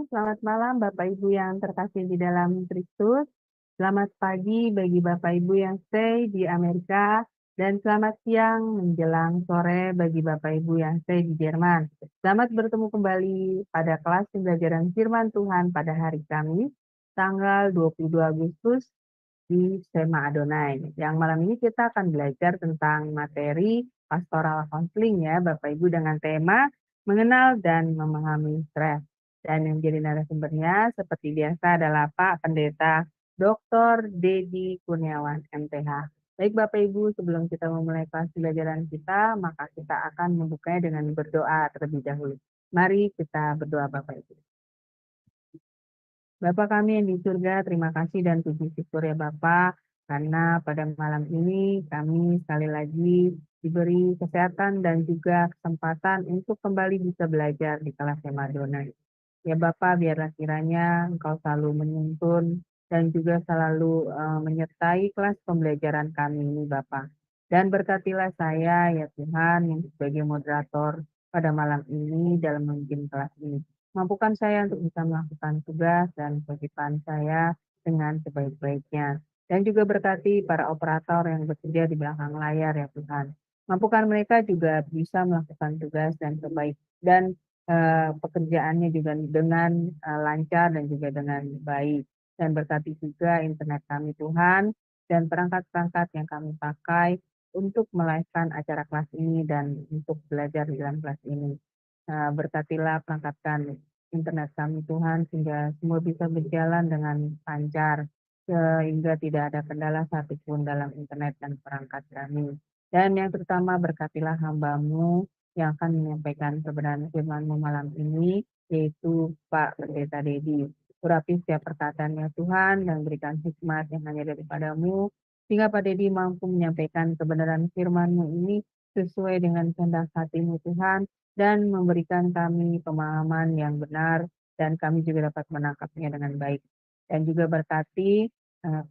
selamat malam Bapak Ibu yang terkasih di dalam Kristus. Selamat pagi bagi Bapak Ibu yang stay di Amerika dan selamat siang menjelang sore bagi Bapak Ibu yang stay di Jerman. Selamat bertemu kembali pada kelas pembelajaran firman Tuhan pada hari Kamis, tanggal 22 Agustus di Sema Adonai. Yang malam ini kita akan belajar tentang materi pastoral counseling ya Bapak Ibu dengan tema mengenal dan memahami stres. Dan yang jadi narasumbernya seperti biasa adalah Pak Pendeta Dr. Dedi Kurniawan MTH. Baik Bapak Ibu, sebelum kita memulai kelas pembelajaran kita, maka kita akan membukanya dengan berdoa terlebih dahulu. Mari kita berdoa Bapak Ibu. Bapa kami yang di surga, terima kasih dan puji syukur ya Bapak, karena pada malam ini kami sekali lagi diberi kesehatan dan juga kesempatan untuk kembali bisa belajar di kelas Madonna. Ya Bapak, biarlah kiranya Engkau selalu menuntun dan juga selalu menyertai kelas pembelajaran kami ini Bapak. Dan berkatilah saya ya Tuhan yang sebagai moderator pada malam ini dalam memimpin kelas ini. Mampukan saya untuk bisa melakukan tugas dan kewajiban saya dengan sebaik-baiknya. Dan juga berkati para operator yang bekerja di belakang layar ya Tuhan. Mampukan mereka juga bisa melakukan tugas dan pekerjaannya juga dengan lancar dan juga dengan baik. Dan berkati juga internet kami Tuhan dan perangkat-perangkat yang kami pakai untuk melive-kan acara kelas ini dan untuk belajar di dalam kelas ini. Berkatilah perangkatkan internet kami Tuhan sehingga semua bisa berjalan dengan lancar sehingga tidak ada kendala satupun dalam internet dan perangkat kami. Dan yang terutama berkatilah hamba-Mu yang akan menyampaikan kebenaran firman-Mu malam ini, yaitu Pak Pendeta Dedi. Urapi setiap perkataannya Tuhan dan berikan hikmat yang hanya daripada-Mu, sehingga Pak Dedi mampu menyampaikan kebenaran firman-Mu ini sesuai dengan kehendak hati-Mu Tuhan, dan memberikan kami pemahaman yang benar, dan kami juga dapat menangkapnya dengan baik. Dan juga berkati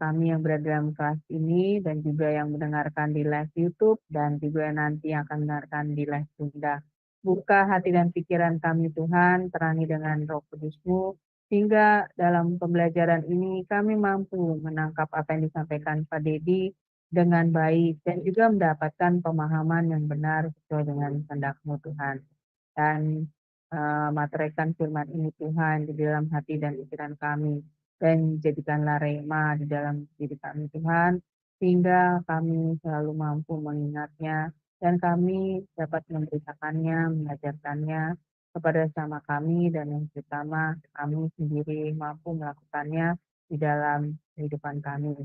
kami yang berada dalam kelas ini dan juga yang mendengarkan di live YouTube dan juga nanti yang akan mendengarkan di live Sunda. Buka hati dan pikiran kami Tuhan, terangi dengan Roh Kudus-Mu, sehingga dalam pembelajaran ini kami mampu menangkap apa yang disampaikan Pak Dedi dengan baik dan juga mendapatkan pemahaman yang benar sesuai dengan kehendak-Mu Tuhan. Dan materaikan firman ini Tuhan di dalam hati dan pikiran kami, dan jadikanlah rema di dalam diri kami Tuhan, sehingga kami selalu mampu mengingatnya dan kami dapat memberitakannya, mengajarkannya kepada sama kami, dan yang terutama kami sendiri mampu melakukannya di dalam kehidupan kami.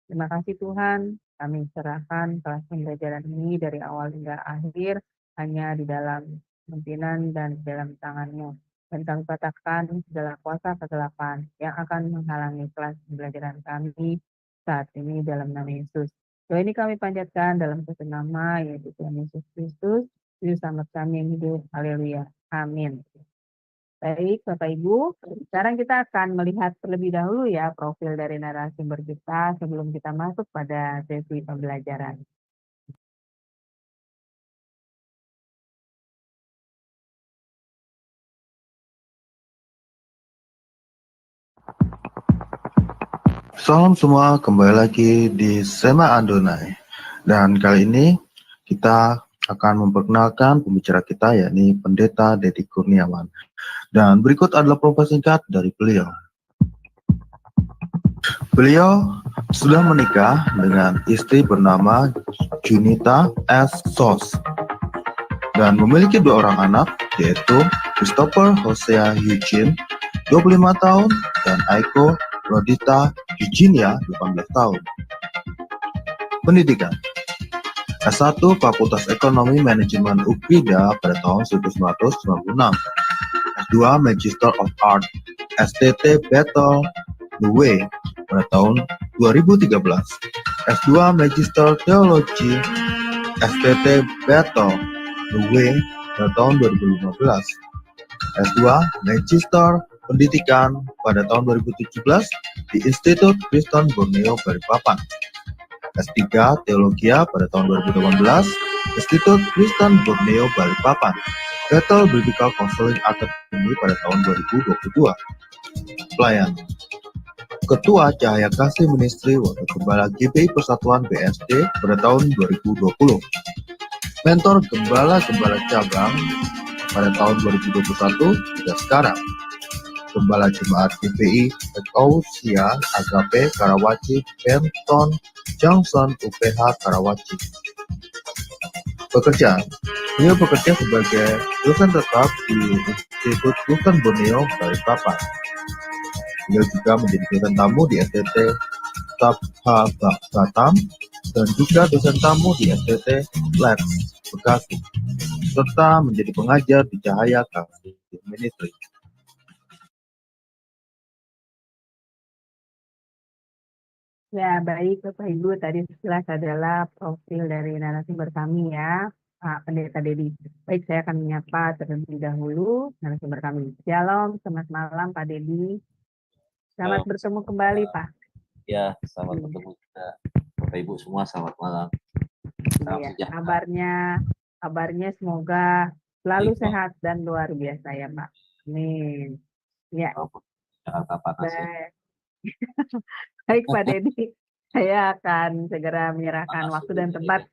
Terima kasih Tuhan, kami serahkan kelas pembelajaran ini dari awal hingga akhir hanya di dalam pimpinan dan dalam tangan-Mu. Dan kami katakan segala kuasa kegelapan yang akan menghalangi kelas pembelajaran kami saat ini dalam nama Yesus. Doa ini kami panjatkan dalam satu nama, yaitu Tuhan Yesus Kristus, Juru Selamat kami yang hidup. Haleluya. Amin. Baik, Bapak Ibu, sekarang kita akan melihat terlebih dahulu ya profil dari narasumber kita sebelum kita masuk pada sesi pembelajaran. Salam semua, kembali lagi di Sema Adonai. Dan kali ini kita akan memperkenalkan pembicara kita, yakni Pendeta Dedi Kurniawan. Dan berikut adalah profil singkat dari beliau. Beliau sudah menikah dengan istri bernama Junita S. Sos dan memiliki 2 orang anak, yaitu Christopher Hosea Eugene, 25 tahun, dan Aiko Rodita Eugenia, 18 tahun. Pendidikan S1 Fakultas Ekonomi Manajemen UPIDA pada tahun 1996, S2 Magister of Art STT Battle Way pada tahun 2013, S2 Magister Teologi STT Battle Way pada tahun 2015, S2 Magister Pendidikan pada tahun 2017 di Institut Kristen Borneo Balikpapan, S3 Teologia pada tahun 2018, Institut Kristen Borneo Balikpapan, Bethel Biblical Counseling Academy pada tahun 2022. Pelayan Ketua Cahaya Kasih Ministry Wakil Gembala GBI Persatuan BSD pada tahun 2020. Mentor Gembala-Gembala Cabang pada tahun 2021 hingga sekarang. Gembala Jemaat GBI Ekousia Agape Karawaci Benton Johnson UPH Karawaci. Pekerjaan Beliau bekerja sebagai dosen tetap di Institut Kristen Borneo, Balikpapan. Beliau juga menjadi dosen tamu di STT Tabha Batam dan juga dosen tamu di STT Lex Bekasi, serta menjadi pengajar di Cahaya Kasih Ministry. Ya, baik Bapak Ibu, tadi sekilas adalah profil dari narasumber kami ya, Pak Pendeta Dedi. Baik, saya akan menyapa terlebih dahulu narasumber kami. Shalom, selamat malam Pak Dedi. Selamat bertemu kembali Pak. Ya, selamat bertemu juga Bapak Ibu semua, selamat malam. Iya, kabarnya semoga selalu sehat dan luar biasa ya Pak. Amin. Ya. Baik. Baik Pak Dedi, saya akan segera menyerahkan waktu dan tempat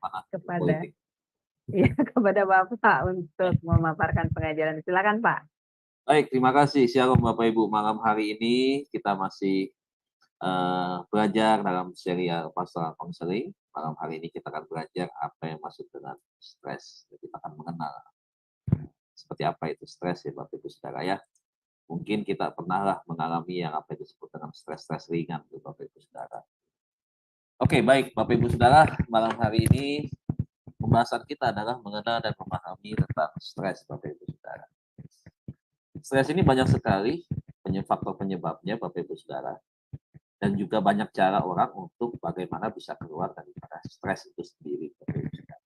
kepada Bapak untuk memaparkan pengajaran. Silakan Pak. Baik, terima kasih. Shalom Bapak Ibu. Malam hari ini kita masih belajar dalam serial pastoral counseling. Malam hari ini kita akan belajar apa yang masuk dengan stres. Kita akan mengenal seperti apa itu stres ya Bapak Ibu Saudara ya. Mungkin kita pernahlah mengalami yang apa yang disebut dengan stres ringan tuh Bapak Ibu Saudara. Oke, baik Bapak Ibu Saudara, malam hari ini pembahasan kita adalah mengenal dan memahami tentang stres Bapak Ibu Saudara. Stres ini banyak sekali faktor penyebabnya Bapak Ibu Saudara. Dan juga banyak cara orang untuk bagaimana bisa keluar daripada stres itu sendiri Bapak Ibu Saudara.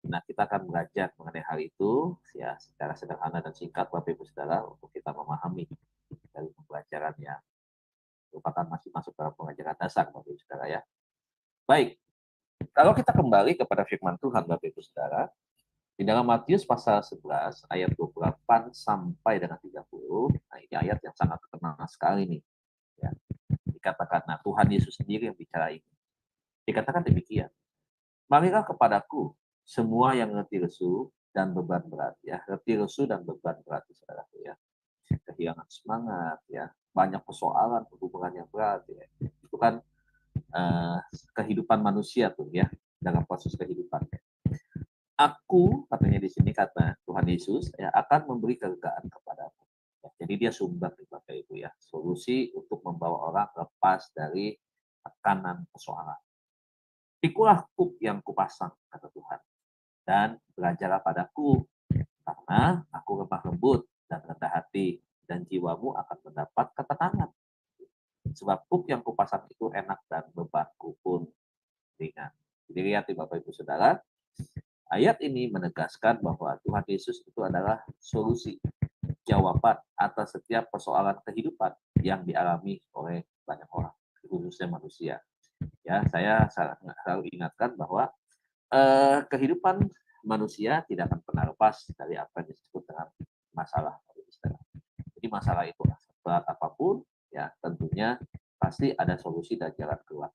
Nah, kita akan belajar mengenai hal itu ya secara sederhana dan singkat Bapak Ibu Saudara untuk kita memahami dari pembelajaran yang merupakan masih masuk dalam pengajaran dasar Bapak Ibu Saudara ya. Baik, kalau kita kembali kepada firman Tuhan Bapak Ibu Saudara, di dalam Matius pasal 11 ayat 28 sampai dengan 30, nah ini ayat yang sangat terkenal sekali nih. Ya. Dikatakan, nah Tuhan Yesus sendiri yang bicara ini. Dikatakan demikian, marilah kepadaku semua yang letih lesu dan beban berat ya, letih lesu dan beban berat saudaraku ya, kehilangan semangat ya, banyak persoalan hubungan yang berat ya, itu kan kehidupan manusia tuh ya, dalam proses kehidupan. Aku katanya di sini kata Tuhan Yesus ya akan memberi kelegaan kepadamu. Ya, jadi dia sumber di Bapak Ibu ya, solusi untuk membawa orang lepas dari tekanan persoalan. Pikulah kuk yang kupasang kata Tuhan, dan belajarlah padaku, karena aku lemah lembut dan rendah hati, dan jiwamu akan mendapat ketenangan. Sebab kuk yang kupasang itu enak dan bebanku pun ringan. Jadi lihat Bapak Ibu Saudara, ayat ini menegaskan bahwa Tuhan Yesus itu adalah solusi, jawaban atas setiap persoalan kehidupan yang dialami oleh banyak orang, khususnya manusia. Ya, saya selalu ingatkan bahwa kehidupan manusia tidak akan pernah lepas dari apa yang disebut dengan masalah. Jadi masalah itu berat apapun, ya tentunya pasti ada solusi dan jalan keluar.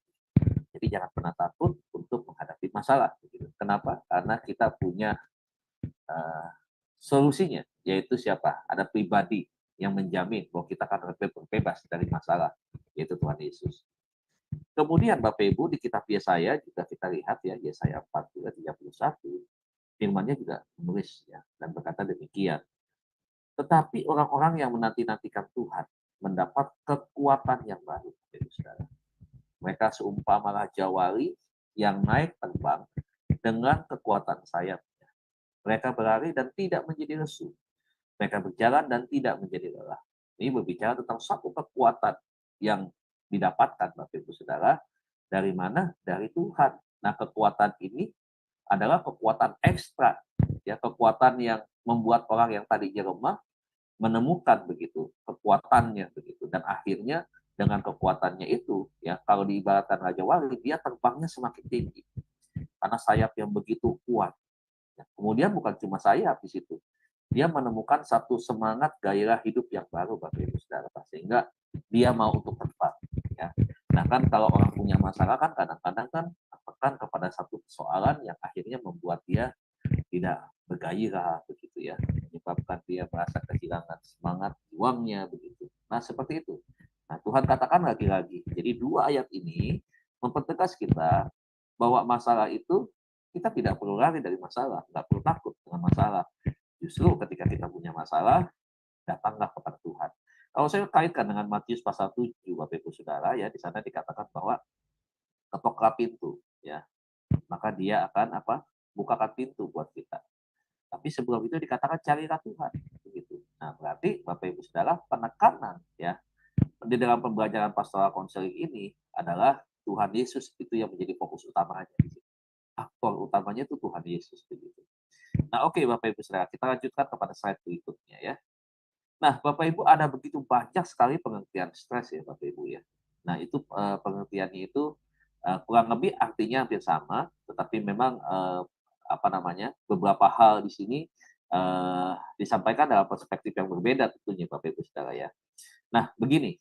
Jadi jangan pernah takut untuk menghadapi masalah. Kenapa? Karena kita punya solusinya, yaitu siapa? Ada pribadi yang menjamin bahwa kita akan bebas dari masalah, yaitu Tuhan Yesus. Kemudian Bapak Ibu di kitab Yesaya juga kita lihat ya, Yesaya 40:31, firman-Nya juga menulis ya dan berkata demikian. Tetapi orang-orang yang menanti-nantikan Tuhan mendapat kekuatan yang baru, Saudara. Mereka seumpama jawari yang naik terbang dengan kekuatan sayapnya. Mereka berlari dan tidak menjadi lesu. Mereka berjalan dan tidak menjadi lelah. Ini berbicara tentang satu kekuatan yang didapatkan Bapak Ibu Saudara dari mana? Dari Tuhan. Nah, kekuatan ini adalah kekuatan ekstra, ya, kekuatan yang membuat orang yang tadinya lemah menemukan begitu kekuatannya begitu, dan akhirnya dengan kekuatannya itu ya, kalau diibaratkan Raja Wali, dia terbangnya semakin tinggi karena sayap yang begitu kuat. Ya, kemudian bukan cuma sayap di situ, dia menemukan satu semangat gairah hidup yang baru, Bapak Ibu Saudara, sehingga dia mau untuk terbang. Ya. Nah kan kalau orang punya masalah kan kadang-kadang kan tertekan kepada satu persoalan yang akhirnya membuat dia tidak bergairah begitu ya, menyebabkan dia merasa kehilangan semangat juangnya begitu. Nah seperti itu. Nah Tuhan katakan lagi-lagi. Jadi dua ayat ini mempertegas kita bahwa masalah itu kita tidak perlu lari dari masalah, nggak perlu takut dengan masalah. Justru ketika kita punya masalah, datanglah kepada Tuhan. Kalau saya kaitkan dengan Matius pasal 7, Bapak Ibu Saudara, ya di sana dikatakan bahwa ketoklah pintu, ya, maka dia akan apa? Bukakan pintu buat kita. Tapi sebelum itu dikatakan carilah Tuhan, begitu. Nah, berarti Bapak Ibu Saudara, penekanan ya di dalam pembelajaran pastoral konseling ini adalah Tuhan Yesus itu yang menjadi fokus utamanya. Aktor utamanya itu Tuhan Yesus begitu. Nah, oke Bapak Ibu Saudara, kita lanjutkan kepada slide berikutnya ya. Nah, Bapak Ibu ada begitu banyak sekali pengertian stres ya Bapak Ibu ya. Nah, itu pengertiannya itu kurang lebih artinya hampir sama, tetapi memang apa namanya beberapa hal di sini disampaikan dalam perspektif yang berbeda tentunya Bapak Ibu Saudara ya. Nah, begini.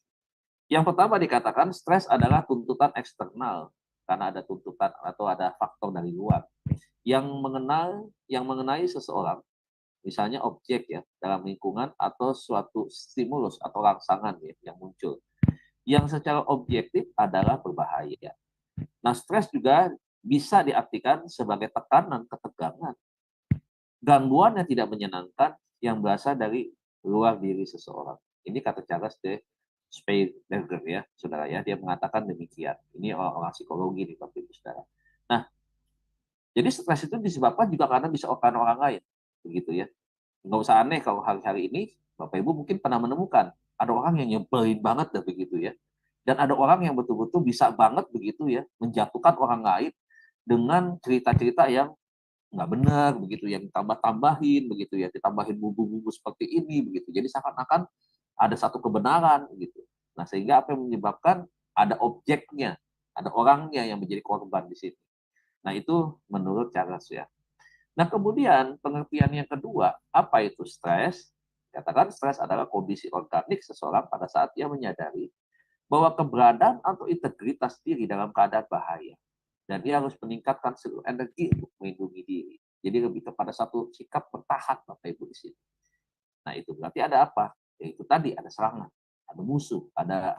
Yang pertama dikatakan stres adalah tuntutan eksternal karena ada tuntutan atau ada faktor dari luar yang mengenai seseorang, misalnya objek ya dalam lingkungan atau suatu stimulus atau rangsangan ya yang muncul yang secara objektif adalah berbahaya. Nah, stres juga bisa diartikan sebagai tekanan, ketegangan, gangguan yang tidak menyenangkan yang berasal dari luar diri seseorang. Ini kata Charles de Speijberger ya, saudara ya, dia mengatakan demikian. Ini orang-orang psikologi nih, Bapak Ibu Saudara. Nah, jadi stres itu disebabkan juga karena bisa karena orang lain, begitu ya. Nggak usah aneh kalau hari-hari ini Bapak Ibu mungkin pernah menemukan ada orang yang nyebelin banget dah begitu ya. Dan ada orang yang betul-betul bisa banget begitu ya menjatuhkan orang lain dengan cerita-cerita yang nggak benar begitu, yang ditambah-tambahin begitu ya, ditambahin bumbu-bumbu seperti ini begitu. Jadi seakan-akan ada satu kebenaran gitu. Nah, sehingga apa yang menyebabkan ada objeknya, ada orangnya yang menjadi korban di sini. Nah, itu menurut Charles ya. Nah, kemudian pengertian yang kedua, apa itu stres? Katakan stres adalah kondisi organik seseorang pada saat dia menyadari bahwa keberadaan atau integritas diri dalam keadaan bahaya. Dan dia harus meningkatkan seluruh energi untuk melindungi diri. Jadi lebih kepada satu sikap bertahan Bapak Ibu di sini. Nah, itu berarti ada apa? Yaitu tadi ada serangan, ada musuh, ada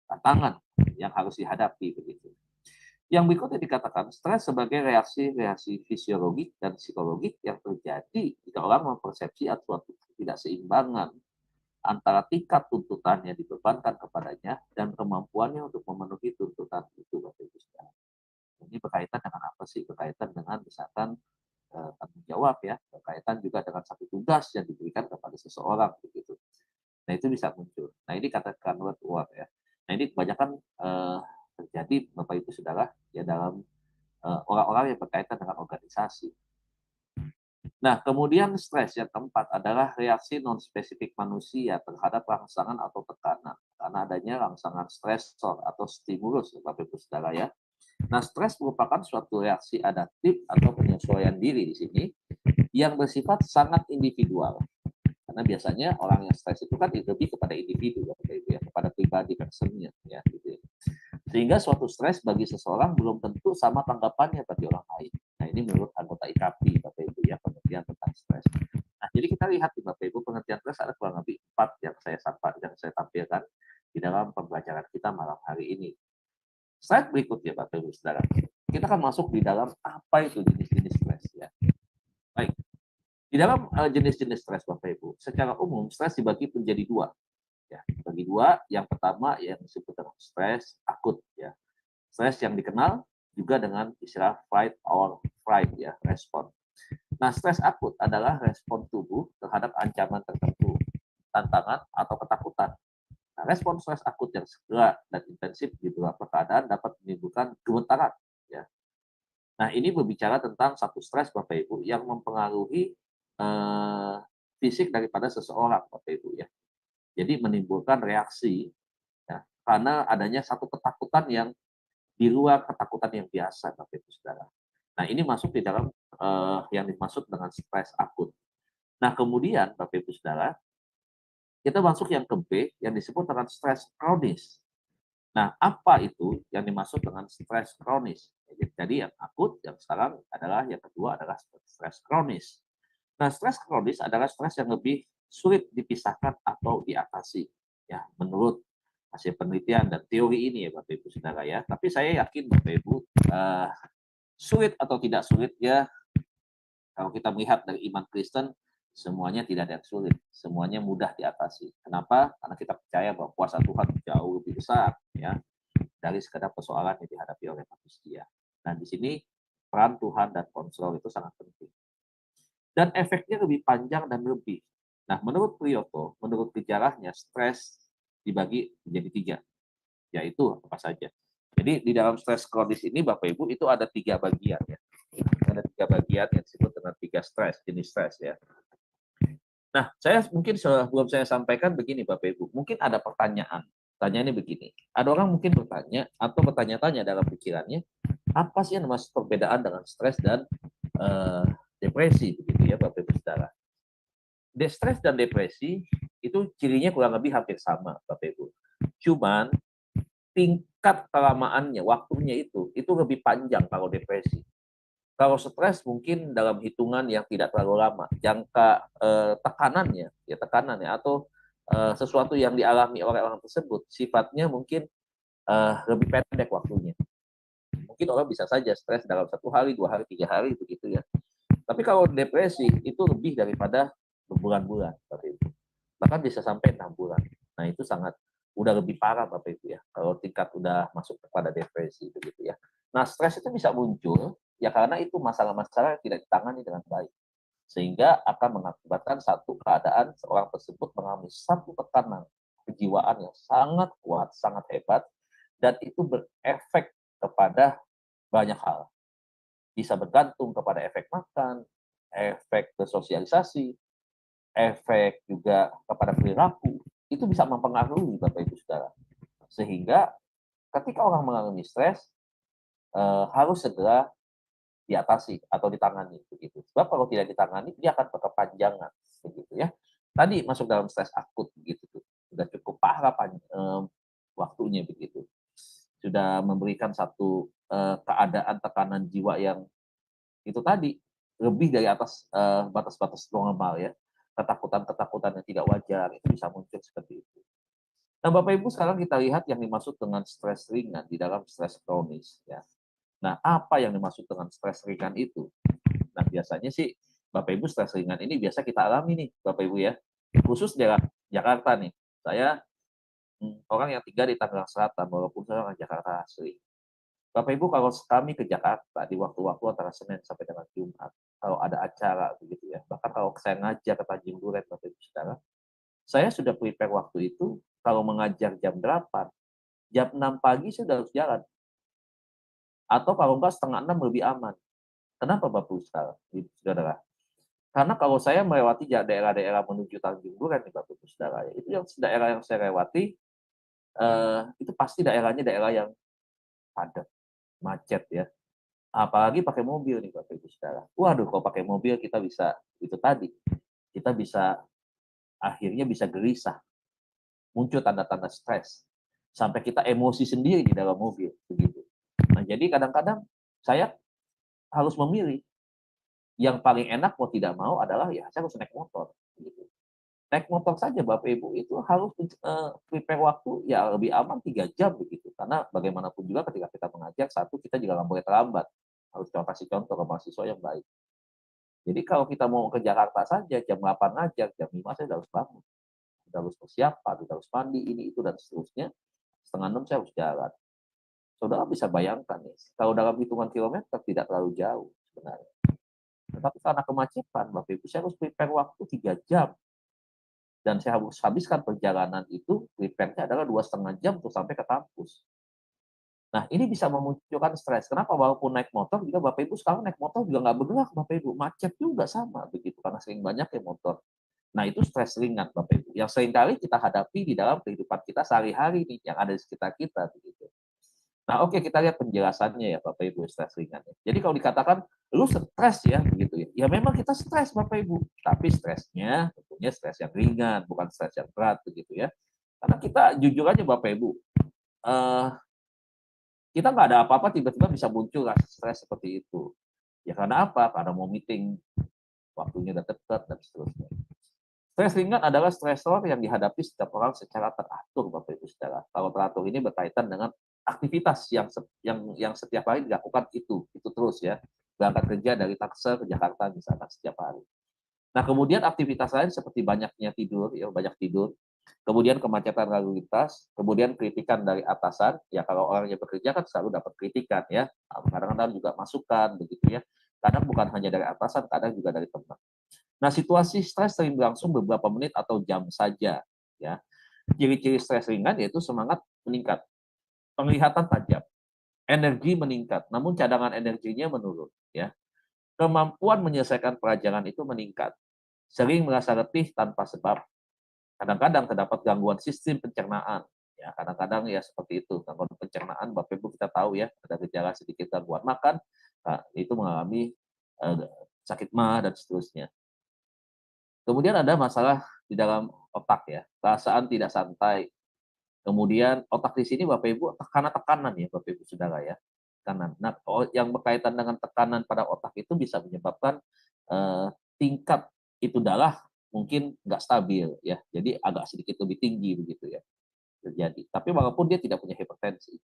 tantangan yang harus dihadapi begitu. Yang berikutnya dikatakan stres sebagai reaksi-reaksi fisiologis dan psikologis yang terjadi jika orang mempersepsi suatu ketidakseimbangan antara tingkat tuntutan yang dibebankan kepadanya dan kemampuannya untuk memenuhi tuntutan itu. Ini berkaitan dengan apa sih? Berkaitan dengan misalkan tanggung jawab ya, berkaitan juga dengan satu tugas yang diberikan kepada seseorang begitu. Nah itu bisa muncul. Nah ini katakan uang ya. Nah ini kebanyakan terjadi Bapak Ibu Saudara ya dalam orang-orang yang berkaitan dengan organisasi. Nah, kemudian stres yang keempat adalah reaksi non-spesifik manusia terhadap rangsangan atau tekanan. Karena adanya rangsangan stresor atau stimulus, Bapak Ibu Saudara ya. Nah, stres merupakan suatu reaksi adaptif atau penyesuaian diri di sini yang bersifat sangat individual. Karena biasanya orang yang stres itu kan lebih kepada individu, Bapak Ibu ya, kepada pribadi personnya ya, gitu ya. Sehingga suatu stres bagi seseorang belum tentu sama tanggapannya bagi orang lain. Nah, ini menurut anggota IKAPI, Bapak Ibu ya, pengertian tentang stres. Nah, jadi kita lihat di Bapak Ibu, pengertian stres ada kurang lebih 4 yang saya tampilkan di dalam pembelajaran kita malam hari ini. Slide berikutnya, Bapak Ibu Saudara. Kita akan masuk di dalam apa itu jenis-jenis stres ya. Baik. Di dalam jenis-jenis stres Bapak Ibu, secara umum stres dibagi menjadi dua. Ya, bagi dua, yang pertama yang disebut dengan stres akut ya. Stres yang dikenal juga dengan istilah fight or flight ya, respon. Nah, stres akut adalah respon tubuh terhadap ancaman tertentu, tantangan atau ketakutan. Nah, respon stres akut yang segera dan intensif di beberapa keadaan dapat menimbulkan gemetaran ya. Nah, ini berbicara tentang satu stres Bapak Ibu yang mempengaruhi fisik daripada seseorang Bapak Ibu ya. Jadi menimbulkan reaksi ya, karena adanya satu ketakutan yang di luar ketakutan yang biasa Bapak Ibu Saudara. Nah, ini masuk di dalam yang dimaksud dengan stres akut. Nah, kemudian Bapak Ibu Saudara, kita masuk yang ke B yang disebut dengan stres kronis. Nah, apa itu yang dimaksud dengan stres kronis? Jadi yang akut, yang sekarang adalah yang kedua adalah stres kronis. Nah, stres kronis adalah stres yang lebih sulit dipisahkan atau diatasi, ya, menurut hasil penelitian dan teori ini ya Bapak Ibu Saudara ya. Tapi saya yakin Bapak Ibu, sulit atau tidak sulit ya, kalau kita melihat dari iman Kristen, semuanya tidak ada yang sulit, semuanya mudah diatasi. Kenapa? Karena kita percaya bahwa kuasa Tuhan jauh lebih besar ya dari sekedar persoalan yang dihadapi oleh manusia. Nah, di sini peran Tuhan dan konselor itu sangat penting. Dan efeknya lebih panjang dan lebih. Nah, menurut Prioto, menurut gejalanya, stres dibagi menjadi 3, yaitu apa saja. Jadi di dalam stres kronis ini, Bapak Ibu, itu ada 3 bagian ya. Ada 3 bagian yang disebut dengan 3 stres, jenis stres ya. Nah, saya mungkin sebelum saya sampaikan begini Bapak Ibu, mungkin ada pertanyaan. Pertanyaannya begini, ada orang mungkin bertanya atau bertanya-tanya dalam pikirannya, apa sih yang maksud perbedaan dengan stres dan depresi begitu ya Bapak Ibu Saudara. Stres dan depresi itu cirinya kurang lebih hampir sama Bapak Ibu. Cuman tingkat kelamaannya, waktunya itu lebih panjang kalau depresi. Kalau stres mungkin dalam hitungan yang tidak terlalu lama, jangka tekanannya atau sesuatu yang dialami oleh orang tersebut sifatnya mungkin lebih pendek waktunya. Mungkin orang bisa saja stres dalam 1 hari, 2 hari, 3 hari begitu ya. Tapi kalau depresi itu lebih daripada berbulan-bulan, Bapak Ibu. Bahkan bisa sampai 6 bulan. Nah, itu sangat udah lebih parah Bapak Ibu ya. Kalau tingkat udah masuk kepada depresi begitu ya. Nah, stres itu bisa muncul ya karena itu masalah-masalah yang tidak ditangani dengan baik. Sehingga akan mengakibatkan satu keadaan seorang tersebut mengalami satu tekanan kejiwaan yang sangat kuat, sangat hebat, dan itu berefek kepada banyak hal. Bisa bergantung kepada efek makan, efek bersosialisasi, efek juga kepada perilaku, itu bisa mempengaruhi Bapak Ibu Saudara. Sehingga ketika orang mengalami stres, harus segera diatasi atau ditangani begitu. Sebab kalau tidak ditangani dia akan berkepanjangan begitu ya. Tadi masuk dalam stres akut begitu tuh. Sudah cukup parah waktunya begitu. Sudah memberikan satu keadaan tekanan jiwa yang itu tadi lebih dari atas batas-batas normal ya. Ketakutan-ketakutan yang tidak wajar itu bisa muncul seperti itu. Nah, Bapak Ibu sekarang kita lihat yang dimaksud dengan stres ringan di dalam stres kronis ya. Nah, apa yang dimaksud dengan stres ringan itu? Nah, biasanya sih Bapak Ibu stres ringan ini biasa kita alami nih Bapak Ibu ya. Khusus daerah Jakarta nih. Saya orang yang tinggal di Tangerang Selatan walaupun saya orang Jakarta asli. Bapak Ibu kalau kami ke Jakarta di waktu-waktu antara Senin sampai dengan Jumat, kalau ada acara begitu ya, bahkan kalau saya ngajar ke Tanjung Duren Bapak Ibu Saudara, saya sudah prepare waktu itu kalau mengajar jam 8, jam 6 pagi saya sudah harus jalan. Atau kalau enggak setengah 6 lebih aman. Kenapa Bapak Ibu Saudara? Karena kalau saya melewati daerah-daerah menuju Tanjung Duren nih Bapak Ibu Saudara, itu yang daerah yang saya lewati itu pasti daerahnya daerah yang padat, macet ya. Apalagi pakai mobil nih Bapak Ibu Saudara. Waduh, kalau pakai mobil kita bisa itu tadi, kita bisa akhirnya bisa gelisah, muncul tanda-tanda stres, sampai kita emosi sendiri di dalam mobil begitu. Nah, jadi kadang-kadang saya harus memilih. Yang paling enak mau tidak mau adalah ya saya harus naik motor gitu. Naik motor saja Bapak Ibu itu harus prepare waktu ya lebih aman 3 jam begitu. Karena bagaimanapun juga ketika kita mengajar, satu kita juga nggak boleh terlambat. Harus kasih contoh ke mahasiswa yang baik. Jadi kalau kita mau ke Jakarta saja jam 8 ngajar, jam 5 saya sudah harus bangun. Sudah harus persiapan, sudah harus mandi, ini itu dan seterusnya. Setengah 6 saya harus jalan. Saudara bisa bayangkan nih, kalau dalam hitungan kilometer tidak terlalu jauh sebenarnya. Tetapi karena kemacetan, Bapak Ibu, saya harus prepare waktu 3 jam. Dan saya harus habiskan perjalanan itu, prepare-nya adalah 2,5 jam untuk sampai ke kampus. Nah, ini bisa memunculkan stres. Kenapa? Walaupun naik motor, juga Bapak Ibu sekarang naik motor juga nggak bergerak, Bapak Ibu. Macet juga sama, begitu. Karena sering banyak ya motor. Nah, itu stres ringan, Bapak Ibu. Yang seringkali kita hadapi di dalam kehidupan kita sehari-hari nih, yang ada di sekitar kita, begitu. Nah, oke, kita lihat penjelasannya ya Bapak Ibu, stres ringan ya. Jadi kalau dikatakan lu stres ya begitu ya. Ya memang kita stres Bapak Ibu, tapi stresnya tentunya stres yang ringan, bukan stres yang berat begitu ya. Karena kita jujur aja Bapak Ibu, eh, kita nggak ada apa-apa tiba-tiba bisa muncul rasa stres seperti itu. Ya karena apa? Karena mau meeting, waktunya udah dekat dan seterusnya. Stres ringan adalah stresor yang dihadapi setiap orang secara teratur, Bapak Ibu Saudara. Kalau teratur ini berkaitan dengan aktivitas yang setiap hari dilakukan itu terus ya. Berangkat kerja dari Tangsel ke Jakarta misalkan setiap hari. Nah, kemudian aktivitas lain seperti banyaknya tidur, ya banyak tidur, kemudian kemacetan lalu lintas, kemudian kritikan dari atasan, ya kalau orang yang bekerja kan selalu dapat kritikan ya, kadang-kadang juga masukan begitu ya. Kadang bukan hanya dari atasan, kadang juga dari teman. Nah, situasi stres sering berlangsung beberapa menit atau jam saja, ya. Ciri-ciri stres ringan yaitu semangat meningkat, penglihatan tajam, energi meningkat, namun cadangan energinya menurun, ya. Kemampuan menyelesaikan pelajaran itu meningkat, sering merasa letih tanpa sebab. Kadang-kadang terdapat gangguan sistem pencernaan, ya. Kadang-kadang ya seperti itu, gangguan pencernaan, Bapak Ibu kita tahu ya, ada gejala sedikit gangguan makan, nah, itu mengalami sakit ma dan seterusnya. Kemudian ada masalah di dalam otak ya, perasaan tidak santai. Kemudian otak di sini Bapak Ibu tekanan ya Bapak Ibu Saudara ya. Tekanan. Nah, yang berkaitan dengan tekanan pada otak itu bisa menyebabkan tingkat itu darah mungkin nggak stabil ya. Jadi agak sedikit lebih tinggi begitu ya terjadi. Tapi walaupun dia tidak punya hipertensi.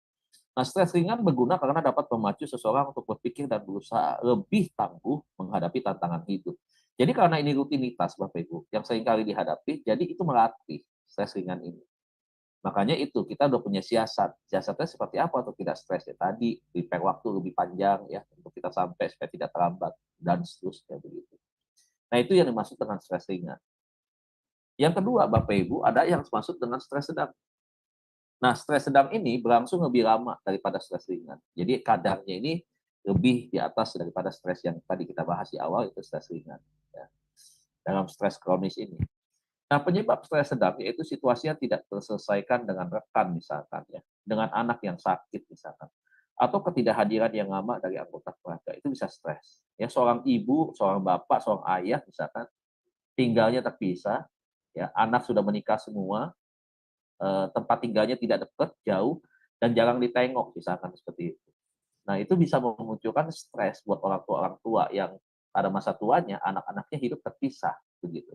Nah, stres ringan berguna karena dapat memacu seseorang untuk berpikir dan berusaha lebih tangguh menghadapi tantangan hidup. Jadi karena ini rutinitas Bapak Ibu yang seringkali dihadapi, jadi itu melatih stres ringan ini. Makanya itu kita udah punya siasat. Siasatnya seperti apa untuk tidak stres ya tadi, prepare waktu lebih panjang ya untuk kita sampai supaya tidak terlambat dan seterusnya begitu. Nah, itu yang dimaksud dengan stres ringan. Yang kedua, Bapak Ibu, ada yang dimaksud dengan stres sedang. Nah, stres sedang ini berlangsung lebih lama daripada stres ringan. Jadi kadarnya ini lebih di atas daripada stres yang tadi kita bahas di awal, itu stres ringan. Ya. Dalam stres kronis ini. Nah, penyebab stres sedang yaitu situasi yang tidak terselesaikan dengan rekan misalkan ya, dengan anak yang sakit misalkan, atau ketidakhadiran yang lama dari anggota keluarga, itu bisa stres. Ya, seorang ibu, seorang bapak, seorang ayah misalkan tinggalnya terpisah, ya, anak sudah menikah semua, tempat tinggalnya tidak dekat, jauh, dan jarang ditengok misalkan seperti itu. Nah, itu bisa memunculkan stres buat orang tua yang pada masa tuanya anak-anaknya hidup terpisah begitu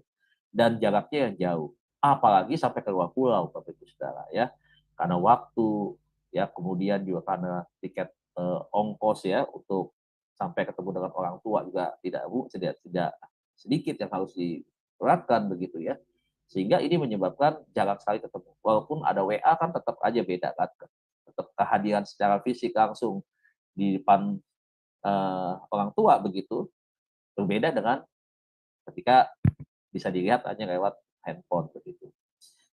dan jaraknya yang jauh. Apalagi sampai ke luar pulau, Bapak Ibu Saudara ya. Karena waktu ya, kemudian juga karena tiket ongkos ya untuk sampai ketemu dengan orang tua juga tidak sedikit yang harus diberatkan begitu ya. Sehingga ini menyebabkan jarang sekali ketemu. Walaupun ada WA kan tetap aja beda kan. Tetap kehadiran secara fisik langsung di depan orang tua begitu berbeda dengan ketika bisa dilihat hanya lewat handphone begitu.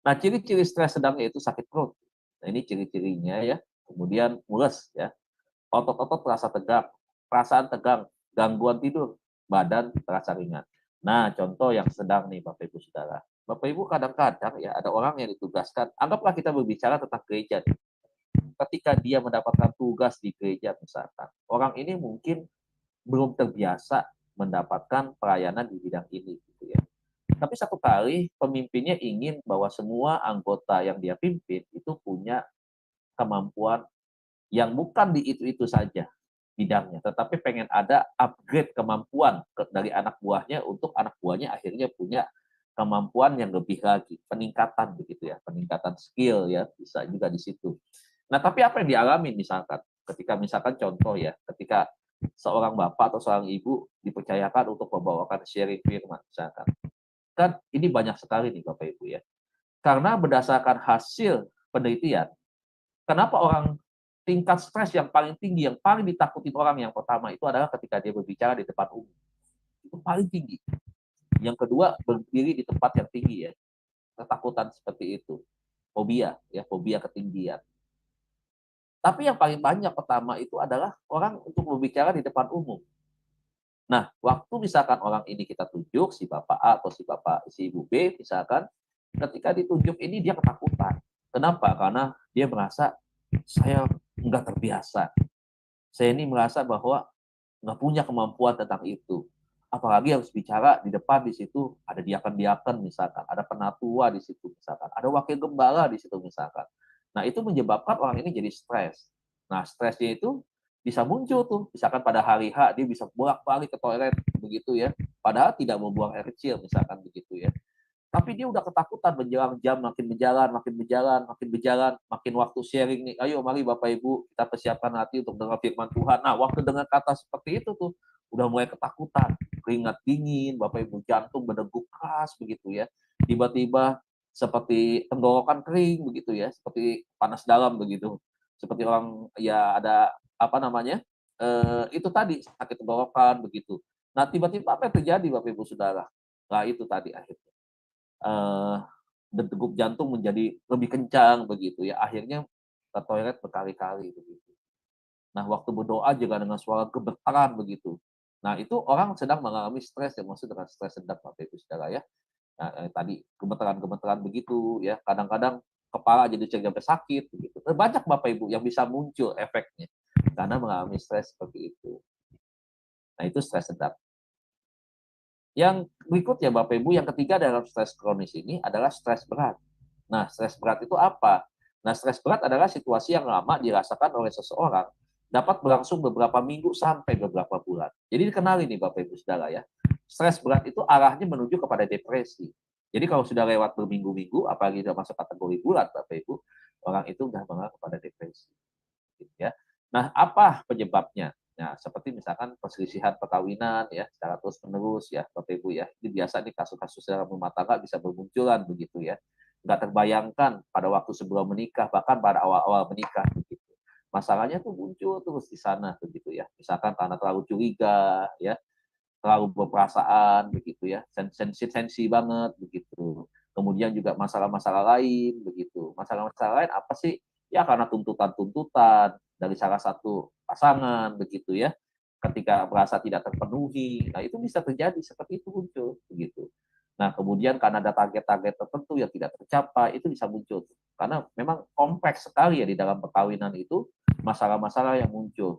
Nah, ciri-ciri stres sedang yaitu sakit perut. Nah, ini ciri-cirinya ya. Kemudian mules ya. Otot-otot terasa tegang, perasaan tegang, gangguan tidur, badan terasa ringan. Nah, contoh yang sedang nih Bapak Ibu Saudara. Bapak Ibu kadang-kadang ya ada orang yang ditugaskan, anggaplah kita berbicara tentang gereja. Ketika dia mendapatkan tugas di gereja misalkan, orang ini mungkin belum terbiasa mendapatkan pelayanan di bidang ini gitu ya. Tapi satu kali pemimpinnya ingin bahwa semua anggota yang dia pimpin itu punya kemampuan yang bukan di itu-itu saja bidangnya, tetapi pengen ada upgrade kemampuan dari anak buahnya untuk anak buahnya akhirnya punya kemampuan yang lebih lagi, peningkatan begitu ya, peningkatan skill ya, bisa juga di situ. Nah, tapi apa yang dialami misalkan, ketika misalkan contoh ya, ketika seorang bapak atau seorang ibu dipercayakan untuk membawakan sharing firman misalkan. Kan ini banyak sekali nih Bapak Ibu ya. Karena berdasarkan hasil penelitian, kenapa orang tingkat stres yang paling tinggi, yang paling ditakutin orang yang pertama itu adalah ketika dia berbicara di depan umum. Itu paling tinggi. Yang kedua, berdiri di tempat yang tinggi ya. Ketakutan seperti itu. Fobia, ya, fobia ketinggian. Tapi yang paling banyak pertama itu adalah orang untuk berbicara di depan umum. Nah, waktu misalkan orang ini kita tunjuk, si Bapak A atau si Ibu B misalkan, ketika ditunjuk ini dia ketakutan. Kenapa? Karena dia merasa saya nggak terbiasa. Saya ini merasa bahwa nggak punya kemampuan tentang itu. Apalagi harus bicara di depan di situ ada diaken-diaken misalkan, ada penatua di situ misalkan, ada wakil gembala di situ misalkan. Nah, itu menyebabkan orang ini jadi stres. Nah, stresnya itu bisa muncul tuh, misalkan pada hari H dia bisa bolak-balik ke toilet begitu ya, padahal tidak membuang air kecil misalkan begitu ya. Tapi dia udah ketakutan menjelang jam makin berjalan, makin berjalan, makin berjalan, makin waktu sharing nih. Ayo mari Bapak Ibu kita persiapkan hati untuk dengar firman Tuhan. Nah, waktu dengar kata seperti itu tuh udah mulai ketakutan, keringat dingin, Bapak Ibu jantung berdegup keras begitu ya. Tiba-tiba seperti tenggorokan kering begitu ya, seperti panas dalam begitu. Seperti orang ya ada apa namanya? Itu tadi sakit tenggorokan begitu. Nah, tiba-tiba apa yang terjadi Bapak Ibu Saudara? Nah, itu tadi akhirnya eee, degup jantung menjadi lebih kencang begitu ya, akhirnya ke toilet berkali-kali begitu. Nah, waktu berdoa juga dengan suara gemetaran begitu. Nah, itu orang sedang mengalami stres yang maksud dengan stres sedap Bapak Ibu Saudara ya. Nah, tadi gemetaran-gemetaran begitu ya, kadang-kadang kepala jadi sampai sakit begitu. Banyak Bapak Ibu yang bisa muncul efeknya karena mengalami stres seperti itu. Nah, itu stres sedap. Yang berikutnya Bapak Ibu, yang ketiga dalam stres kronis ini adalah stres berat. Nah, stres berat itu apa? Nah, stres berat adalah situasi yang lama dirasakan oleh seseorang, dapat berlangsung beberapa minggu sampai beberapa bulan. Jadi dikenali nih Bapak Ibu Saudara ya, stres berat itu arahnya menuju kepada depresi. Jadi kalau sudah lewat berminggu-minggu, apalagi sudah masuk kategori bulan Bapak Ibu, orang itu sudah mengarah kepada depresi. Gitu ya. Nah, apa penyebabnya? Nah, seperti misalkan perselisihan perkawinan ya, secara terus-menerus ya, Bapak Ibu ya. Ini biasa nih kasus-kasus dalam rumah tangga bisa bermunculan begitu ya. Nggak terbayangkan pada waktu sebelum menikah, bahkan pada awal-awal menikah begitu. Masalahnya tuh muncul terus di sana begitu ya. Misalkan karena terlalu curiga ya, terlalu berperasaan begitu ya, sensi banget begitu. Kemudian juga masalah-masalah lain begitu. Masalah-masalah lain apa sih? Ya karena tuntutan-tuntutan dari salah satu pasangan begitu ya. Ketika merasa tidak terpenuhi, nah itu bisa terjadi seperti itu muncul begitu. Nah, kemudian karena ada target-target tertentu yang tidak tercapai, itu bisa muncul. Karena memang kompleks sekali ya di dalam perkawinan itu masalah-masalah yang muncul.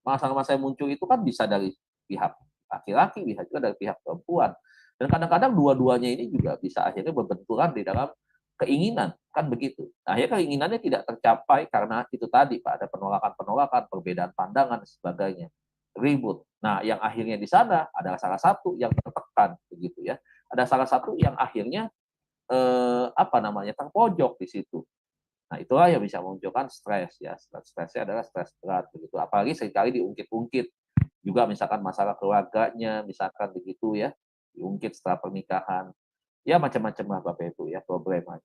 Masalah-masalah yang muncul itu kan bisa dari pihak laki-laki, bisa juga dari pihak perempuan. Dan kadang-kadang dua-duanya ini juga bisa akhirnya berbenturan di dalam keinginan, kan begitu. Nah, akhirnya keinginannya tidak tercapai karena itu tadi, Pak, ada penolakan-penolakan, perbedaan pandangan, dan sebagainya. Ribut. Nah, yang akhirnya di sana adalah salah satu yang tertekan, begitu ya. Ada salah satu yang akhirnya apa namanya, terpojok di situ. Nah, itulah yang bisa memunculkan stres ya. Stresnya adalah stres berat begitu. Apalagi seringkali diungkit-ungkit. Juga misalkan masalah keluarganya, misalkan begitu ya, diungkit setelah pernikahan. Ya macam-macam lah Bapak Ibu ya problemanya.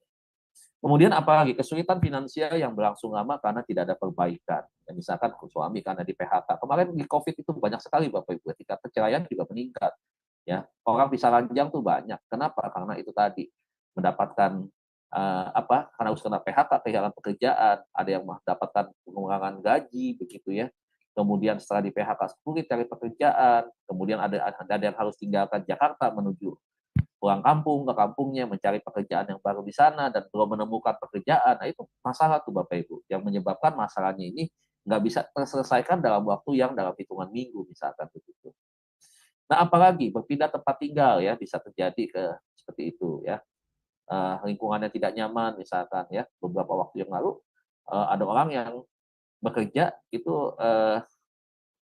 Kemudian apalagi kesulitan finansial yang berlangsung lama karena tidak ada perbaikan. Ya, misalkan suami karena di PHK. Kemarin di COVID itu banyak sekali Bapak Ibu, tingkat perceraian juga meningkat. Ya, orang bisa ranjang tuh banyak. Kenapa? Karena itu tadi mendapatkan apa? Karena harus kena PHK, kehilangan pekerjaan, ada yang mendapatkan pengurangan gaji begitu ya. Kemudian setelah di PHK sulit cari pekerjaan, kemudian ada yang harus tinggalkan Jakarta menuju pulang kampung ke kampungnya mencari pekerjaan yang baru di sana dan belum menemukan pekerjaan. Nah, itu masalah tuh Bapak Ibu yang menyebabkan masalahnya ini nggak bisa terselesaikan dalam waktu yang dalam hitungan minggu misalkan begitu. Nah, apalagi berpindah tempat tinggal ya bisa terjadi ke seperti itu ya. Lingkungannya tidak nyaman misalkan ya. Beberapa waktu yang lalu ada orang yang bekerja itu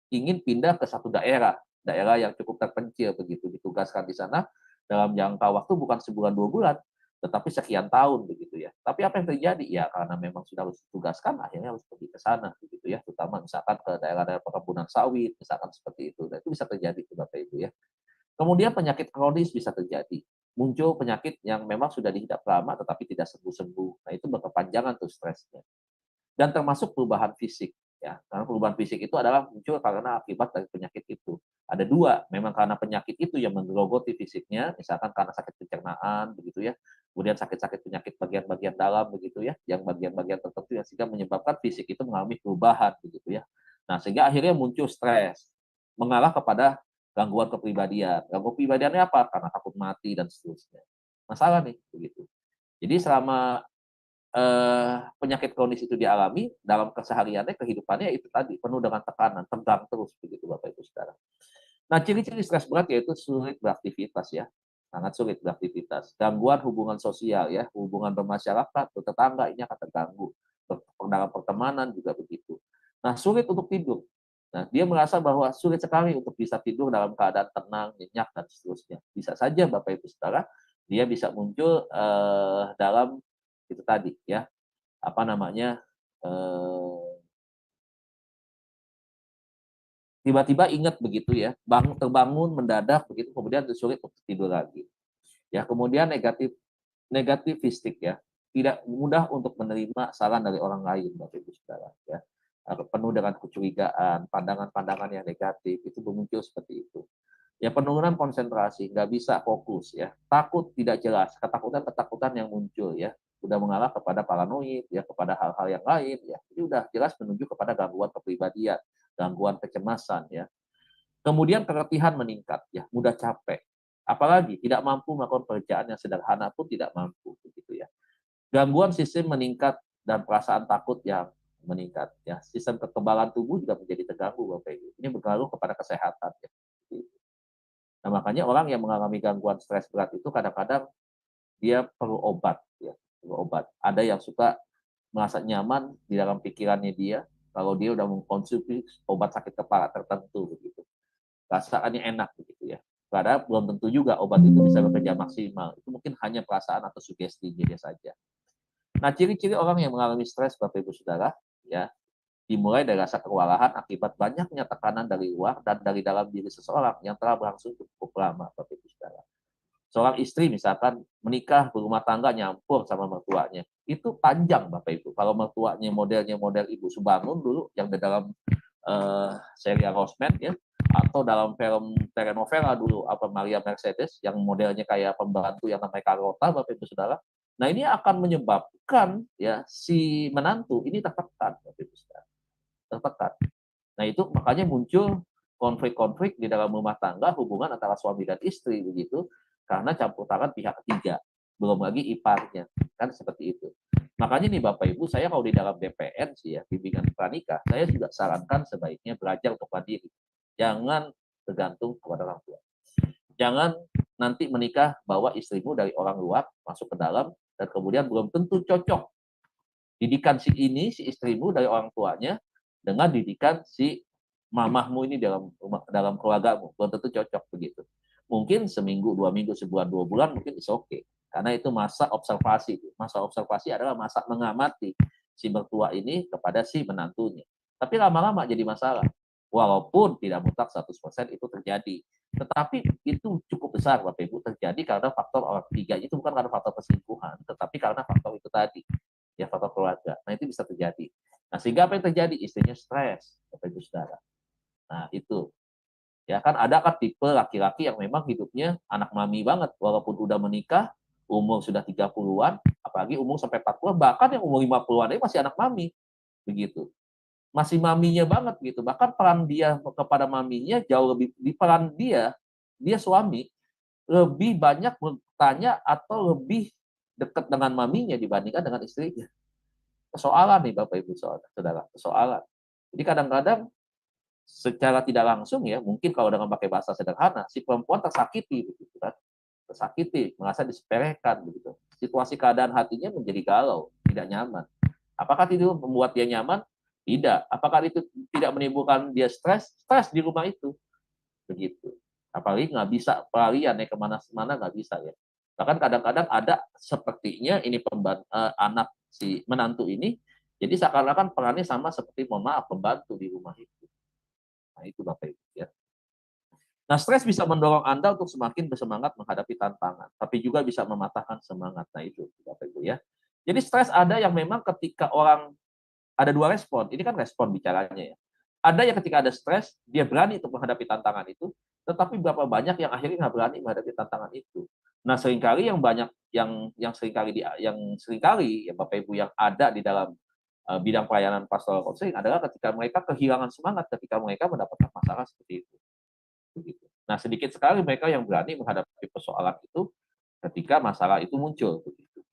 ingin pindah ke satu daerah, daerah yang cukup terpencil begitu, ditugaskan di sana dalam jangka waktu bukan sebulan 2 bulan, tetapi sekian tahun begitu ya. Tapi apa yang terjadi? Ya karena memang sudah harus ditugaskan akhirnya harus pergi ke sana begitu ya, terutama misalkan ke daerah-daerah perkebunan sawit, misalkan seperti itu. Dan itu bisa terjadi tuh Bapak Ibu ya. Kemudian penyakit kronis bisa terjadi. Muncul penyakit yang memang sudah dihidap lama tetapi tidak sembuh-sembuh. Nah, itu berkepanjangan tuh stresnya. Dan termasuk perubahan fisik ya, karena perubahan fisik itu adalah muncul karena akibat dari penyakit itu. Ada dua, memang karena penyakit itu yang menggerogoti fisiknya, misalkan karena sakit pencernaan begitu ya, kemudian sakit-sakit penyakit bagian-bagian dalam begitu ya, yang bagian-bagian tertentu yang sehingga menyebabkan fisik itu mengalami perubahan begitu ya. Nah, sehingga akhirnya muncul stres, mengarah kepada gangguan kepribadian. Gangguan kepribadiannya apa? Karena takut mati dan seterusnya. Masalah nih begitu. Jadi selama penyakit kronis itu dialami dalam kesehariannya, kehidupannya itu tadi penuh dengan tekanan, tegang terus begitu Bapak Ibu Saudara. Nah, ciri-ciri stres berat yaitu sulit beraktivitas ya, sangat sulit beraktivitas. Gangguan hubungan sosial ya, hubungan bermasyarakat, bertetangga ini akan terganggu. Dalam pertemanan juga begitu. Nah, sulit untuk tidur. Nah, dia merasa bahwa sulit sekali untuk bisa tidur dalam keadaan tenang, nyenyak, dan seterusnya. Bisa saja Bapak Ibu Saudara, dia bisa muncul dalam itu tadi ya, apa namanya, tiba-tiba ingat begitu ya, terbangun mendadak begitu, kemudian sulit untuk tidur lagi. Ya, kemudian negativistik ya, tidak mudah untuk menerima saran dari orang lain, Bapak Ibu Saudara ya. Penuh dengan kecurigaan, pandangan-pandangan yang negatif, itu muncul seperti itu. Ya, penurunan konsentrasi, nggak bisa fokus ya, takut tidak jelas, ketakutan-ketakutan yang muncul ya, udah mengarah kepada paranoid ya, kepada hal-hal yang lain ya. Ini udah jelas menuju kepada gangguan kepribadian, gangguan kecemasan ya. Kemudian keletihan meningkat ya, mudah capek. Apalagi tidak mampu melakukan pekerjaan yang sederhana pun tidak mampu begitu ya. Gangguan sistem meningkat dan perasaan takut yang meningkat ya. Sistem kekebalan tubuh juga menjadi terganggu Bapak Ibu. Ini berpengaruh kepada kesehatan ya. Nah, makanya orang yang mengalami gangguan stres berat itu kadang-kadang dia perlu obat ya, perlu obat. Ada yang suka merasa nyaman di dalam pikirannya dia kalau dia udah mengkonsumsi obat sakit kepala tertentu begitu. Rasaannya enak begitu ya. Karena belum tentu juga obat itu bisa bekerja maksimal. Itu mungkin hanya perasaan atau sugesti dia saja. Nah, ciri-ciri orang yang mengalami stres Bapak Ibu Saudara ya, dimulai dari rasa kewalahan akibat banyaknya tekanan dari luar dan dari dalam diri seseorang yang telah berlangsung cukup lama Bapak Ibu Saudara. Seorang istri misalkan menikah, berumah tangga, nyampur sama mertuanya. Itu panjang Bapak Ibu. Kalau mertuanya modelnya model Ibu Subangun dulu yang di dalam serial Rosman ya, atau dalam film telenovela dulu apa Maria Mercedes yang modelnya kayak pembantu yang namanya Carlota Bapak Ibu Saudara. Nah, ini akan menyebabkan ya si menantu ini tertekan Bapak Ibu Saudara. Tertekan. Nah, itu makanya muncul konflik-konflik di dalam rumah tangga, hubungan antara suami dan istri begitu, karena campur tangan pihak ketiga, belum lagi iparnya, kan seperti itu. Makanya nih Bapak Ibu, saya kalau di dalam BPN sih ya, bimbingan pranikah, saya juga sarankan sebaiknya belajar untuk mandiri. Jangan tergantung kepada orang tua. Jangan nanti menikah bawa istrimu dari orang luar masuk ke dalam dan kemudian belum tentu cocok didikan si ini, si istrimu dari orang tuanya dengan didikan si mamahmu ini dalam keluargamu. Belum tentu cocok begitu. Mungkin seminggu, 2 minggu, sebulan, 2 bulan mungkin is okay. Karena itu masa observasi. Masa observasi adalah masa mengamati si mertua ini kepada si menantunya. Tapi lama-lama jadi masalah. Walaupun tidak mutlak 100% itu terjadi. Tetapi itu cukup besar Bapak Ibu terjadi karena faktor orang ketiga. Itu bukan karena faktor perselingkuhan, tetapi karena faktor itu tadi. Ya, faktor keluarga. Nah, itu bisa terjadi. Nah, sehingga apa yang terjadi? Istrinya stres, Bapak Ibu Saudara. Nah, itu. Ya kan ada kan tipe laki-laki yang memang hidupnya anak mami banget, walaupun udah menikah, umur sudah 30-an, apalagi umur sampai 40-an, bahkan yang umur 50-an ini masih anak mami. Begitu. Masih maminya banget gitu. Bahkan peran dia kepada maminya jauh lebih di peran dia suami lebih banyak bertanya atau lebih dekat dengan maminya dibandingkan dengan istrinya. Persoalan nih Bapak Ibu Saudara, persoalan. Jadi kadang-kadang secara tidak langsung ya, mungkin kalau dengan pakai bahasa sederhana, si perempuan tersakiti begitu kan. Tersakiti, merasa disepelekan begitu. Situasi keadaan hatinya menjadi galau, tidak nyaman. Apakah itu membuat dia nyaman? Tidak. Apakah itu tidak menimbulkan dia stres? Stres di rumah itu. Begitu. Apalagi nggak bisa pelarian ya kemana-mana nggak bisa ya. Bahkan kadang-kadang ada sepertinya ini anak si menantu ini, jadi seakan-akan perannya sama seperti mohon maaf pembantu di rumah itu. Nah, itu Bapak Ibu ya. Nah, stres bisa mendorong Anda untuk semakin bersemangat menghadapi tantangan, tapi juga bisa mematahkan semangat. Nah, itu Bapak Ibu ya. Jadi stres ada yang memang ketika orang ada 2 respon. Ini kan respon bicaranya ya. Ada yang ketika ada stres, dia berani untuk menghadapi tantangan itu, tetapi berapa banyak yang akhirnya nggak berani menghadapi tantangan itu. Nah, seringkali yang banyak yang seringkali ya Bapak Ibu yang ada di dalam bidang pelayanan pastoral counseling adalah ketika mereka kehilangan semangat ketika mereka mendapatkan masalah seperti itu. Begitu. Nah, sedikit sekali mereka yang berani menghadapi persoalan itu ketika masalah itu muncul begitu.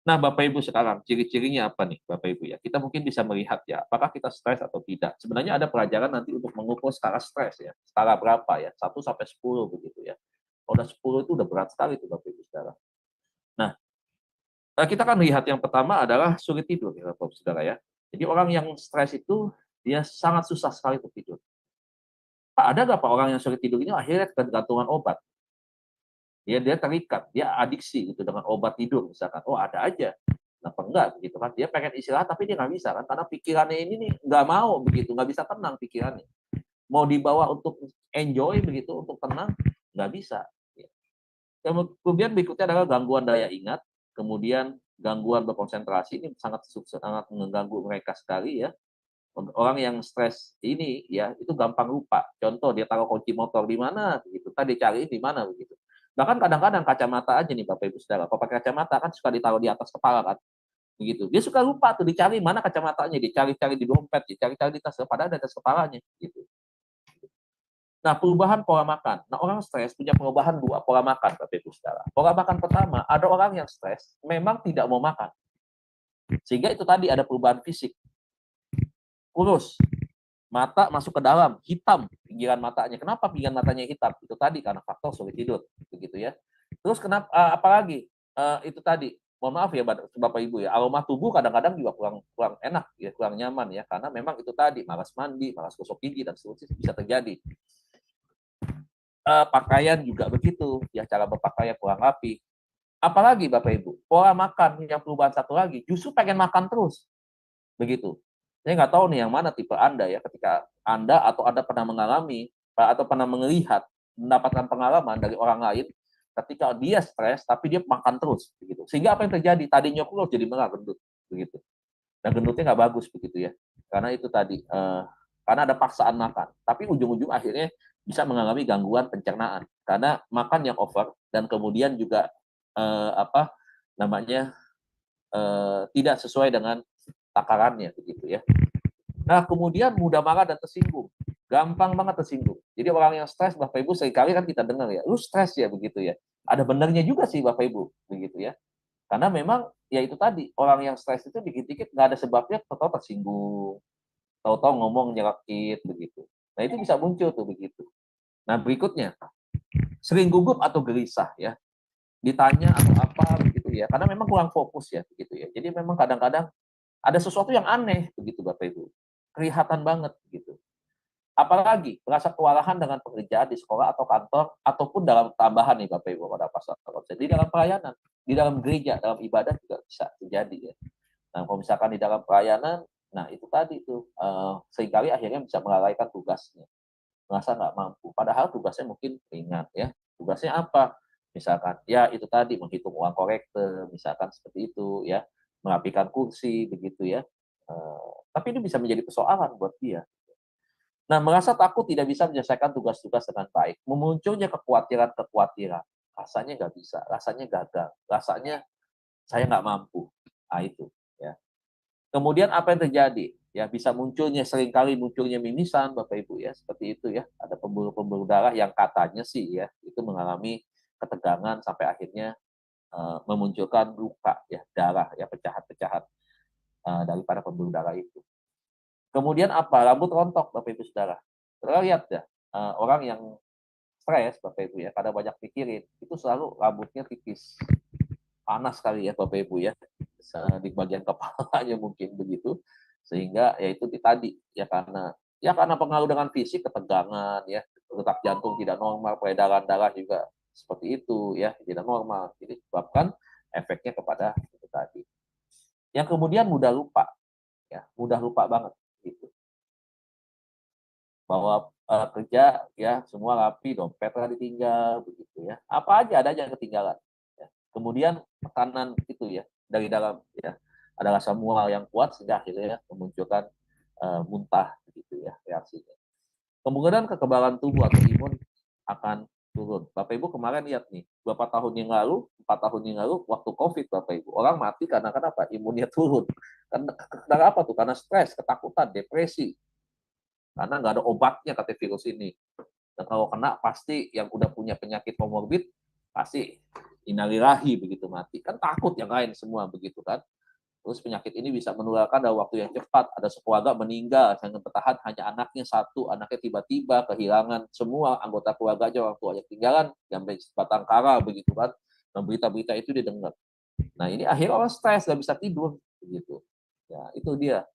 Nah, Bapak Ibu sekarang ciri-cirinya apa nih, Bapak Ibu ya? Kita mungkin bisa melihat ya, apakah kita stres atau tidak. Sebenarnya ada pelajaran nanti untuk mengukur skala stres ya, skala berapa ya, 1 sampai 10 begitu ya. Kalau udah 10 itu udah berat sekali tuh Bapak Ibu saudara. Nah, kita kan lihat yang pertama adalah sulit tidur ya Bapak Ibu saudara ya. Jadi orang yang stres itu dia sangat susah sekali untuk tidur. Pak, ada nggak Pak orang yang sulit tidur ini akhirnya ketergantungan obat? Dia terikat, dia adiksi gitu dengan obat tidur misalkan. Oh, ada aja. Kenapa enggak begitu kan? Dia pengen istirahat tapi dia nggak bisa kan karena pikirannya ini nih nggak mau begitu, nggak bisa tenang pikirannya. Mau dibawa untuk enjoy begitu, untuk tenang, nggak bisa. Ya. Kemudian berikutnya adalah gangguan daya ingat, kemudian gangguan berkonsentrasi ini sangat sangat mengganggu mereka sekali ya. Orang yang stres ini ya itu gampang lupa. Contoh dia taruh kunci motor di mana begitu, tadi cariin di mana begitu. Bahkan kadang-kadang kacamata aja nih Bapak Ibu Saudara. Kalau pakai kacamata kan suka ditaruh di atas kepala kan begitu. Dia suka lupa tuh dicari mana kacamatanya, dicari-cari di dompet, dicari-cari di tas, padahal ada atas kepalanya gitu. Nah, perubahan pola makan. Nah, orang stres punya perubahan dua pola makan, Bapak Ibu Saudara. Pola makan pertama, ada orang yang stres memang tidak mau makan. Sehingga itu tadi ada perubahan fisik. Kurus, mata masuk ke dalam, hitam pinggiran matanya. Kenapa pinggiran matanya hitam? Itu tadi karena faktor sulit tidur, begitu ya. Terus kenapa apalagi? Itu tadi, mohon maaf ya Bapak Ibu ya, aroma tubuh kadang-kadang juga kurang kurang enak ya, kurang nyaman ya, karena memang itu tadi malas mandi, malas gosok gigi dan seterusnya bisa terjadi. Pakaian juga begitu, ya cara berpakaian kurang rapi. Apalagi Bapak Ibu, pola makan yang perubahan satu lagi, justru pengen makan terus, begitu. Saya nggak tahu nih yang mana tipe Anda ya, ketika Anda atau Anda pernah mengalami atau pernah melihat, mendapatkan pengalaman dari orang lain, ketika dia stres tapi dia makan terus, begitu. Sehingga apa yang terjadi? Tadinya kurus jadi merah gendut, begitu. Dan gendutnya nggak bagus begitu ya, karena itu tadi karena ada paksaan makan. Tapi ujung-ujung akhirnya bisa mengalami gangguan pencernaan karena makan yang over dan kemudian juga apa namanya tidak sesuai dengan takarannya begitu ya. Nah, kemudian mudah marah dan tersinggung. Gampang banget tersinggung. Jadi orang yang stres, Bapak Ibu, seringkali kan kita dengar ya, lu stres ya begitu ya. Ada benarnya juga sih Bapak Ibu, begitu ya. Karena memang ya itu tadi, orang yang stres itu dikit-dikit nggak ada sebabnya, tahu-tahu tersinggung, tahu-tahu ngomong nyelekit begitu. Nah, itu bisa muncul tuh begitu. Nah, berikutnya, sering gugup atau gelisah ya. Ditanya atau apa begitu ya. Karena memang kurang fokus ya begitu ya. Jadi memang kadang-kadang ada sesuatu yang aneh begitu Bapak Ibu. Kelihatan banget gitu. Apalagi merasa kewalahan dengan pekerjaan di sekolah atau kantor ataupun dalam tambahan nih Bapak Ibu pada pasal di dalam pelayanan, di dalam gereja, dalam ibadah juga bisa terjadi ya. Nah, kalau misalkan di dalam pelayanan, nah itu tadi tuh seringkali akhirnya bisa melalaikan tugasnya, merasa nggak mampu. Padahal tugasnya mungkin ringan ya. Tugasnya apa? Misalkan ya itu tadi menghitung uang korektur, misalkan seperti itu ya, merapikan kursi begitu ya. Tapi ini bisa menjadi persoalan buat dia. Nah, merasa takut tidak bisa menyelesaikan tugas-tugas dengan baik. Memunculnya kekhawatiran-kekhawatiran. Rasanya nggak bisa, rasanya gagal, rasanya saya nggak mampu. Nah, itu. Ya. Kemudian apa yang terjadi? Ya, bisa munculnya, seringkali munculnya mimisan, Bapak Ibu ya, seperti itu ya. Ada pembuluh-pembuluh darah yang katanya sih ya, itu mengalami ketegangan sampai akhirnya memunculkan luka ya, darah ya, pecahan-pecahan daripada pembuluh darah itu. Kemudian apa? Rambut rontok, Bapak Ibu Saudara. Saudara lihat ya, orang yang stres, Bapak Ibu ya, karena banyak pikirin, itu selalu rambutnya tipis. Panas sekali ya, Bapak Ibu ya. Di bagian kepalanya mungkin begitu. Sehingga ya itu tadi, ya karena pengaruh dengan fisik, ketegangan, ya, detak jantung tidak normal, peredaran darah juga seperti itu, ya, tidak normal. Jadi sebabkan efeknya kepada itu tadi. Yang kemudian mudah lupa, ya, mudah lupa banget gitu. Bahwa kerja ya semua rapi, dompetnya ditinggal begitu ya. Apa aja ada aja yang ketinggalan. Ya. Kemudian tekanan itu ya dari dalam ya ada rasa mual yang kuat sehingga akhirnya memunculkan muntah begitu ya reaksinya. Kemudian kekebalan tubuh atau imun akan turun. Bapak Ibu kemarin lihat nih, 4 tahun yang lalu waktu COVID Bapak Ibu, orang mati karena kenapa? Imunnya turun. Karena apa tuh? Karena stres, ketakutan, depresi, karena nggak ada obatnya kata virus ini. Dan kalau kena pasti yang udah punya penyakit komorbid pasti innalillahi begitu mati. Kan takut yang lain semua begitu kan. Terus penyakit ini bisa menularkan dalam waktu yang cepat. Ada sekeluarga meninggal, yang bertahan hanya anaknya satu, anaknya tiba-tiba kehilangan semua anggota keluarganya, orang tuanya tinggalan, sampai sebatang kara begitu kan. Nah, berita-berita itu didengar. Nah, ini akhirnya orang stres, nggak bisa tidur begitu. Ya, itu dia.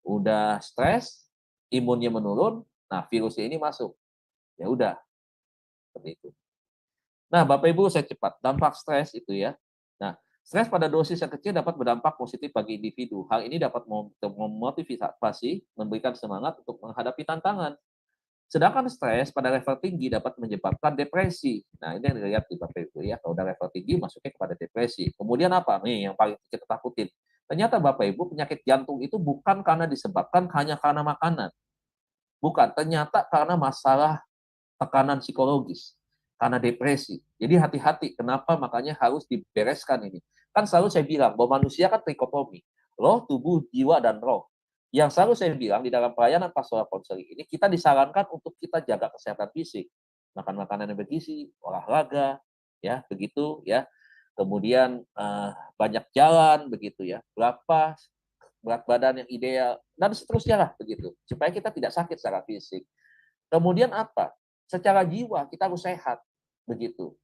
Udah stres, imunnya menurun, nah virusnya ini masuk. Ya udah, seperti itu. Nah, Bapak Ibu saya cepat, dampak stres itu ya. Nah, stres pada dosis yang kecil dapat berdampak positif bagi individu. Hal ini dapat memotivasi, memberikan semangat untuk menghadapi tantangan. Sedangkan stres pada level tinggi dapat menyebabkan depresi. Nah, ini yang dilihat di Bapak Ibu ya. Kalau udah level tinggi masuknya kepada depresi. Kemudian apa? Nih yang paling kita takutin. Ternyata Bapak Ibu penyakit jantung itu bukan karena disebabkan hanya karena makanan. Bukan, ternyata karena masalah tekanan psikologis, karena depresi. Jadi hati-hati, kenapa makanya harus dibereskan ini. Kan selalu saya bilang bahwa manusia kan trikotomi, roh, tubuh, jiwa, dan roh. Yang selalu saya bilang di dalam pelayanan pastoral konseling ini, kita disarankan untuk kita jaga kesehatan fisik. Makan makanan yang bergizi, olahraga, ya begitu ya. Kemudian banyak jalan begitu ya. Berapa berat badan yang ideal, dan seterusnya lah begitu. Supaya kita tidak sakit secara fisik. Kemudian apa? Secara jiwa kita harus sehat, begitu.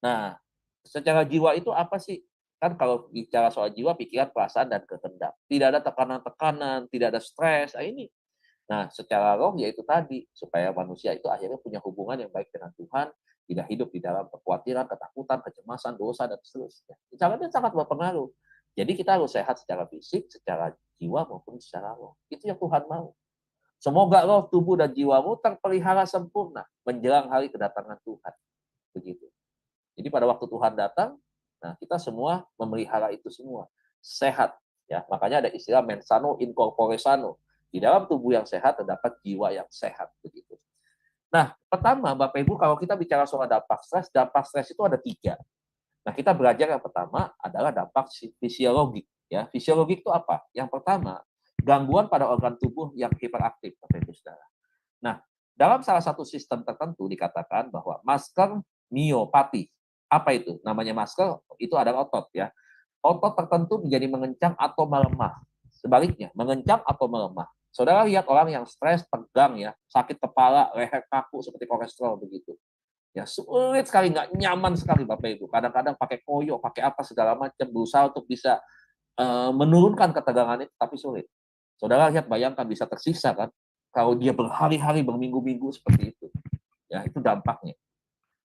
Nah, secara jiwa itu apa sih? Kan kalau bicara soal jiwa, pikiran, perasaan, dan kehendak. Tidak ada tekanan-tekanan, tidak ada stres. Nah, ini. Nah, secara roh yaitu tadi, supaya manusia itu akhirnya punya hubungan yang baik dengan Tuhan, tidak hidup di dalam kekhawatiran, ketakutan, kecemasan, dosa, dan seterusnya. Caranya sangat berpengaruh. Jadi kita harus sehat secara fisik, secara jiwa, maupun secara roh. Itu yang Tuhan mau. Semoga roh, tubuh, dan jiwamu terpelihara sempurna menjelang hari kedatangan Tuhan. Begitu. Jadi pada waktu Tuhan datang, nah kita semua memelihara itu semua. Sehat. Ya, makanya ada istilah mens sano in corpore sano. Di dalam tubuh yang sehat terdapat jiwa yang sehat. Begitu. Nah, pertama Bapak Ibu, kalau kita bicara soal dampak stres itu ada 3. Nah, kita belajar yang pertama adalah dampak fisiologik. Ya, fisiologik itu apa? Yang pertama, gangguan pada organ tubuh yang hiperaktif, Bapak Ibu Saudara. Nah, dalam salah satu sistem tertentu dikatakan bahwa masker miopati. Apa itu? Namanya masker, itu adalah otot ya. Otot tertentu menjadi mengencang atau melemah. Sebaliknya, mengencang atau melemah. Saudara lihat orang yang stres, tegang ya, sakit kepala, leher kaku seperti kolesterol begitu. Ya sulit sekali, nggak nyaman sekali Bapak Ibu. Kadang-kadang pakai koyo, pakai apa segala macam, berusaha untuk bisa menurunkan ketegangan itu, tapi sulit. Saudara lihat, bayangkan bisa tersiksa kan, kalau dia berhari-hari, berminggu-minggu seperti itu. Ya, itu dampaknya.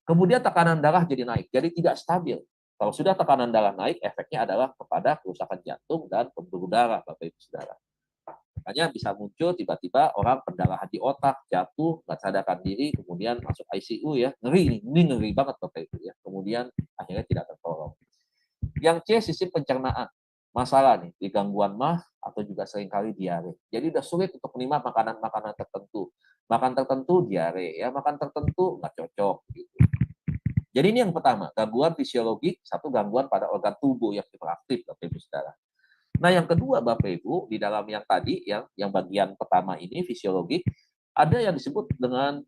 Kemudian tekanan darah jadi naik, jadi tidak stabil. Kalau sudah tekanan darah naik, efeknya adalah kepada kerusakan jantung dan pembuluh darah, Bapak Ibu Saudara. Makanya bisa muncul tiba-tiba orang pendarahan di otak, jatuh, nggak sadarkan diri, kemudian masuk ICU ya, ngeri, ini ngeri banget Bapak Ibu ya. Kemudian akhirnya tidak tertolong. Yang C, sistem pencernaan. Masalah nih, di gangguan mah atau juga seringkali diare. Jadi udah sulit untuk menerima makanan-makanan tertentu. Makan tertentu diare, ya makan tertentu nggak cocok gitu. Jadi ini yang pertama, gangguan fisiologik, satu gangguan pada organ tubuh yang hiperaktif, Bapak Ibu Saudara. Nah, yang kedua Bapak Ibu, di dalam yang tadi yang bagian pertama ini fisiologik, ada yang disebut dengan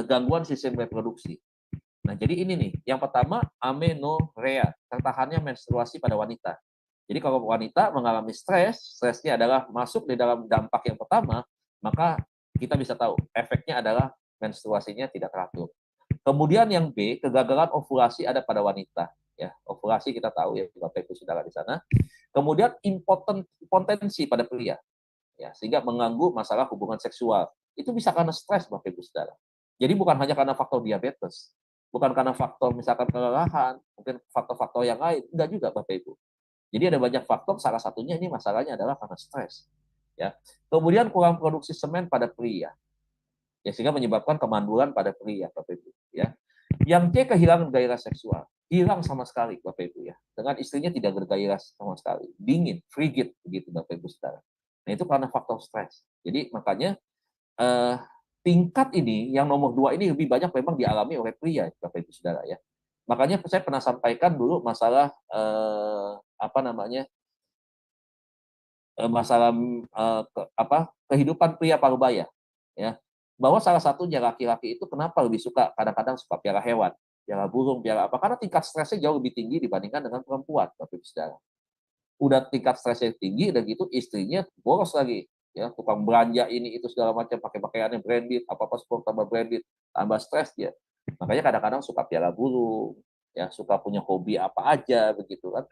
gangguan sistem reproduksi. Nah, jadi ini nih, yang pertama amenorrea, tertahannya menstruasi pada wanita. Jadi kalau wanita mengalami stres, stresnya adalah masuk di dalam dampak yang pertama, maka kita bisa tahu efeknya adalah menstruasinya tidak teratur. Kemudian yang B, kegagalan ovulasi ada pada wanita. Ya, ovulasi kita tahu ya, Bapak Ibu Saudara di sana. Kemudian impotensi pada pria, ya, sehingga mengganggu masalah hubungan seksual. Itu bisa karena stres, Bapak Ibu Saudara. Jadi bukan hanya karena faktor diabetes, bukan karena faktor misalkan kelelahan, mungkin faktor-faktor yang lain, enggak juga Bapak Ibu. Jadi ada banyak faktor, salah satunya ini masalahnya adalah karena stres. Ya. Kemudian kurang produksi semen pada pria, ya, sehingga menyebabkan kemandulan pada pria, Bapak Ibu. Ya. Yang C, kehilangan gairah seksual, hilang sama sekali, Bapak Ibu ya. Dengan istrinya tidak bergairah sama sekali, dingin, frigid, begitu Bapak Ibu Saudara. Nah itu karena faktor stres. Jadi makanya tingkat ini yang nomor 2 ini lebih banyak memang dialami oleh pria, Bapak Ibu Saudara ya. Makanya saya pernah sampaikan dulu masalah masalah kehidupan pria parubaya ya, bahwa salah satunya laki-laki itu kenapa lebih suka kadang-kadang suka piara hewan. piara burung, piara apa, karena tingkat stresnya jauh lebih tinggi dibandingkan dengan perempuan, Bapak Ibu Saudara. Udah tingkat stresnya tinggi, dan gitu istrinya boros lagi, ya tukang belanja ini itu segala macam, pakai pakaiannya branded, apa-apa sport tambah branded, tambah stres dia. Makanya kadang-kadang suka piara burung, ya suka punya hobi apa aja begitu kan,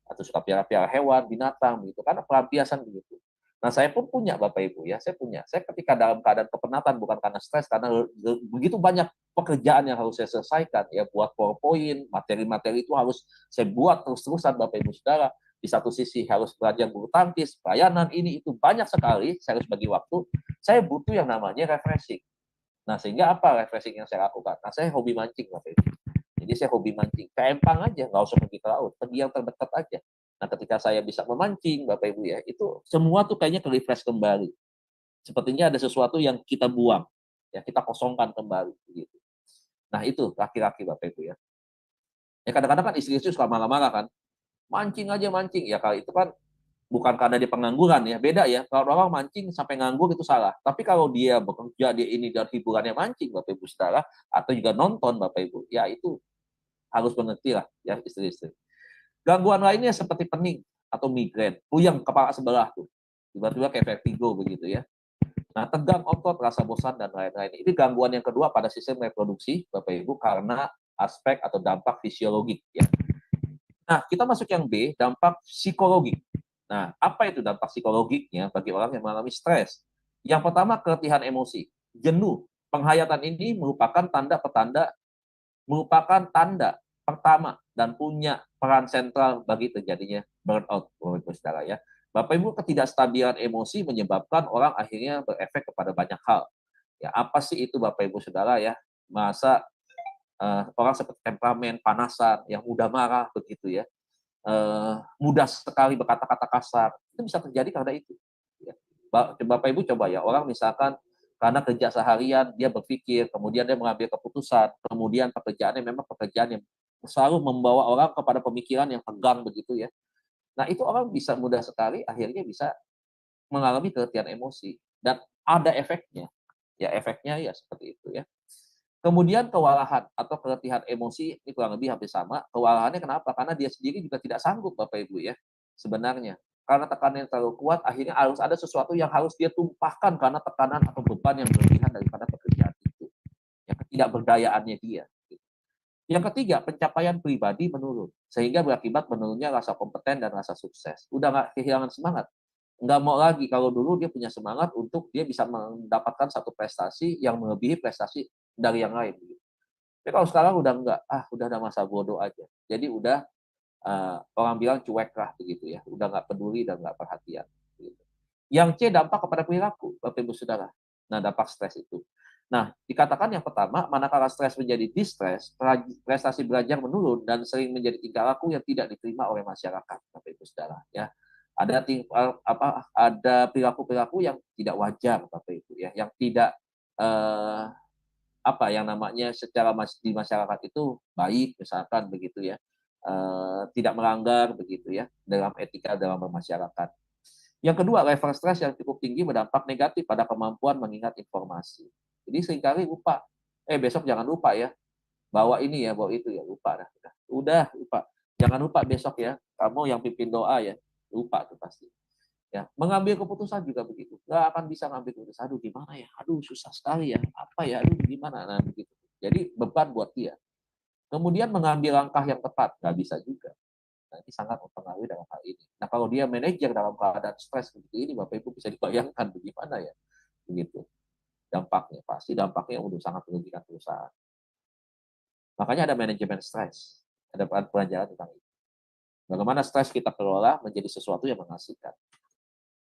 atau suka piara-piara hewan, binatang begitu, karena pelampiasan begitu. Nah, saya pun punya Bapak Ibu ya, saya punya. Saya ketika dalam keadaan kepenatan bukan karena stres, karena begitu banyak pekerjaan yang harus saya selesaikan, ya buat PowerPoint, materi-materi itu harus saya buat terus-terusan Bapak Ibu Saudara. Di satu sisi harus belajar bulu tangkis, pelayanan ini itu banyak sekali, saya harus bagi waktu. Saya butuh yang namanya refreshing. Nah, sehingga apa refreshing yang saya lakukan? Nah, saya hobi mancing Bapak Ibu. Jadi saya hobi mancing, ke empang aja, nggak usah pergi ke laut, pergi yang terdekat aja. Nah, ketika saya bisa memancing, Bapak Ibu ya, itu semua tuh kayaknya ke-refresh kembali. Sepertinya ada sesuatu yang kita buang, ya kita kosongkan kembali, begitu. Nah, itu laki-laki Bapak Ibu ya. Ya kadang-kadang kan istri-istri suka marah-marah kan, mancing aja mancing. Ya kalau itu kan bukan karena dia pengangguran ya, beda ya. Kalau orang mancing sampai nganggur itu salah. Tapi kalau dia bekerja, dia ini dan hiburannya mancing, Bapak Ibu Saudara, atau juga nonton Bapak Ibu, ya itu harus mengerti lah ya istri-istri. Gangguan lainnya seperti pening atau migrain, puyeng kepala sebelah tuh. Tiba-tiba kayak vertigo begitu ya. Nah, tegang otot, rasa bosan dan lain-lain. Ini gangguan yang kedua pada sistem reproduksi, Bapak Ibu, karena aspek atau dampak fisiologik ya. Nah, kita masuk yang B, dampak psikologik. Nah, apa itu dampak psikologiknya bagi orang yang mengalami stres? Yang pertama, keletihan emosi, jenuh. Penghayatan ini merupakan tanda pertama dan punya peran sentral bagi terjadinya burnout, Bapak Ibu Saudara ya. Bapak Ibu, ketidakstabilan emosi menyebabkan orang akhirnya berefek kepada banyak hal. Ya, apa sih itu Bapak Ibu Saudara ya? Masa orang seperti temperamen, panasan, yang mudah marah begitu ya, mudah sekali berkata-kata kasar, itu bisa terjadi karena itu. Ya. Bapak Ibu coba ya, orang misalkan karena kerja seharian dia berpikir, kemudian dia mengambil keputusan, kemudian pekerjaannya memang pekerjaan yang selalu membawa orang kepada pemikiran yang tegang begitu ya. Nah, itu orang bisa mudah sekali akhirnya bisa mengalami keletihan emosi dan ada efeknya. Ya, efeknya ya seperti itu ya. Kemudian kewalahan atau keletihan emosi ini kurang lebih hampir sama. Kewalahannya kenapa? Karena dia sendiri juga tidak sanggup Bapak Ibu ya, sebenarnya. Karena tekanan yang terlalu kuat, akhirnya harus ada sesuatu yang harus dia tumpahkan karena tekanan atau beban yang berlebihan daripada pekerjaan itu. Ya, ketidakberdayaannya dia. Yang ketiga, pencapaian pribadi menurun. Sehingga berakibat menurunnya rasa kompeten dan rasa sukses. Udah nggak kehilangan semangat. Nggak mau lagi. Kalau dulu dia punya semangat untuk dia bisa mendapatkan satu prestasi yang melebihi prestasi dari yang lain. Tapi kalau sekarang udah enggak, udah ada masa bodoh aja. Jadi udah orang bilang cuek lah begitu ya, udah nggak peduli dan nggak perhatian. Gitu. Yang C, dampak kepada perilaku, Bapak Ibu Saudara. Nah, dampak stres itu. Nah, dikatakan yang pertama, manakala stres menjadi distress, prestasi belajar menurun dan sering menjadi tingkah laku yang tidak diterima oleh masyarakat, Bapak Ibu Saudara. Ya, ada perilaku-perilaku yang tidak wajar, Bapak Ibu ya, yang tidak yang namanya secara di masyarakat itu baik misalkan begitu ya, tidak melanggar begitu ya dalam etika dalam bermasyarakat. Yang kedua, level stres yang cukup tinggi berdampak negatif pada kemampuan mengingat informasi. Jadi seringkali lupa, besok jangan lupa ya, bawa ini ya, bawa itu ya, lupa dah. Udah lupa, jangan lupa besok ya, kamu yang pimpin doa ya, lupa tuh pasti. Ya, mengambil keputusan juga begitu. Nggak akan bisa ngambil keputusan. Aduh, gimana ya? Aduh, susah sekali ya. Apa ya? Aduh, gimana? Nah, begitu. Jadi beban buat dia. Kemudian mengambil langkah yang tepat, nggak bisa juga. Nah, ini sangat mempengaruhi dalam hal ini. Nah, kalau dia manajer dalam keadaan stres seperti ini, Bapak Ibu bisa dibayangkan bagaimana ya, begitu. Dampaknya pasti dampaknya udah sangat merugikan perusahaan. Makanya ada manajemen stres, ada pelajaran tentang itu. Bagaimana stres kita kelola menjadi sesuatu yang menghasilkan.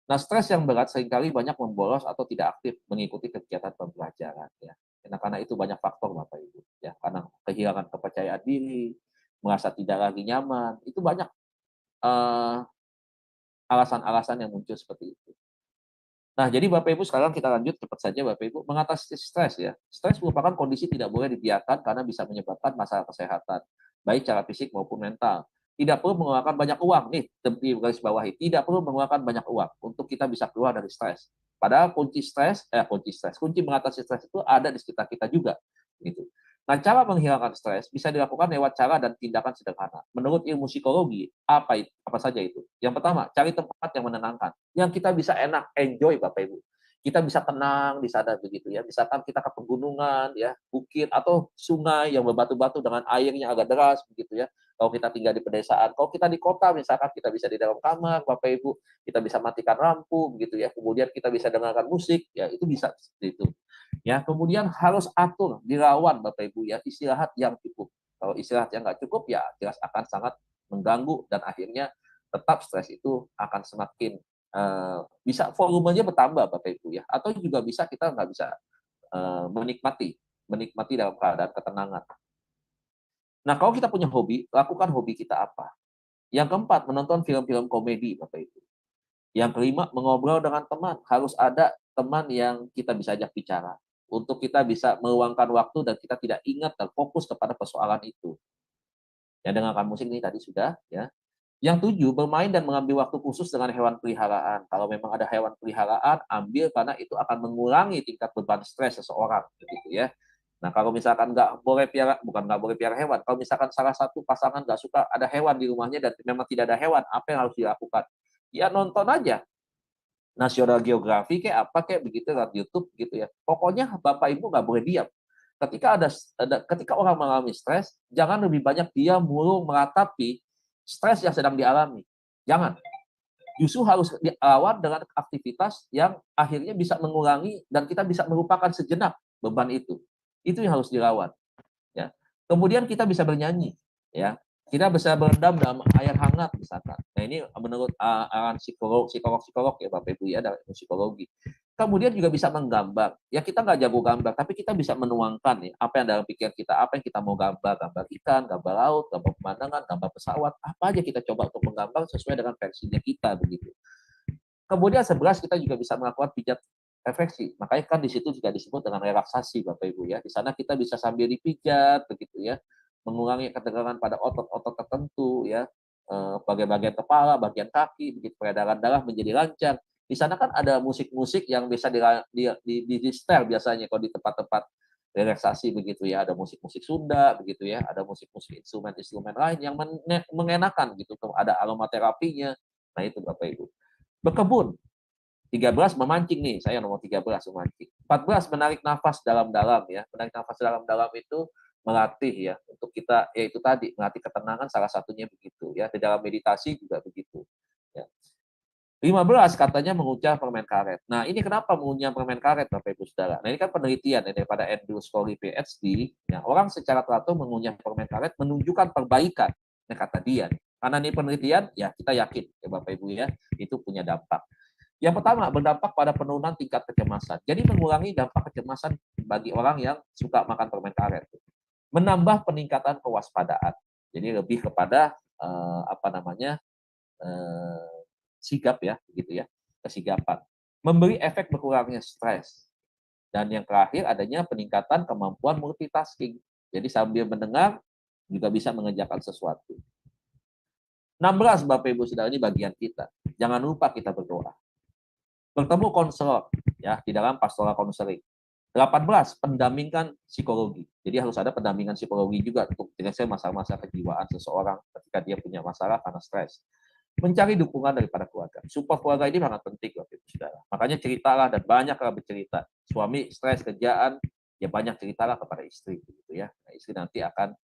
Nah, stres yang berat seringkali banyak membolos atau tidak aktif mengikuti kegiatan pembelajaran ya. Karena itu banyak faktor Bapak Ibu ya, karena kehilangan kepercayaan diri, merasa tidak lagi nyaman, itu banyak alasan-alasan yang muncul seperti itu. Nah, jadi Bapak Ibu sekarang kita lanjut cepat saja Bapak Ibu mengatasi stres ya. Stres merupakan kondisi tidak boleh dibiarkan karena bisa menyebabkan masalah kesehatan, baik secara fisik maupun mental. Tidak perlu mengeluarkan banyak uang nih, di garis bawahi. Tidak perlu mengeluarkan banyak uang untuk kita bisa keluar dari stres. Padahal kunci mengatasi stres itu ada di sekitar kita juga, gitu. Nah, cara menghilangkan stres bisa dilakukan lewat cara dan tindakan sederhana. Menurut ilmu psikologi, apa saja itu? Yang pertama, cari tempat yang menenangkan, yang kita bisa enak, enjoy Bapak Ibu. Kita bisa tenang di sana begitu ya. Misalkan kita ke pegunungan ya, bukit atau sungai yang berbatu-batu dengan airnya agak deras begitu ya. Kalau kita tinggal di pedesaan, kalau kita di kota misalkan kita bisa di dalam kamar Bapak Ibu, kita bisa matikan lampu begitu ya. Kemudian kita bisa dengarkan musik ya, itu bisa seperti itu. Ya, kemudian harus atur, dilawan Bapak Ibu ya, istirahat yang cukup. Kalau istirahat yang nggak cukup ya jelas akan sangat mengganggu dan akhirnya tetap stres itu akan semakin bisa volumenya bertambah Bapak Ibu ya, atau juga bisa kita nggak bisa menikmati dalam keadaan ketenangan. Nah, kalau kita punya hobi, lakukan hobi kita apa? Yang keempat, menonton film-film komedi Bapak Ibu. Yang kelima, mengobrol dengan teman. Harus ada teman yang kita bisa ajak bicara. Untuk kita bisa meluangkan waktu dan kita tidak ingat dan fokus kepada persoalan itu. Ya, dengarkan musik ini tadi sudah ya. Yang tujuh, bermain dan mengambil waktu khusus dengan hewan peliharaan. Kalau memang ada hewan peliharaan, ambil karena itu akan mengurangi tingkat beban stres seseorang, begitu ya. Nah, kalau misalkan bukan nggak boleh piara hewan. Kalau misalkan salah satu pasangan nggak suka ada hewan di rumahnya dan memang tidak ada hewan, apa yang harus dilakukan? Ya nonton aja. National Geographic kayak apa kayak begitu lewat YouTube gitu ya. Pokoknya Bapak Ibu nggak boleh diam. Ketika orang mengalami stres, jangan lebih banyak diam mulu meratapi stres yang sedang dialami. Jangan. Justru harus dilawan dengan aktivitas yang akhirnya bisa mengurangi dan kita bisa melupakan sejenak beban itu. Itu yang harus dilawan. Ya. Kemudian kita bisa bernyanyi, ya. Kita bisa berendam dalam air hangat misalkan. Nah, ini menurut arahan psikolog ya Bapak Ibu ya, dari psikologi. Kemudian juga bisa menggambar. Ya kita nggak jago gambar, tapi kita bisa menuangkan ya, apa yang dalam pikiran kita, apa yang kita mau gambar, gambar ikan, gambar laut, gambar pemandangan, gambar pesawat, apa aja kita coba untuk menggambar sesuai dengan versinya kita begitu. Kemudian 11 kita juga bisa melakukan pijat refleksi. Makanya kan di situ juga disebut dengan relaksasi Bapak Ibu ya. Di sana kita bisa sambil dipijat begitu ya, mengurangi ketegangan pada otot-otot tertentu ya, bagian-bagian kepala, bagian kaki, begitu peredaran darah menjadi lancar. Di sana kan ada musik-musik yang bisa di setel biasanya kalau di tempat-tempat relaksasi begitu ya. Ada musik-musik Sunda begitu ya, ada musik-musik instrumen-instrumen lain yang mengenakan gitu. Ada aromaterapinya. Nah itu Bapak Ibu. Berkebun. 13 memancing nih, saya nomor 13 memancing. 14 menarik nafas dalam-dalam ya. Menarik nafas dalam-dalam itu melatih ya untuk kita ya itu tadi melatih ketenangan salah satunya begitu ya. Di dalam meditasi juga begitu. Ya. 15 katanya mengunyah permen karet. Nah, ini kenapa mengunyah permen karet Bapak Ibu Saudara? Nah, ini kan penelitian ya, daripada Andrew Scholey PhD, ya, orang secara teratur mengunyah permen karet menunjukkan perbaikan. Nah, kata dia. Karena ini penelitian, ya kita yakin ya Bapak Ibu ya, itu punya dampak. Yang pertama, berdampak pada penurunan tingkat kecemasan. Jadi mengurangi dampak kecemasan bagi orang yang suka makan permen karet. Menambah peningkatan kewaspadaan. Jadi lebih kepada sigap ya, begitu ya, kesigapan. Memberi efek berkurangnya stres. Dan yang terakhir adanya peningkatan kemampuan multitasking. Jadi sambil mendengar juga bisa mengerjakan sesuatu. 16 Bapak Ibu Saudara, ini bagian kita. Jangan lupa kita berdoa. Bertemu konselor ya di dalam pastoral konseling. 18 pendampingan psikologi. Jadi harus ada pendampingan psikologi juga untuk menyelesaikan masalah-masalah kejiwaan seseorang ketika dia punya masalah karena stres. Mencari dukungan daripada keluarga. Support keluarga ini sangat penting Bapak Ibu Saudara. Makanya ceritalah dan banyaklah bercerita. Suami stres kerjaan, ya banyak ceritalah kepada istri gitu ya. Nah, istri nanti akan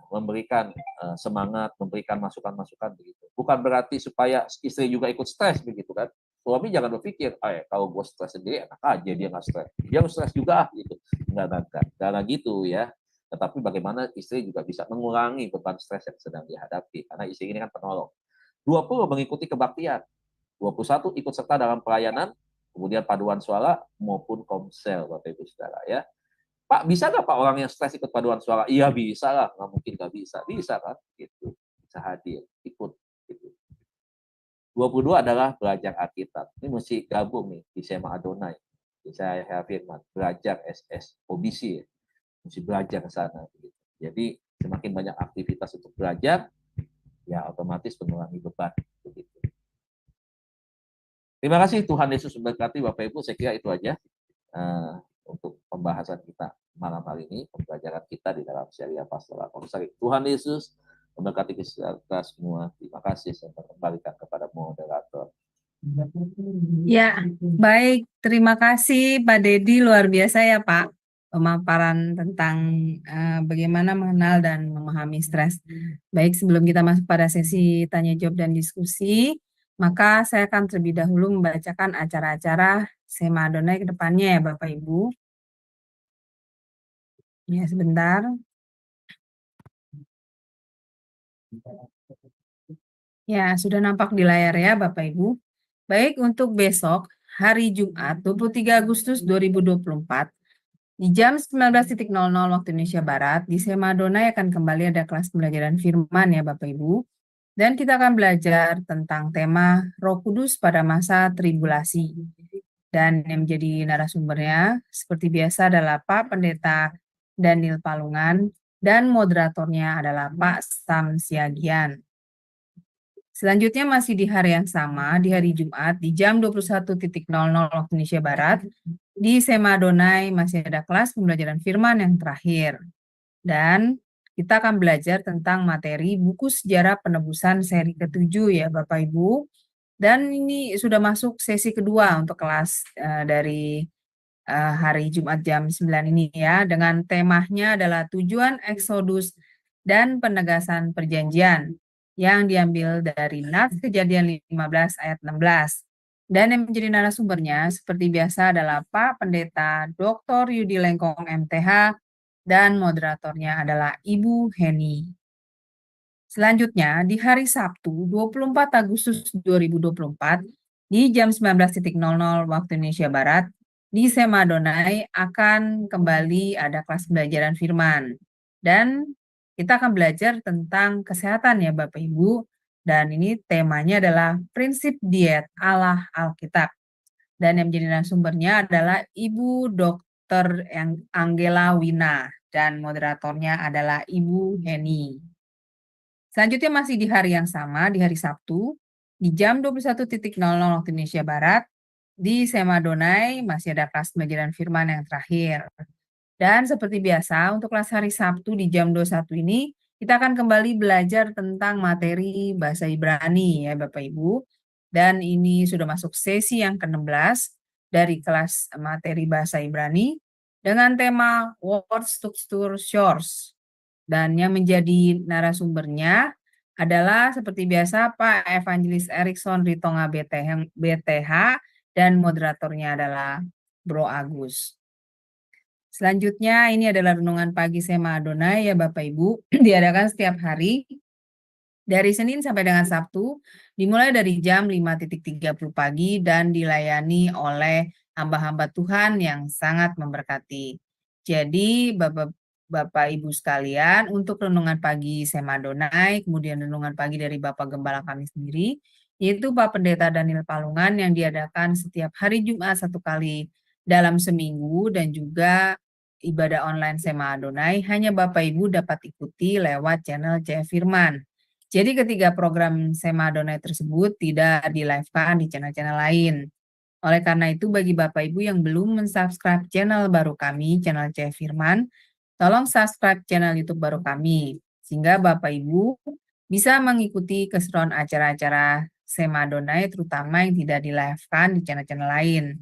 memberikan semangat, memberikan masukan-masukan begitu. Bukan berarti supaya istri juga ikut stres begitu kan. Suami jangan berpikir, kalau gue stres sendiri enak aja dia nggak stres. Dia harus stres juga gitu. Enggak gitu ya. Tetapi bagaimana istri juga bisa mengurangi beban stres yang sedang dihadapi. Karena istri ini kan penolong. 20 mengikuti kebaktian. 21 ikut serta dalam pelayanan, kemudian paduan suara maupun komsel Bapak Ibu Saudara ya. Pak, bisa nggak Pak orang yang stres ikut paduan suara? Iya bisa lah, nggak mungkin nggak bisa. Bisa kan? Gitu. Bisa hadir, ikut. Gitu. 22 adalah belajar Alkitab. Ini mesti gabung nih di Sema Adonai. Saya Firman, belajar SS, OBC ya. Mesti belajar ke sana. Gitu. Jadi semakin banyak aktivitas untuk belajar, ya otomatis mengurangi beban. Begitu. Terima kasih Tuhan Yesus memberkati Bapak Ibu. Saya kira itu aja untuk pembahasan kita. malam hari ini, pembelajaran kita di dalam seri Pastoral Konseling. Tuhan Yesus memberkati kita semua. Terima kasih. Saya kembalikan kepada moderator. Ya, baik. Terima kasih Pak Dedi, luar biasa ya Pak. Pemaparan tentang bagaimana mengenal dan memahami stres. Baik, sebelum kita masuk pada sesi tanya jawab dan diskusi, maka saya akan terlebih dahulu membacakan acara-acara Sema Adonai ke depannya ya Bapak Ibu. Ya, sebentar. Ya, sudah nampak di layar ya Bapak Ibu. Baik, untuk besok, hari Jumat 23 Agustus 2024, di jam 19.00 waktu Indonesia Barat, di Sema Adonai akan kembali ada kelas pembelajaran firman ya Bapak Ibu. Dan kita akan belajar tentang tema Roh Kudus pada masa tribulasi. Dan yang menjadi narasumbernya seperti biasa adalah Pak Pendeta Daniel Palungan dan moderatornya adalah Pak Sam Siagian. Selanjutnya masih di hari yang sama, di hari Jumat, di jam 21.00 waktu Indonesia Barat, di Sema Adonai masih ada kelas pembelajaran firman yang terakhir. Dan kita akan belajar tentang materi buku sejarah penebusan seri ke-7 ya Bapak Ibu. Dan ini sudah masuk sesi kedua untuk kelas dari hari Jumat jam 9 ini ya, dengan temanya adalah tujuan Eksodus dan penegasan perjanjian yang diambil dari Nas Kejadian 15 ayat 16. Dan yang menjadi narasumbernya seperti biasa adalah Pak Pendeta Dr. Yudi Lengkong MTH dan moderatornya adalah Ibu Heni. Selanjutnya di hari Sabtu 24 Agustus 2024 di jam 19.00 waktu Indonesia Barat di Sema Adonai akan kembali ada kelas pembelajaran firman. Dan kita akan belajar tentang kesehatan ya Bapak Ibu. Dan ini temanya adalah prinsip diet ala Alkitab. Dan yang menjadi narasumbernya adalah Ibu Dr. Angela Wina. Dan moderatornya adalah Ibu Heni. Selanjutnya masih di hari yang sama, di hari Sabtu, di jam 21.00 waktu Indonesia Barat, di Sema Adonai masih ada kelas pembelajaran firman yang terakhir. Dan seperti biasa, untuk kelas hari Sabtu di jam 21 ini, kita akan kembali belajar tentang materi bahasa Ibrani ya Bapak Ibu. Dan ini sudah masuk sesi yang ke-16 dari kelas materi bahasa Ibrani dengan tema Words to Shores. Dan yang menjadi narasumbernya adalah seperti biasa Pak Evangelis Erikson Ritonga BTH dan moderatornya adalah Bro Agus. Selanjutnya ini adalah renungan pagi Sema Adonai ya Bapak Ibu, diadakan setiap hari dari Senin sampai dengan Sabtu, dimulai dari jam 5.30 pagi dan dilayani oleh hamba-hamba Tuhan yang sangat memberkati. Jadi Bapak Ibu sekalian, untuk renungan pagi Sema Adonai, kemudian renungan pagi dari Bapak Gembala kami sendiri, yaitu Pak Pendeta Daniel Palungan yang diadakan setiap hari Jumat 1 kali dalam seminggu, dan juga ibadah online Sema Adonai hanya Bapak Ibu dapat ikuti lewat channel CF Firman. Jadi ketiga program Sema Adonai tersebut tidak di-live-kan di channel-channel lain. Oleh karena itu, bagi Bapak Ibu yang belum mensubscribe channel baru kami, channel CF Firman, tolong subscribe channel YouTube baru kami, sehingga Bapak Ibu bisa mengikuti keseruan acara-acara Sema Adonai, terutama yang tidak di-live-kan di channel-channel lain.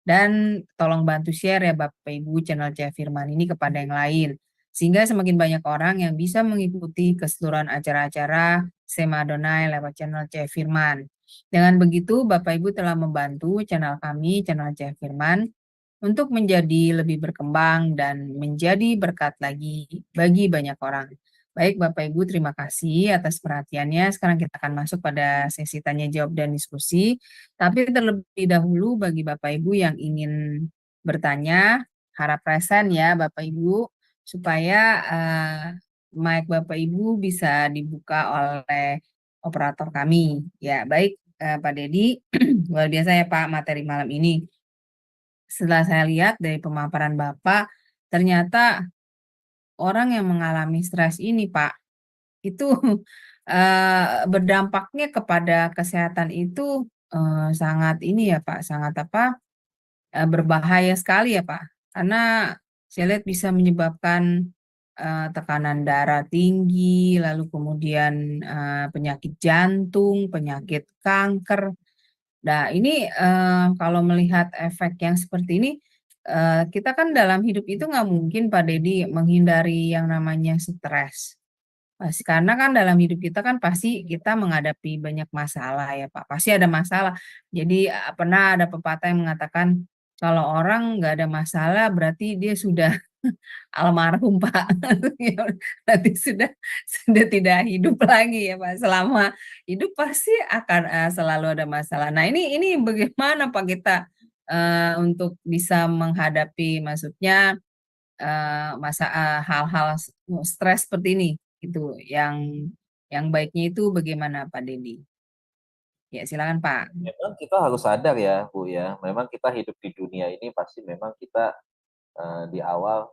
Dan tolong bantu share ya Bapak Ibu channel CF Firman ini kepada yang lain, sehingga semakin banyak orang yang bisa mengikuti keseluruhan acara-acara Sema Adonai lewat channel CF Firman. Dengan begitu Bapak Ibu telah membantu channel kami, channel CF Firman, untuk menjadi lebih berkembang dan menjadi berkat lagi bagi banyak orang. Baik Bapak Ibu, terima kasih atas perhatiannya. Sekarang kita akan masuk pada sesi tanya jawab dan diskusi. Tapi terlebih dahulu bagi Bapak Ibu yang ingin bertanya, harap present ya Bapak Ibu, supaya mic Bapak Ibu bisa dibuka oleh operator kami. Ya, baik Pak Dedi, luar biasa ya Pak materi malam ini. Setelah saya lihat dari pemaparan Bapak, ternyata orang yang mengalami stres ini Pak, itu berdampaknya kepada kesehatan itu sangat ini ya Pak, sangat berbahaya sekali ya Pak. Karena Saya lihat bisa menyebabkan tekanan darah tinggi, lalu kemudian penyakit jantung, penyakit kanker. Nah, ini kalau melihat efek yang seperti ini, kita kan dalam hidup itu nggak mungkin Pak Deddy menghindari yang namanya stres. Karena kan dalam hidup kita kan pasti kita menghadapi banyak masalah ya Pak, pasti ada masalah. Jadi pernah ada pepatah yang mengatakan, kalau orang nggak ada masalah berarti dia sudah almarhum Pak. Ya, berarti sudah tidak hidup lagi ya Pak, selama hidup pasti akan selalu ada masalah. Nah ini bagaimana Pak kita untuk bisa menghadapi maksudnya hal-hal stres seperti ini itu yang baiknya itu bagaimana Pak Deddy? Ya silakan Pak. Memang kita harus sadar ya Bu ya, memang kita hidup di dunia ini pasti memang kita di awal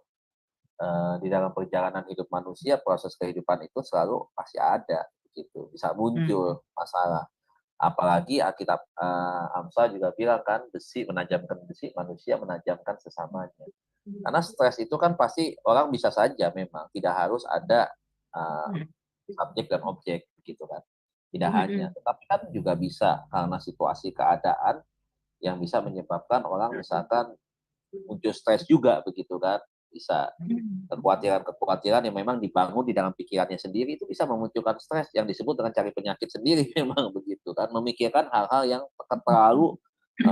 di dalam perjalanan hidup manusia proses kehidupan itu selalu pasti ada gitu, bisa Hmm. muncul masalah. Apalagi Alkitab Amsal juga bilang kan, besi menajamkan besi, manusia menajamkan sesamanya. Karena stres itu kan pasti orang bisa saja memang tidak harus ada uh, subjek dan objek gitu kan. Tidak hanya, tetapi kan juga bisa karena situasi keadaan yang bisa menyebabkan orang misalkan muncul stres juga begitu kan. Bisa kekhawatiran-kekhawatiran yang memang dibangun di dalam pikirannya sendiri itu bisa memunculkan stres yang disebut dengan cari penyakit sendiri memang begitu kan. Memikirkan hal-hal yang terlalu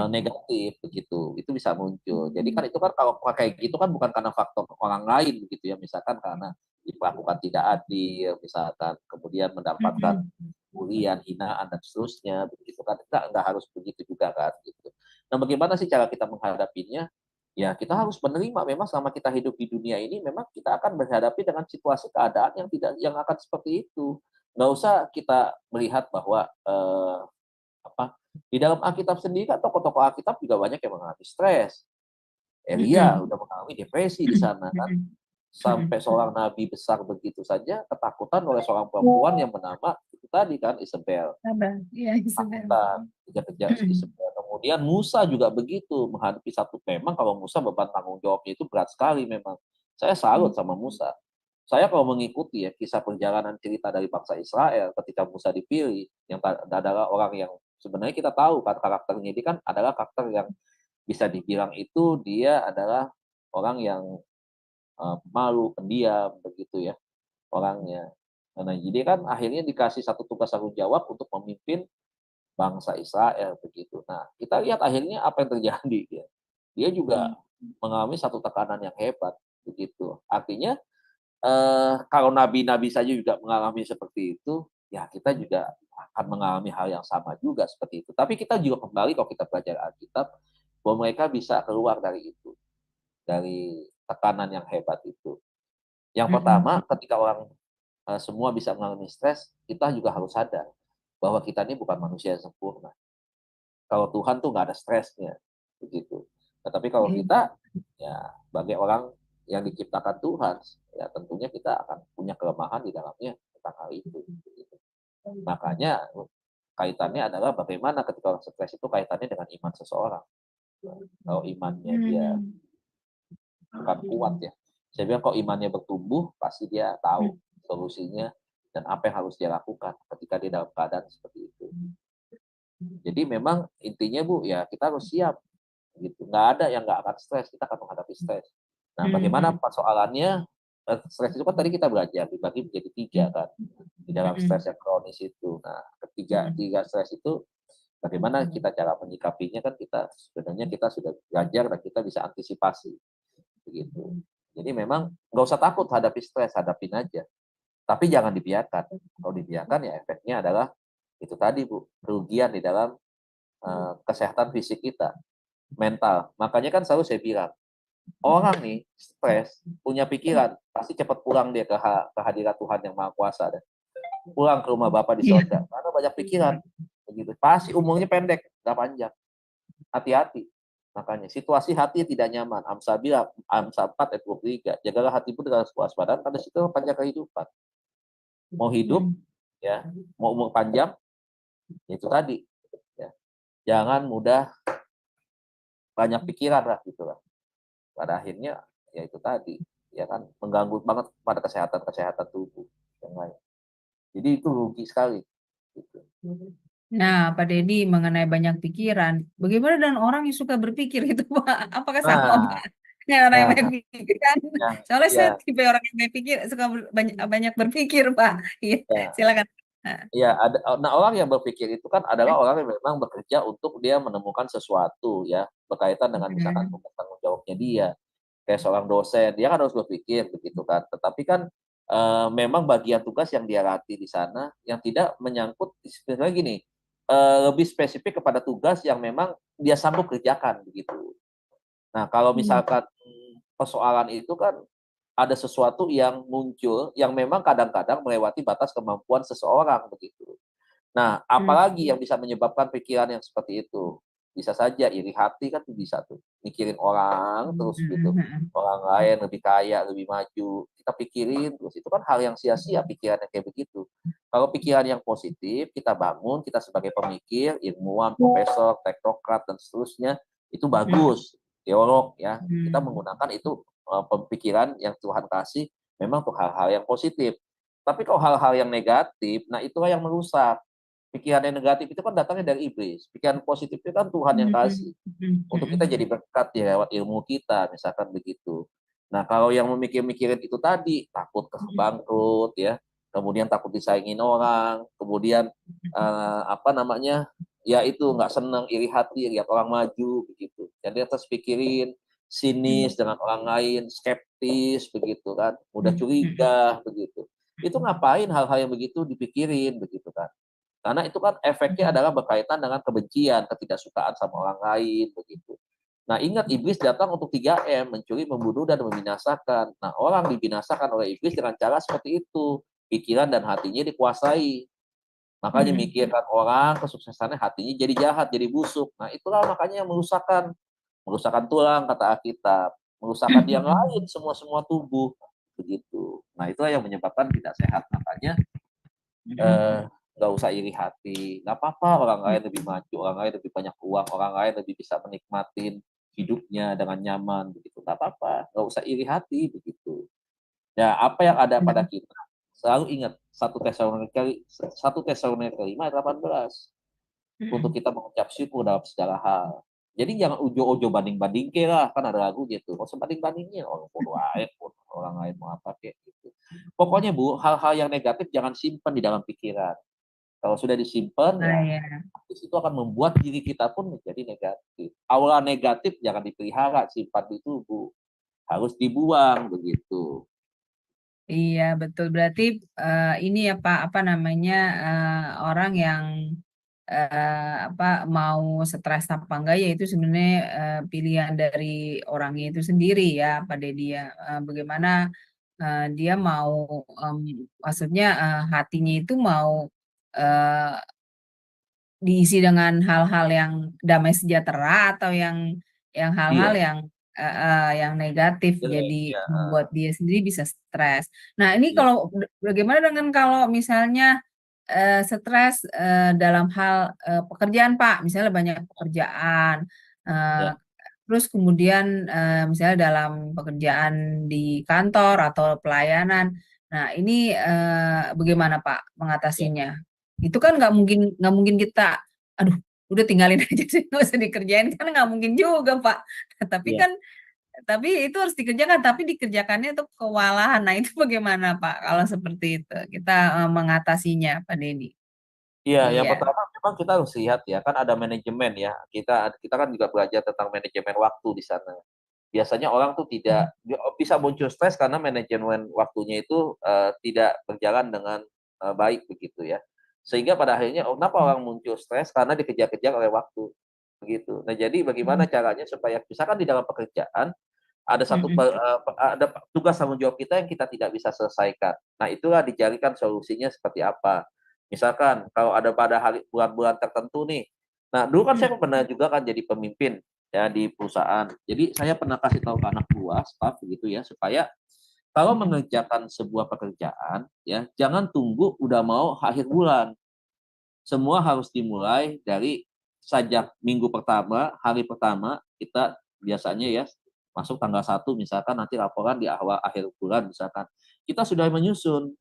negatif begitu, itu bisa muncul. Jadi kan itu kan kalau kayak gitu kan bukan karena faktor orang lain begitu ya, misalkan karena diperlakukan tidak adil, misalkan kemudian mendapatkan bulian, hinaan dan seterusnya begitu kan. Enggak harus begitu juga kan gitu. Nah, bagaimana sih cara kita menghadapinya? Ya, kita harus menerima memang selama kita hidup di dunia ini memang kita akan berhadapi dengan situasi keadaan yang akan seperti itu. Nggak usah kita melihat bahwa di dalam Alkitab sendiri kan tokoh-tokoh Alkitab juga banyak yang mengalami stres. Elia udah mengalami depresi di sana kan. Sampai seorang nabi besar begitu saja ketakutan oleh seorang perempuan yang bernama itu tadi kan Isabel. Sabar, iya Isabel. Takutan, kejar-kejar Isabel. Kemudian Musa juga begitu menghadapi satu, memang kalau Musa beban tanggung jawabnya itu berat sekali memang. Saya salut sama Musa. Saya kalau mengikuti ya kisah perjalanan cerita dari bangsa Israel ketika Musa dipilih, yang adalah orang yang sebenarnya kita tahu kan karakternya ini kan adalah karakter yang bisa dibilang itu dia adalah orang yang malu, pendiam begitu ya orangnya. Nah, jadi kan akhirnya dikasih satu tugas tanggung jawab untuk memimpin bangsa Israel begitu. Nah, kita lihat akhirnya apa yang terjadi ya. Dia juga mengalami satu tekanan yang hebat begitu. Artinya kalau nabi-nabi saja juga mengalami seperti itu, ya kita juga akan mengalami hal yang sama juga seperti itu. Tapi kita juga kembali kalau kita belajar Alkitab, bahwa mereka bisa keluar dari itu, dari tekanan yang hebat itu. Yang pertama, ketika orang semua bisa mengalami stres, kita juga harus sadar bahwa kita ini bukan manusia yang sempurna. Kalau Tuhan tuh nggak ada stresnya, begitu. Tetapi kalau kita, ya sebagai orang yang diciptakan Tuhan, ya tentunya kita akan punya kelemahan di dalamnya tentang hal itu. Begitu. Makanya kaitannya adalah bagaimana ketika orang stres itu kaitannya dengan iman seseorang. Kalau imannya dia bukan kuat ya, saya bilang kalau imannya bertumbuh, pasti dia tahu solusinya dan apa yang harus dia lakukan ketika dia dalam keadaan seperti itu. Jadi memang intinya Bu, ya kita harus siap gitu. Nggak ada yang nggak akan stres, kita akan menghadapi stres. Nah, bagaimana persoalannya? Stres itu kan tadi kita belajar dibagi menjadi 3 kan di dalam stres yang kronis itu. Nah, tiga stres itu bagaimana kita cara menyikapinya kan kita sebenarnya kita sudah belajar dan kita bisa antisipasi begitu. Jadi memang nggak usah takut hadapi stres, hadapin aja. Tapi jangan dibiarkan. Kalau dibiarkan ya efeknya adalah itu tadi Bu, kerugian di dalam kesehatan fisik kita, mental. Makanya kan selalu saya bilang, orang nih stres, punya pikiran, pasti cepat pulang dia ke hadirat Tuhan yang Maha Kuasa deh. Pulang ke rumah Bapa di surga, karena banyak pikiran. Begitu. Pasti umurnya pendek, nggak panjang. Hati-hati. Makanya situasi hati tidak nyaman. Amsal 4 ayat 23. Jagalah hatimu dengan kewaspadaan, pada situ panjang kehidupan. Mau hidup, ya, mau umur panjang, itu tadi. Ya. Jangan mudah banyak pikiran lah gitu lah. Pada akhirnya ya itu tadi, ya kan mengganggu banget pada kesehatan tubuh yang lain. Jadi itu rugi sekali. Gitu. Nah, Pak Deddy mengenai banyak pikiran, bagaimana dengan orang yang suka berpikir itu, Pak? Apakah sama, Nah, Pak? Dengan orang yang nah, banyak pikiran? yang Soalnya saya ya, tipe orang yang banyak pikir, suka banyak, banyak berpikir, Pak. Iya, ya, silakan. Nah, ya ada. Nah, orang yang berpikir itu kan adalah orang yang memang bekerja untuk dia menemukan sesuatu ya berkaitan dengan misalkan mm, tugas tanggung jawabnya dia. Kayak seorang dosen, dia kan harus berpikir begitu kan. Tetapi kan memang bagian tugas yang dia latih di sana yang tidak menyangkut sebenarnya gini, lebih spesifik kepada tugas yang memang dia sanggup kerjakan begitu. Nah, kalau mm, misalkan persoalan itu kan ada sesuatu yang muncul yang memang kadang-kadang melewati batas kemampuan seseorang begitu. Nah, mm, apalagi yang bisa menyebabkan pikiran yang seperti itu? Bisa saja iri hati kan tuh bisa tuh, mikirin orang mm, terus gitu, mm, orang lain lebih kaya, lebih maju, kita pikirin terus, itu kan hal yang sia-sia pikiran yang kayak begitu. Kalau pikiran yang positif, kita bangun, kita sebagai pemikir, ilmuwan, profesor, teknokrat, dan seterusnya, itu mm, bagus, teolog ya, kita mm, menggunakan itu pemikiran yang Tuhan kasih memang untuk hal-hal yang positif. Tapi kalau hal-hal yang negatif, nah itulah yang merusak. Pikiran yang negatif itu kan datangnya dari iblis. Pikiran positif itu kan Tuhan yang kasih. Untuk kita jadi berkat ya lewat ilmu kita, misalkan begitu. Nah, kalau yang memikir-mikirin itu tadi, takut bangkrut ya, kemudian takut disaingin orang, kemudian apa namanya, ya itu nggak senang, iri hati, lihat orang maju begitu. Jadi terus pikirin sinis dengan orang lain, skeptis begitu kan, mudah curiga begitu. Itu ngapain hal-hal yang begitu dipikirin begitu kan? Karena itu kan efeknya adalah berkaitan dengan kebencian, ketidaksukaan sama orang lain, begitu. Nah, ingat iblis datang untuk 3M, mencuri, membunuh, dan membinasakan. Nah, orang dibinasakan oleh iblis dengan cara seperti itu. Pikiran dan hatinya dikuasai. Makanya mikirkan orang, kesuksesannya hatinya jadi jahat, jadi busuk. Nah, itulah makanya yang merusakkan. Merusakkan tulang, kata Alkitab. Merusakkan yang lain, semua-semua tubuh. Begitu. Nah, itulah yang menyebabkan tidak sehat. Makanya eh, nggak usah iri hati, nggak apa-apa orang lain lebih maju, orang lain lebih banyak uang, orang lain lebih bisa menikmatin hidupnya dengan nyaman begitu, nggak apa-apa, nggak usah iri hati begitu. Ya, apa yang ada pada kita selalu ingat 1 Tesalonika 5 ayat 18 untuk kita mengucap syukur dalam segala hal. Jadi jangan ujo-ujo banding-banding ke lah, kan ada lagu gitu. Nggak usah banding-bandingin orang lain, orang lain mau apa kayak gitu. Pokoknya Bu, hal-hal yang negatif jangan simpan di dalam pikiran. Kalau sudah disimpan Nah, ya, ya. itu akan membuat diri kita pun menjadi negatif. Aura negatif jangan dipelihara, simpan di tubuh. Harus dibuang begitu. Iya, betul. Berarti ini ya Pak, apa namanya, orang yang apa mau stres apa enggak ya itu sebenarnya pilihan dari orangnya itu sendiri ya, Pak Deddy ya. Bagaimana dia mau, em, maksudnya hatinya itu mau eh, diisi dengan hal-hal yang damai sejahtera atau yang hal-hal Iya, yang negatif jelek jadi ya. membuat dia sendiri bisa stres. Nah, ini Iya, kalau bagaimana dengan kalau misalnya stres dalam hal pekerjaan Pak, misalnya banyak pekerjaan, eh, ya, terus kemudian misalnya dalam pekerjaan di kantor atau pelayanan. Nah, ini bagaimana Pak ya, mengatasinya? Itu kan nggak mungkin kita, aduh, udah tinggalin aja sih, nggak usah dikerjain kan nggak mungkin juga Pak. Tapi ya. kan, tapi itu harus dikerjakan, tapi dikerjakannya itu kewalahan. Nah, itu bagaimana Pak kalau seperti itu? Kita mengatasinya, Pak Denny. Iya, yang Iya. pertama memang kita harus lihat ya, kan ada manajemen ya. Kita kan juga belajar tentang manajemen waktu di sana. Biasanya orang tuh tidak bisa muncul stres karena manajemen waktunya itu tidak berjalan dengan baik begitu ya. Sehingga pada akhirnya kenapa orang muncul stres karena dikejar-kejar oleh waktu begitu. Nah, jadi bagaimana caranya supaya misalkan di dalam pekerjaan ada ada tugas tanggung jawab kita yang kita tidak bisa selesaikan. Nah, itulah dicarikan solusinya seperti apa. Misalkan kalau ada pada hari bulan-bulan tertentu nih. Nah, dulu kan saya pernah juga kan jadi pemimpin ya di perusahaan. Jadi saya pernah kasih tahu ke anak buah, staff begitu ya, supaya kalau mengerjakan sebuah pekerjaan ya, jangan tunggu udah mau akhir bulan. Semua harus dimulai dari sajak minggu pertama, hari pertama kita biasanya ya masuk tanggal 1 misalkan nanti laporan di awal akhir bulan misalkan. Kita sudah menyusun,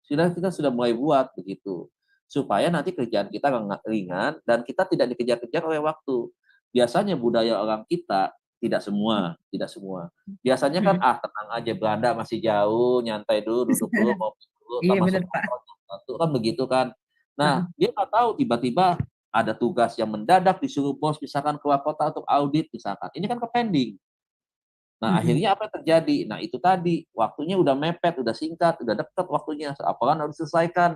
kita sudah mulai buat begitu. Supaya nanti kerjaan kita ringan dan kita tidak dikejar-kejar oleh waktu. Biasanya budaya orang kita tidak semua. Biasanya kan tenang aja, Belanda masih jauh, nyantai dulu, duduk dulu, ngopi dulu, Iya masuk benar Pak. satu kan begitu kan. Nah, dia nggak tahu tiba-tiba ada tugas yang mendadak disuruh bos misalkan keluar kota untuk audit misalkan. Ini kan ke pending. Nah, akhirnya apa yang terjadi? Nah, itu tadi, waktunya udah mepet, udah singkat, udah dekat waktunya, laporan harus diselesaikan.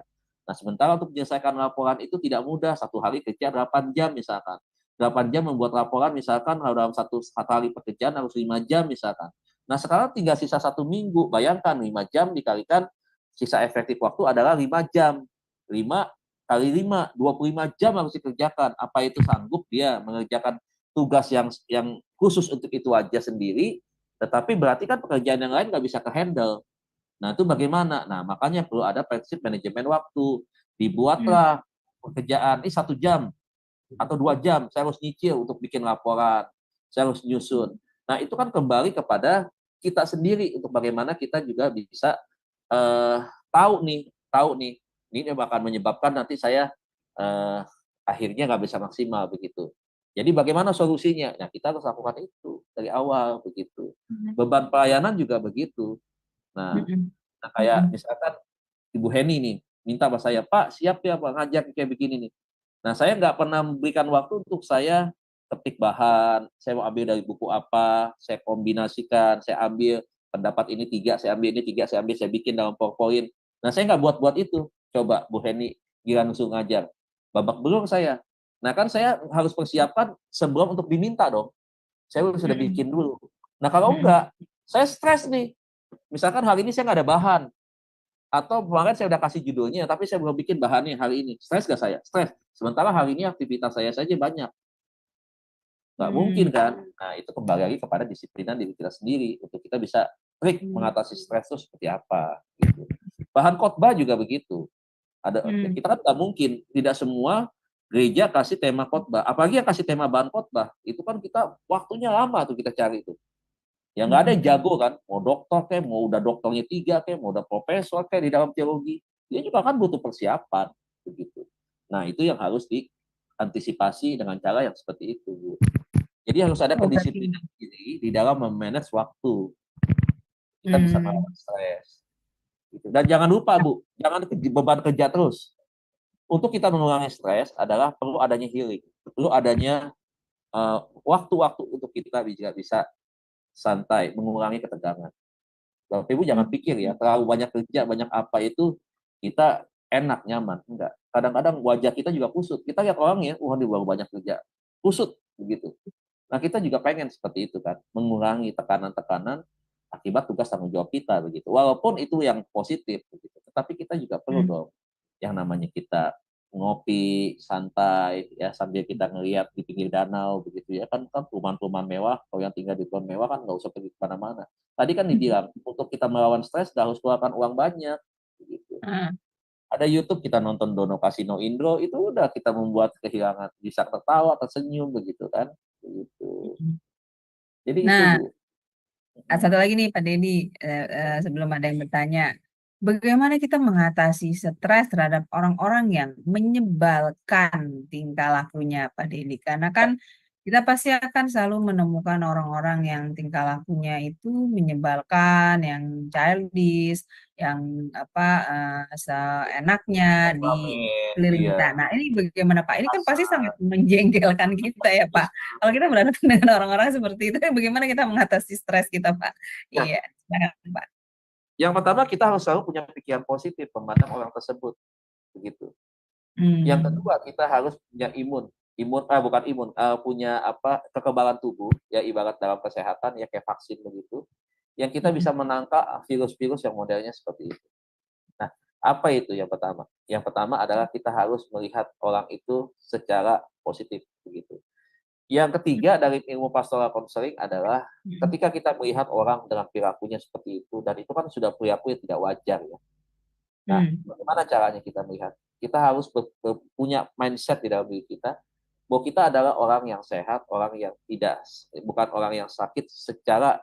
Nah, sementara untuk menyelesaikan laporan itu tidak mudah, satu hari kerja 8 jam misalkan. 8 jam membuat laporan misalkan kalau dalam satu hari pekerjaan harus 5 jam misalkan. Nah, sekarang tinggal sisa 1 minggu, bayangkan 5 jam dikalikan sisa efektif waktu adalah 5 jam. 5 kali 5, 25 jam harus dikerjakan. Apa itu sanggup dia mengerjakan tugas yang khusus untuk itu aja sendiri, tetapi berarti kan pekerjaan yang lain nggak bisa ke-handle. Nah, itu bagaimana? Nah, makanya perlu ada prinsip manajemen waktu. Dibuatlah pekerjaan, ini 1 jam atau 2 jam, saya harus nyicil untuk bikin laporan, saya harus nyusun. Nah, itu kan kembali kepada kita sendiri untuk bagaimana kita juga bisa tahu nih, ini akan menyebabkan nanti saya akhirnya nggak bisa maksimal begitu. Jadi bagaimana solusinya? Nah, kita harus lakukan itu dari awal begitu. Beban pelayanan juga begitu. Nah, kayak misalkan Ibu Heni nih minta sama saya, Pak siap ya Pak ngajak kayak begini nih. Nah, saya nggak pernah memberikan waktu untuk saya ketik bahan, saya mau ambil dari buku apa, saya kombinasikan, saya ambil pendapat ini 3, saya ambil ini 3, saya bikin dalam PowerPoint. Nah, saya nggak buat itu. Coba Bu Heni giliran langsung ngajar. Babak belur saya. Nah, kan saya harus persiapkan sebelum untuk diminta dong. Saya sudah bikin dulu. Nah, kalau enggak, saya stres nih. Misalkan hari ini saya nggak ada bahan. Atau kemarin saya udah kasih judulnya, tapi saya belum bikin bahannya hari ini. Stres nggak saya? Stres. Sementara hari ini aktivitas saya saja banyak. Nggak mungkin kan? Nah, itu kembali lagi kepada disiplinan diri kita sendiri. Untuk kita bisa trik mengatasi stres itu seperti apa. Gitu. Bahan khotbah juga begitu. Kita kan nggak mungkin, tidak semua gereja kasih tema khotbah. Apalagi yang kasih tema bahan khotbah, itu kan kita waktunya lama tuh kita cari itu. Ya nggak ada yang jago kan, mau dokter kayak, mau udah dokternya 3 kayak, mau udah profesor kayak di dalam teologi, dia juga kan butuh persiapan begitu. Nah, itu yang harus diantisipasi dengan cara yang seperti itu, Bu. Jadi harus ada kedisiplinan diri di dalam memanage waktu. Kita bisa melawan stres. Gitu. Dan jangan lupa, Bu, jangan beban kerja terus. Untuk kita mengurangi stres adalah perlu adanya healing, perlu adanya waktu-waktu untuk kita bisa santai, mengurangi ketegangan. Bapak Ibu jangan pikir ya, terlalu banyak kerja, banyak apa itu kita enak, nyaman. Enggak. Kadang-kadang wajah kita juga kusut. Kita lihat orang ya, wah dia baru banyak kerja. Kusut, begitu. Nah, kita juga pengen seperti itu kan, mengurangi tekanan-tekanan akibat tugas tanggung jawab kita begitu. Walaupun itu yang positif begitu, tetapi kita juga perlu dong yang namanya kita ngopi santai ya sambil kita ngelihat di pinggir danau begitu ya kan perumahan-perumahan mewah. Kalau yang tinggal di perumahan mewah kan nggak usah pergi kemana-mana. Tadi kan dibilang untuk kita melawan stres harus keluarkan uang banyak begitu. Ada YouTube kita nonton Dono Kasino Indro itu udah kita membuat kehilangan bisa tertawa tersenyum begitu kan begitu. Jadi nah, itu Bu. Satu lagi nih Pak Dedi, sebelum ada yang bertanya, bagaimana kita mengatasi stres terhadap orang-orang yang menyebalkan tingkah lakunya Pak Dedi? Karena kan kita pasti akan selalu menemukan orang-orang yang tingkah lakunya itu menyebalkan, yang childish, yang seenaknya di keliling kita. Nah, ini bagaimana Pak? Ini kan pasti sangat menjengkelkan kita ya Pak. Kalau kita berhadapan dengan orang-orang seperti itu, bagaimana kita mengatasi stres kita Pak? Iya, silakan Pak. Yang pertama kita harus selalu punya pikiran positif memandang orang tersebut, begitu. Yang kedua kita harus punya punya kekebalan tubuh, ya ibarat dalam kesehatan ya kayak vaksin begitu, yang kita bisa menangkal virus-virus yang modelnya seperti itu. Nah, apa itu yang pertama? Yang pertama adalah kita harus melihat orang itu secara positif begitu. Yang ketiga dari ilmu pastoral counseling adalah ketika kita melihat orang dengan perilakunya seperti itu, dan itu kan sudah perilaku yang tidak wajar ya. Nah, bagaimana caranya kita melihat? Kita harus punya mindset di dalam diri kita, bahwa kita adalah orang yang sehat, orang yang bukan orang yang sakit secara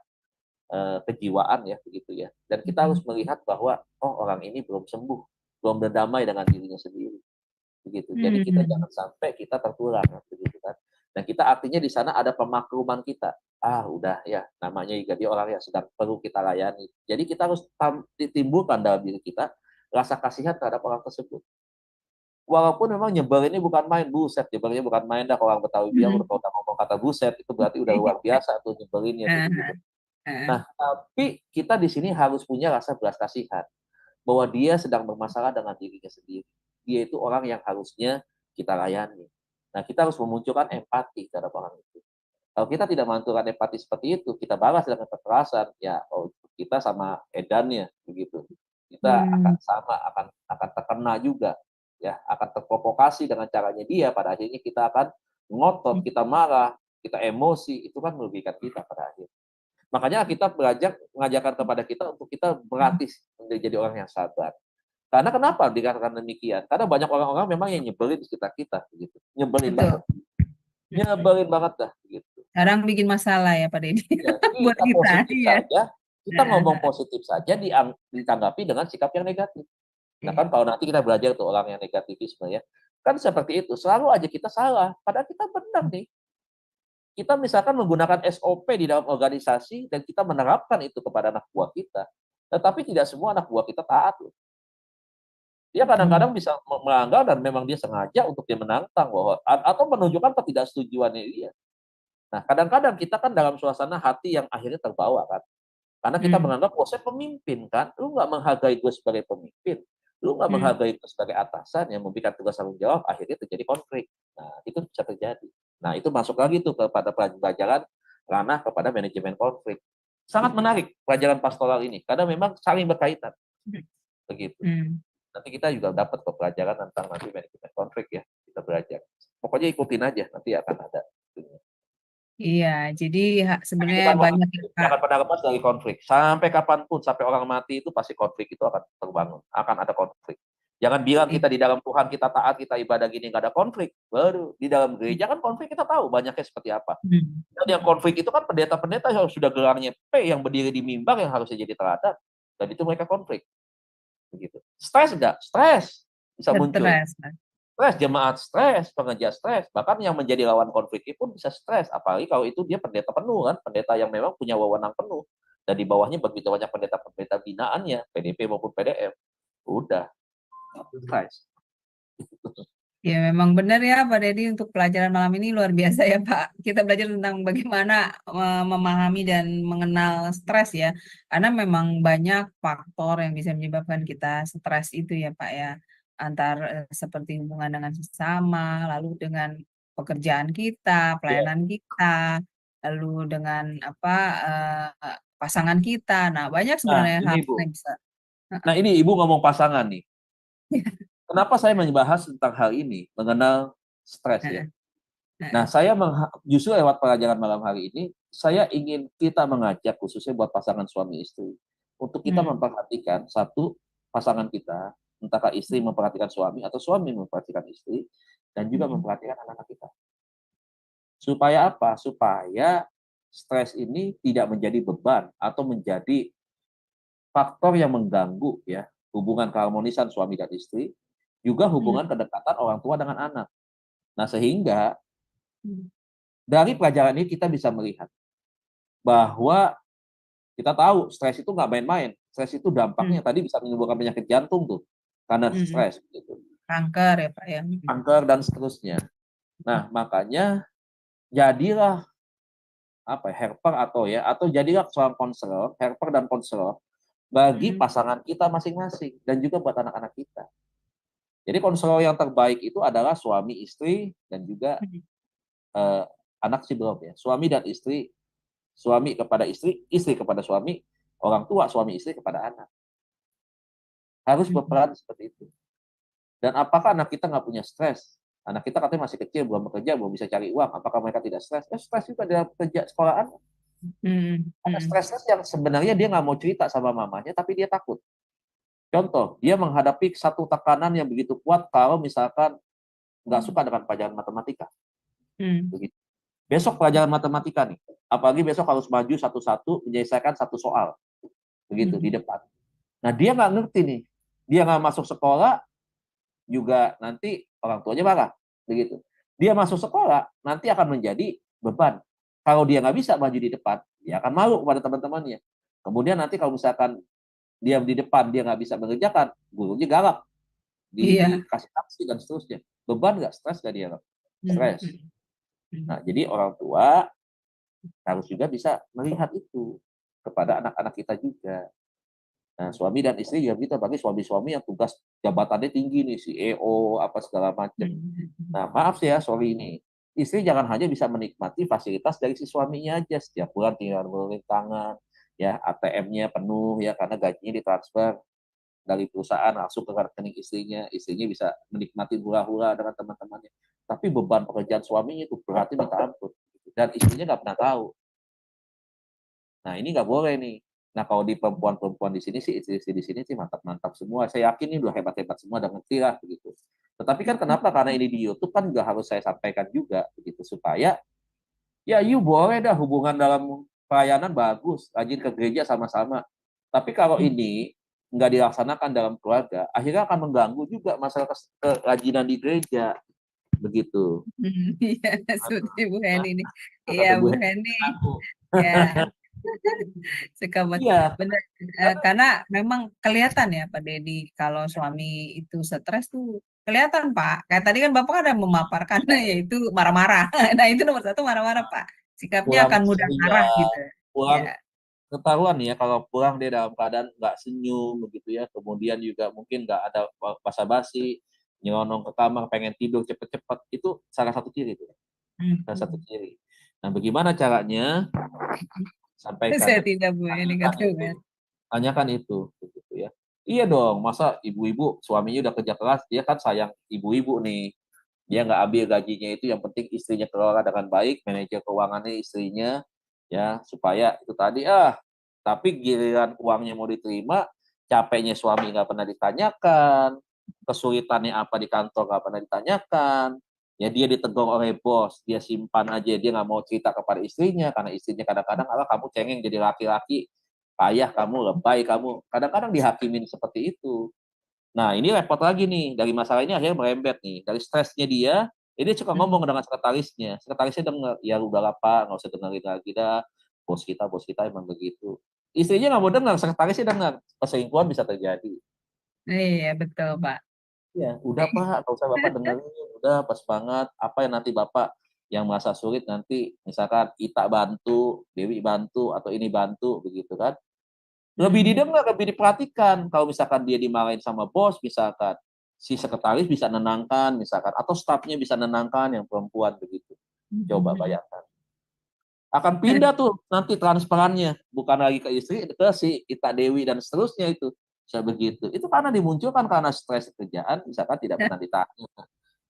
kejiwaan ya begitu ya. Dan kita harus melihat bahwa orang ini belum sembuh, belum berdamai dengan dirinya sendiri. Begitu. Jadi kita jangan sampai kita tertular begitu kan. Dan kita artinya di sana ada pemakluman kita. Udah ya, namanya juga dia orang yang sedang perlu kita layani. Jadi kita harus ditimbulkan dalam diri kita rasa kasihan terhadap orang tersebut. Walaupun memang nyebel ini bukan main, buset, nyebelnya bukan main dah. Kalau orang Betawi bilang kalau udah ngomong kata buset itu berarti udah luar biasa tuh nyebelinnya tuh begitu. Nah, tapi kita di sini harus punya rasa belas kasihan bahwa dia sedang bermasalah dengan dirinya sendiri. Dia itu orang yang harusnya kita layani. Nah, kita harus memunculkan empati terhadap orang itu. Kalau kita tidak memunculkan empati seperti itu, kita balas dengan kekerasan, ya kita sama edannya begitu. Kita akan sama, akan terkena juga, ya akan terprovokasi dengan caranya dia. Pada akhirnya kita akan ngotot, kita marah, kita emosi, itu kan merugikan kita pada akhirnya. Makanya kita belajar mengajarkan kepada kita untuk kita berlatih menjadi orang yang sabar. Karena kenapa dikatakan demikian? Karena banyak orang-orang memang yang nyebelin di sekitar kita, gitu. Nyebelin banget, nyebelin banget dah, gitu. Kadang bikin masalah ya Pak Deddy. Ya, Buat kita kita, positif iya. saja, kita ngomong positif saja ditanggapi dengan sikap yang negatif. Nah kan kalau nanti kita belajar tuh orang yang negativisme ya, kan seperti itu. Selalu aja kita salah, padahal kita benar nih. Kita misalkan menggunakan SOP di dalam organisasi dan kita menerapkan itu kepada anak buah kita. Tetapi tidak semua anak buah kita taat loh. Dia kadang-kadang bisa melanggar dan memang dia sengaja untuk dia menantang bahwa atau menunjukkan ketidaksetujuannya dia. Nah, kadang-kadang kita kan dalam suasana hati yang akhirnya terbawa kan. Karena kita menganggap, saya pemimpin kan, lu nggak menghargai gue sebagai pemimpin, lu nggak menghargai gue sebagai atasan yang memberikan tugas tanggung jawab, akhirnya terjadi konflik. Nah, itu bisa terjadi. Nah, itu masuk lagi tuh kepada pelajaran ranah kepada manajemen konflik. Sangat menarik pelajaran pastoral ini, karena memang saling berkaitan. Begitu. Nanti kita juga dapat pelajaran tentang nanti manajemen konflik ya, kita belajar. Pokoknya ikutin aja, nanti akan ada. Iya, jadi sebenarnya banyak ya Pak. Jangan pernah lepas dari konflik. Sampai kapanpun, sampai orang mati itu pasti konflik itu akan terbangun. Akan ada konflik. Jangan bilang kita di dalam Tuhan, kita taat, kita ibadah gini, nggak ada konflik. Baru di dalam gereja kan konflik kita tahu banyaknya seperti apa. Dan yang konflik itu kan pendeta-pendeta yang sudah gelarnya P, yang berdiri di mimbar yang harusnya jadi teladan. Dan itu mereka konflik. Begitu. Stres nggak? Stres. Bisa muncul. Stres, jemaat stres, pengajar stres, bahkan yang menjadi lawan konflik pun bisa stres, apalagi kalau itu dia pendeta penuh kan, pendeta yang memang punya wewenang penuh, dan di bawahnya begitu banyak pendeta-pendeta binaannya, PDP maupun PDM, udah stres. Ya memang benar ya Pak Deddy, untuk pelajaran malam ini luar biasa ya Pak. Kita belajar tentang bagaimana memahami dan mengenal stres ya, karena memang banyak faktor yang bisa menyebabkan kita stres itu ya Pak ya. Seperti hubungan dengan sesama, lalu dengan pekerjaan kita, pelayanan kita, lalu dengan pasangan kita. Nah, banyak sebenarnya hal yang bisa. Nah, ini Ibu ngomong pasangan nih. Kenapa saya membahas tentang hal ini, mengenal stres ya? Nah, saya justru lewat pelajaran malam hari ini, saya ingin kita mengajak khususnya buat pasangan suami istri untuk kita memperhatikan satu pasangan kita, entahkah istri memperhatikan suami atau suami memperhatikan istri, dan juga memperhatikan anak-anak kita. Supaya apa? Supaya stres ini tidak menjadi beban atau menjadi faktor yang mengganggu ya hubungan keharmonisan suami dan istri, juga hubungan kedekatan orang tua dengan anak. Nah, sehingga dari pelajaran ini kita bisa melihat bahwa kita tahu stres itu nggak main-main. Stres itu dampaknya tadi bisa menimbulkan penyakit jantung tuh karena stres gitu. Kanker ya Pak ya. Kanker dan seterusnya. Nah, makanya jadilah helper atau jadilah seorang konselor, helper dan konselor bagi pasangan kita masing-masing dan juga buat anak-anak kita. Jadi konselor yang terbaik itu adalah suami istri dan juga anak si belum ya. Suami dan istri, suami kepada istri, istri kepada suami, orang tua suami istri kepada anak. Harus berperan seperti itu. Dan apakah anak kita nggak punya stres? Anak kita katanya masih kecil, belum bekerja, belum bisa cari uang. Apakah mereka tidak stres? Stres juga dalam kerja sekolahan. Ada stres yang sebenarnya dia nggak mau cerita sama mamanya, tapi dia takut. Contoh, dia menghadapi satu tekanan yang begitu kuat kalau misalkan nggak suka dengan pelajaran matematika. Begitu. Besok pelajaran matematika nih, apalagi besok harus maju satu-satu menyelesaikan satu soal, begitu di depan. Nah dia nggak ngerti nih, dia nggak masuk sekolah juga nanti orang tuanya marah, begitu. Dia masuk sekolah nanti akan menjadi beban. Kalau dia nggak bisa maju di depan, dia akan malu kepada teman-temannya. Kemudian nanti kalau misalkan dia di depan dia nggak bisa mengerjakan, gurunya galak, Iya. dikasih sanksi dan seterusnya. Beban nggak, stres nggak dia? Stres. Nah jadi orang tua harus juga bisa melihat itu kepada anak-anak kita juga. Nah, suami dan istri juga kita bagi suami-suami yang tugas jabatannya tinggi nih, CEO apa segala macam. Nah, maaf sih ya, sorry ini. Istri jangan hanya bisa menikmati fasilitas dari si suaminya aja, setiap bulan tinggal ngeluarin tangan, ya ATM-nya penuh ya karena gajinya ditransfer dari perusahaan langsung ke rekening istrinya bisa menikmati hura-hura dengan teman-temannya. Tapi beban pekerjaan suaminya itu berarti minta ampun. Dan istrinya nggak pernah tahu. Nah, ini nggak boleh nih. Nah, kalau di perempuan-perempuan di sini sih, istri-istri di sini sih mantap-mantap semua. Saya yakin ini udah hebat-hebat semua dan ngerti lah begitu. Tetapi kan kenapa? Karena ini di YouTube kan juga harus saya sampaikan juga begitu supaya ya you boleh dah hubungan dalam pelayanan bagus, rajin ke gereja sama-sama. Tapi kalau ini nggak dilaksanakan dalam keluarga, akhirnya akan mengganggu juga masalah kerajinan di gereja begitu. Iya, seperti Bu Heni nih. Iya, Kata Bu Bu Heni, Heni. Ya, suka iya, bener. Karena memang kelihatan ya Pak Dedi, kalau suami itu stres tuh kelihatan Pak. Kayak tadi kan Bapak ada memaparkan yaitu marah-marah. Nah itu nomor satu marah-marah Pak. Sikapnya pulang akan mudah sehingga marah gitu. pulang Ya. ketahuan ya kalau pulang dia dalam keadaan nggak senyum begitu ya, kemudian juga mungkin nggak ada basa-basi, nyelonong ke kamar pengen tidur cepet-cepet, itu salah satu ciri tuh, salah satu ciri. Nah, bagaimana caranya? Sampaikan, Saya tidak Bu Heni tanyakan kata Bu itu, Heni. tanyakan itu, begitu ya. Iya dong, masa ibu-ibu suaminya udah kerja keras, dia kan sayang ibu-ibu nih. Dia nggak ambil gajinya itu, yang penting istrinya kelola dengan baik, manajer keuangannya istrinya, ya supaya itu tadi tapi giliran uangnya mau diterima, capeknya suami nggak pernah ditanyakan, kesulitannya apa di kantor nggak pernah ditanyakan, ya dia ditegur oleh bos, dia simpan aja, dia nggak mau cerita kepada istrinya, karena istrinya kadang-kadang, kamu cengeng jadi laki-laki, payah kamu, lebay kamu, kadang-kadang dihakimin seperti itu. Nah, ini repot lagi nih, dari masalah ini akhirnya merembet nih, dari stresnya dia, ini suka ngomong dengan sekretarisnya denger, "Ya udahlah Pak, nggak usah dengerin lagi dah, bos kita emang begitu." Istrinya nggak mau dengar, sekretarisnya dengar, perselingkuhan bisa terjadi. Iya betul Pak. Ya, "Udah Pak, nggak usah Bapak dengerin, udah pas banget, apa yang nanti Bapak yang merasa sulit nanti misalkan Ita bantu, Dewi bantu, atau ini bantu," begitu kan. Lebih didengar, lebih diperhatikan. Kalau misalkan dia dimarahin sama bos misalkan, si sekretaris bisa nenangkan misalkan, atau stafnya bisa nenangkan yang perempuan begitu. Coba bayangkan. Akan pindah tuh nanti transferannya, bukan lagi ke istri, ke si Ita Dewi dan seterusnya itu. Bisa begitu. Itu karena dimunculkan karena stres kerjaan, misalkan tidak pernah ditanya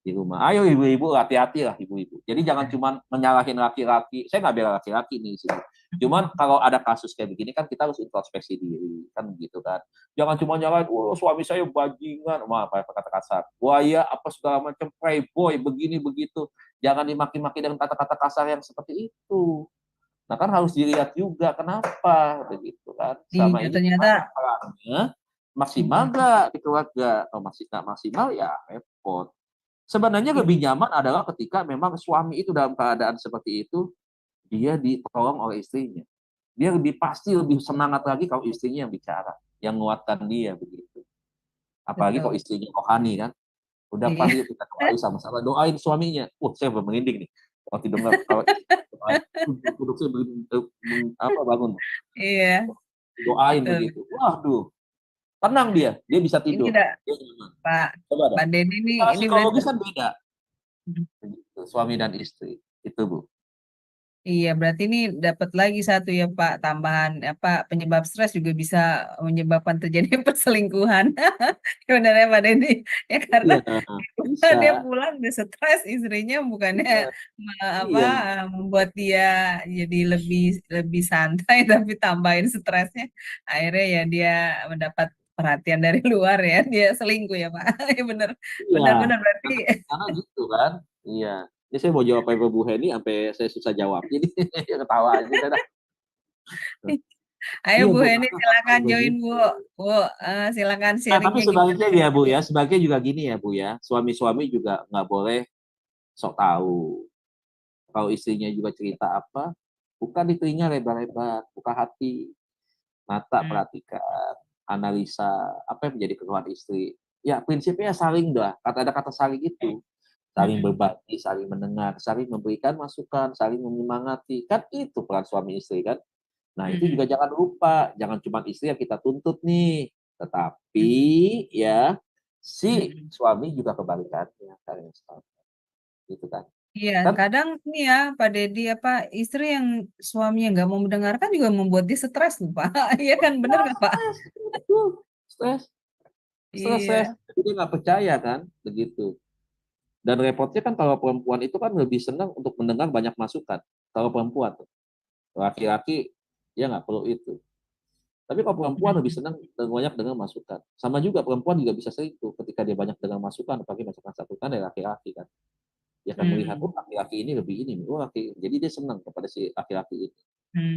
di rumah. Ayo ibu-ibu, hati-hati lah ibu-ibu. Jadi jangan cuma menyalahin laki-laki. Saya nggak bela laki-laki nih di sini. Cuman kalau ada kasus kayak begini kan kita harus introspeksi diri kan gitu kan. Jangan cuma nyalahin, oh suami saya bajingan, wah apa kata kasar, buaya apa segala macam, playboy begini begitu. Jangan dimaki-maki dengan kata-kata kasar yang seperti itu. Nah kan harus dilihat juga kenapa begitu kan. Selama Iya ini ternyata gimana perannya maksimal nggak di keluarga? Kalau masih nggak maksimal ya repot. Sebenarnya lebih nyaman adalah ketika memang suami itu dalam keadaan seperti itu, dia ditolong oleh istrinya. Dia lebih pasti lebih semangat lagi kalau istrinya yang bicara, yang menguatkan dia begitu. Apalagi kalau betul. istrinya rohani kan, udah Iya. pasti kita doain sama-sama, doain suaminya. Saya merinding nih kalau dengar kalau doain, duduk saya bangun, Iya, doain betul. begitu. Waduh, tenang dia bisa Ini tidur. udah Dia nyaman. Pak Coba dah. Pak Denny nih, Secara ini berarti psikologis kan beda, begitu, suami dan istri. Itu Bu. iya berarti ini dapat lagi satu ya Pak tambahan apa penyebab stres juga bisa menyebabkan terjadi perselingkuhan. Sebenarnya Pak Denny ya karena Iya, bisa. dia pulang udah stres istrinya bukannya Iya, apa iya. membuat dia jadi lebih lebih santai tapi tambahin stresnya akhirnya ya dia mendapat perhatian dari luar ya dia selingkuh ya Pak. Ya benar Iya, benar benar berarti karena gitu kan. Iya. Ini saya mau jawab apa Bu Heni sampai saya susah jawab. Jadi ketawa aja saya dah. Ayo Iya Bu Bu, Heni karena silakan memang join Bu. begitu. Bu, silakan Nah, tapi sharingnya gimana? sebaliknya ya Bu ya, sebaliknya juga gini ya Bu ya, suami-suami juga nggak boleh sok tahu. Kalau istrinya juga cerita apa, buka di telinga lebar-lebar, buka hati, mata Hmm. perhatikan, analisa apa yang menjadi keluhan istri. Ya prinsipnya saling dah, ada kata saling itu. Saling Hmm. berbagi, saling mendengar, saling memberikan masukan, saling menyemangati. Kan itu peran suami istri kan. Nah, itu juga Hmm. jangan lupa, jangan cuma istri yang kita tuntut nih, tetapi Hmm. ya si Hmm. suami juga kebalikannya, gitu kan. Iya, Kan kadang nih ya Pak Deddy apa istri yang suaminya nggak mau mendengarkan juga membuat dia stres loh Pak. Iya kan bener nggak Pak? stres, betul, stres, stres. Iya. Jadi dia nggak percaya kan, begitu. Dan repotnya kan kalau perempuan itu kan lebih senang untuk mendengar banyak masukan. Kalau perempuan tuh, laki-laki dia nggak perlu itu. Tapi kalau perempuan lebih Hmm. senang banyak dengar masukan. Sama juga perempuan juga bisa selingkuh ketika dia banyak dengar masukan, apalagi masukan satukan dari laki-laki kan. Dia akan melihat, oh Hmm. laki-laki ini lebih ini, oh laki, jadi dia senang kepada si laki-laki ini.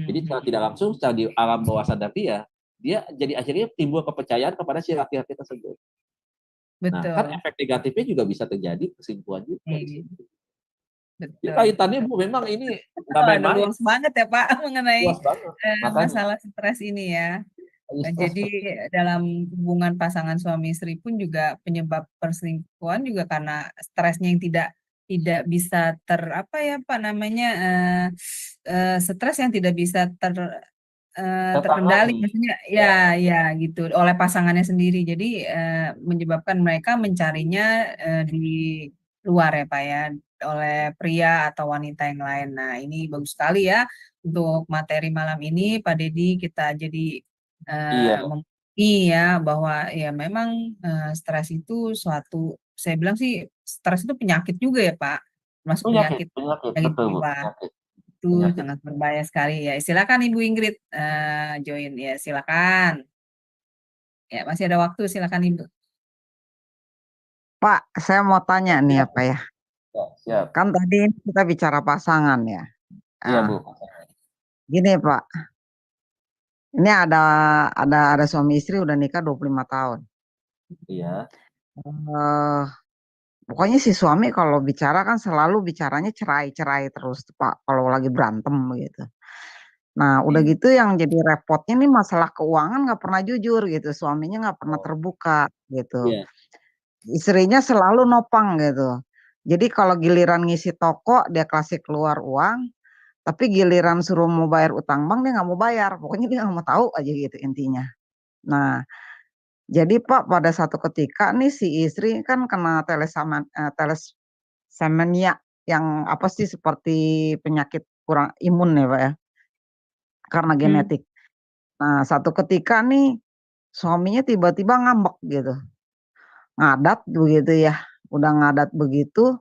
Jadi secara Hmm. tidak langsung, secara di alam bawah sadar dia jadi akhirnya timbul kepercayaan kepada si laki-laki tersebut. Nah, kan Betul. efek negatifnya juga bisa terjadi kesimpulan juga di Iya, situ. Jadi betul, betul. kaitannya Bu memang ini nggak Ada main-main, luas banget ya Pak mengenai luas banget. Makanya masalah stres ini ya. stres Jadi dalam hubungan pasangan suami istri pun juga penyebab perselingkuhan juga karena stresnya yang tidak bisa apa ya Pak namanya stres yang tidak bisa terkendali tertangani. maksudnya ya Ya, ya gitu oleh pasangannya sendiri. Jadi menyebabkan mereka mencarinya di luar ya Pak ya oleh pria atau wanita yang lain. Nah, ini bagus sekali ya untuk materi malam ini Pak Deddy kita jadi iya. mengerti ya bahwa ya memang stres itu suatu saya bilang sih stres itu penyakit juga ya Pak masuk Penyakit, penyakit penyakit, penyakit betul Bu, jiwa penyakit, itu penyakit. sangat berbahaya sekali ya silakan Ibu Ingrid join ya silakan ya masih ada waktu silakan Ibu. Pak, saya mau tanya nih Siap, apa ya? ya, siap. Kan tadi kita bicara pasangan ya. Iya Ah, Bu. gini Pak, ini ada suami istri udah nikah 25 tahun. Iya, Eh, pokoknya si suami kalau bicara kan selalu bicaranya cerai-cerai terus tuh, Pak. Kalau lagi berantem gitu. Nah, udah gitu yang jadi repotnya nih masalah keuangan nggak pernah jujur gitu. Suaminya nggak pernah oh, terbuka gitu. iya, Istrinya selalu nopang gitu. Jadi kalau giliran ngisi toko dia kasih keluar uang. Tapi giliran suruh mau bayar utang bank dia nggak mau bayar, pokoknya dia nggak mau tahu aja gitu intinya. Nah, jadi Pak pada satu ketika nih si istri kan kena thalassemia yang apa sih seperti penyakit kurang imun ya Pak ya, karena Hmm. genetik. Nah, satu ketika nih suaminya tiba-tiba ngambek gitu, ngadat begitu ya, udah ngadat begitu,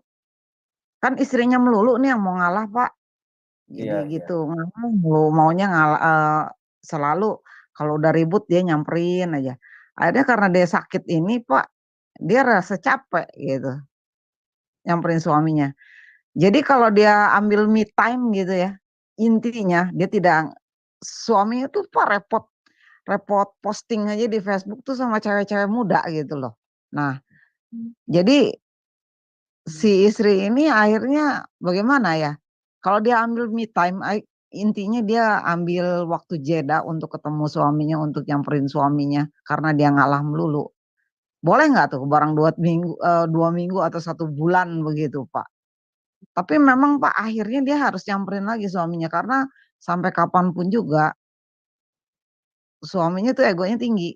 kan istrinya melulu nih yang mau ngalah Pak. Jadi iya, iya, gitu, maunya selalu kalau udah ribut dia nyamperin aja. Akhirnya karena dia sakit ini Pak, dia rasa capek gitu, nyamperin suaminya. Jadi kalau dia ambil me time gitu ya, intinya dia tidak suaminya tuh Pak repot repot posting aja di Facebook tuh sama cewek-cewek muda gitu loh. Nah, jadi si istri ini akhirnya bagaimana ya, kalau dia ambil me time, intinya dia ambil waktu jeda untuk ketemu suaminya, untuk nyamperin suaminya, karena dia ngalah melulu. Boleh nggak tuh barang 2 minggu atau 1 bulan begitu, Pak. Tapi memang Pak, akhirnya dia harus nyamperin lagi suaminya, karena sampai kapan pun juga, suaminya tuh egonya tinggi.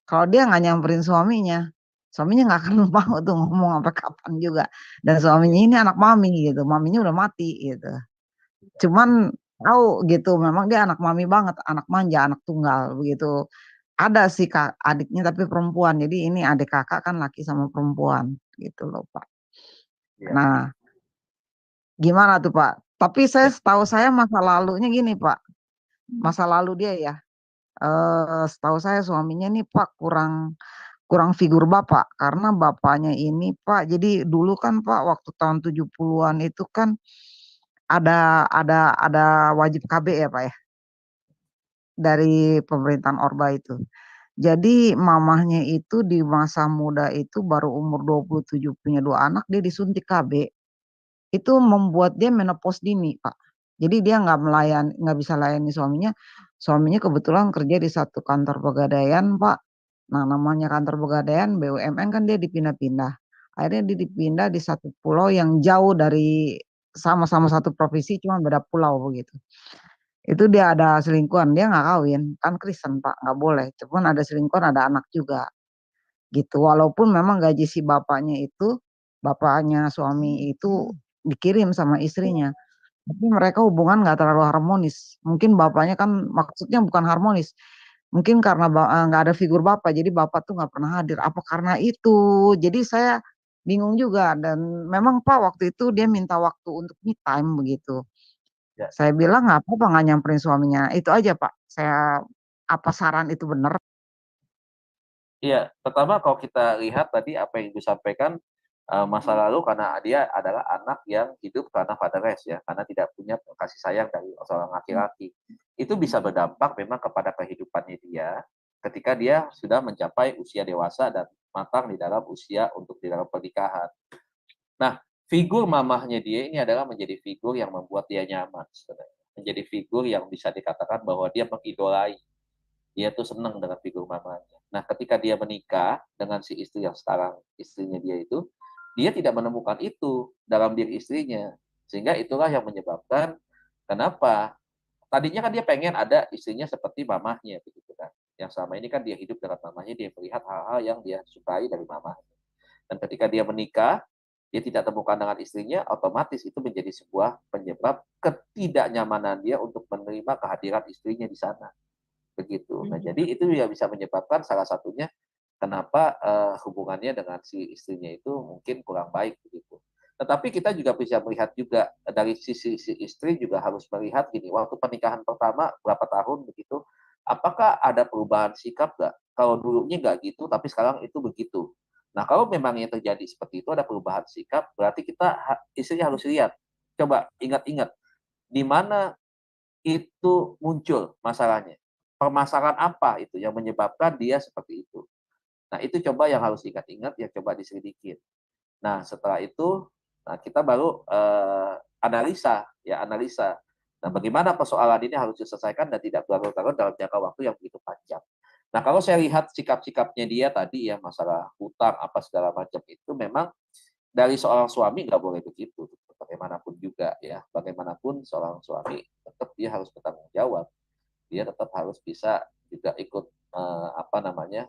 Kalau dia nggak nyamperin suaminya nggak akan mau tuh ngomong sampai kapan juga. Dan suaminya ini anak mami gitu, maminya udah mati gitu. Cuman tahu gitu, memang dia anak mami banget, anak manja, anak tunggal begitu. Ada sih adiknya tapi perempuan, jadi ini adik kakak kan laki sama perempuan gitu loh Pak. iya, Nah, gimana tuh Pak? Tapi iya, setahu saya masa lalunya gini Pak, masa lalu dia ya, setahu saya suaminya nih Pak kurang kurang figur bapak, karena bapaknya ini Pak, jadi dulu kan Pak waktu tahun 70-an itu kan ada wajib KB ya Pak ya, dari pemerintahan Orba itu. Jadi mamahnya itu di masa muda itu baru umur 27 punya 2 anak, dia disuntik KB. Itu membuat dia menopause dini, Pak. Jadi dia nggak bisa layani suaminya. Suaminya kebetulan kerja di satu kantor pegadaian, Pak. Nah, namanya kantor pegadaian BUMN kan dia dipindah-pindah. Akhirnya dia dipindah di satu pulau yang jauh dari sama-sama satu provinsi, cuma beda pulau begitu. Itu dia ada selingkuhan, dia nggak kawin, kan Kristen Pak, nggak boleh. Cuman ada selingkuhan, ada anak juga, gitu. Walaupun memang gaji si bapaknya suami itu dikirim sama istrinya, tapi mereka hubungan nggak terlalu harmonis. Mungkin bapaknya kan maksudnya bukan harmonis, mungkin karena nggak ada figur bapak, jadi bapak tuh nggak pernah hadir. Apa karena itu? Jadi saya bingung juga dan memang Pak waktu itu dia minta waktu untuk me time begitu. Ya. Saya bilang nggak apa-apa nggak nyamperin suaminya, itu aja Pak. Apa saran itu benar? Iya, pertama kalau kita lihat tadi apa yang Ibu sampaikan, masa lalu karena dia adalah anak yang hidup karena fatherless ya, karena tidak punya kasih sayang dari seorang laki-laki. Itu bisa berdampak memang kepada kehidupannya dia, ketika dia sudah mencapai usia dewasa dan matang di dalam usia untuk di dalam pernikahan. Nah, figur mamahnya dia ini adalah menjadi figur yang membuat dia nyaman sebenarnya. Menjadi figur yang bisa dikatakan bahwa dia mengidolai. Dia tuh senang dengan figur mamanya. Nah, ketika dia menikah dengan si istri yang sekarang istrinya dia itu, dia tidak menemukan itu dalam diri istrinya. Sehingga itulah yang menyebabkan kenapa tadinya kan dia pengen ada istrinya seperti mamahnya begitu kan. Yang selama ini kan dia hidup dengan mamahnya, dia melihat hal-hal yang dia sukai dari mamahnya. Dan ketika dia menikah, dia tidak temukan dengan istrinya, otomatis itu menjadi sebuah penyebab ketidaknyamanan dia untuk menerima kehadiran istrinya di sana. Begitu. Nah, jadi itu ya bisa menyebabkan salah satunya kenapa hubungannya dengan si istrinya itu mungkin kurang baik begitu. Tetapi kita juga bisa melihat juga dari sisi si istri juga harus melihat gini, waktu pernikahan pertama berapa tahun begitu, apakah ada perubahan sikap nggak? Kalau dulunya nggak gitu, tapi sekarang itu begitu. Nah, kalau memang yang terjadi seperti itu ada perubahan sikap, berarti kita istrinya harus lihat. Coba ingat-ingat di mana itu muncul masalahnya. Permasalahan apa itu yang menyebabkan dia seperti itu. Nah, itu coba yang harus ingat-ingat, yang coba diselidikin. Nah, setelah itu, nah kita baru analisa, ya analisa. Nah, bagaimana persoalan ini harus diselesaikan dan tidak berlarut-larut dalam jangka waktu yang begitu panjang. Nah, kalau saya lihat sikap-sikapnya dia tadi ya, masalah hutang, apa segala macam itu memang dari seorang suami nggak boleh begitu. Bagaimanapun juga ya, bagaimanapun seorang suami tetap dia harus bertanggung jawab. Dia tetap harus bisa juga ikut apa namanya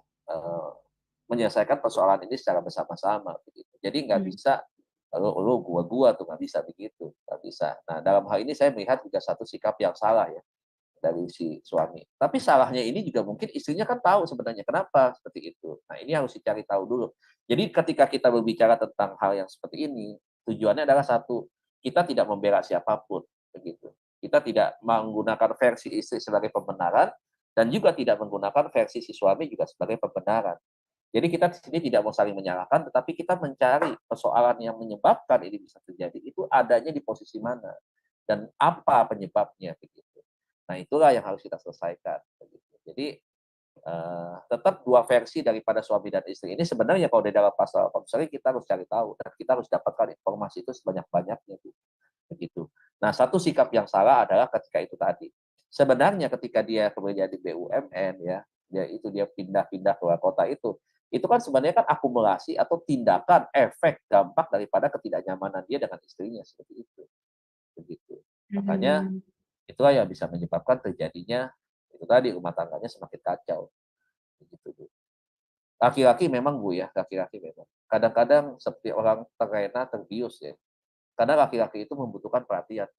menyelesaikan persoalan ini secara bersama-sama begitu. Jadi nggak bisa lu gua tuh nggak bisa begitu, nggak bisa. Nah, dalam hal ini saya melihat juga satu sikap yang salah ya dari si suami. Tapi salahnya ini juga mungkin istrinya kan tahu sebenarnya kenapa seperti itu. Nah, ini harus dicari tahu dulu. Jadi ketika kita berbicara tentang hal yang seperti ini, tujuannya adalah satu, kita tidak membela siapapun begitu. Kita tidak menggunakan versi istri sebagai pembenaran dan juga tidak menggunakan versi si suami juga sebagai pembenaran. Jadi kita di sini tidak mau saling menyalahkan, tetapi kita mencari persoalan yang menyebabkan ini bisa terjadi itu adanya di posisi mana dan apa penyebabnya begitu. Nah, itulah yang harus kita selesaikan. Begitu. Jadi tetap dua versi daripada suami dan istri ini sebenarnya kalau di dalam pasal konseling kita harus cari tahu dan kita harus dapatkan informasi itu sebanyak-banyaknya begitu. Nah, satu sikap yang salah adalah ketika itu tadi. Sebenarnya ketika dia kemudian di BUMN ya, dia pindah-pindah ke luar kota itu kan sebenarnya kan akumulasi atau tindakan efek dampak daripada ketidaknyamanan dia dengan istrinya seperti itu. Begitu. Makanya itulah yang bisa menyebabkan terjadinya itu tadi rumah tangganya semakin kacau. Begitu, Bu. Laki-laki memang Bu ya, laki-laki memang. Kadang-kadang seperti orang terlena, terbius ya. Karena laki-laki itu membutuhkan perhatian.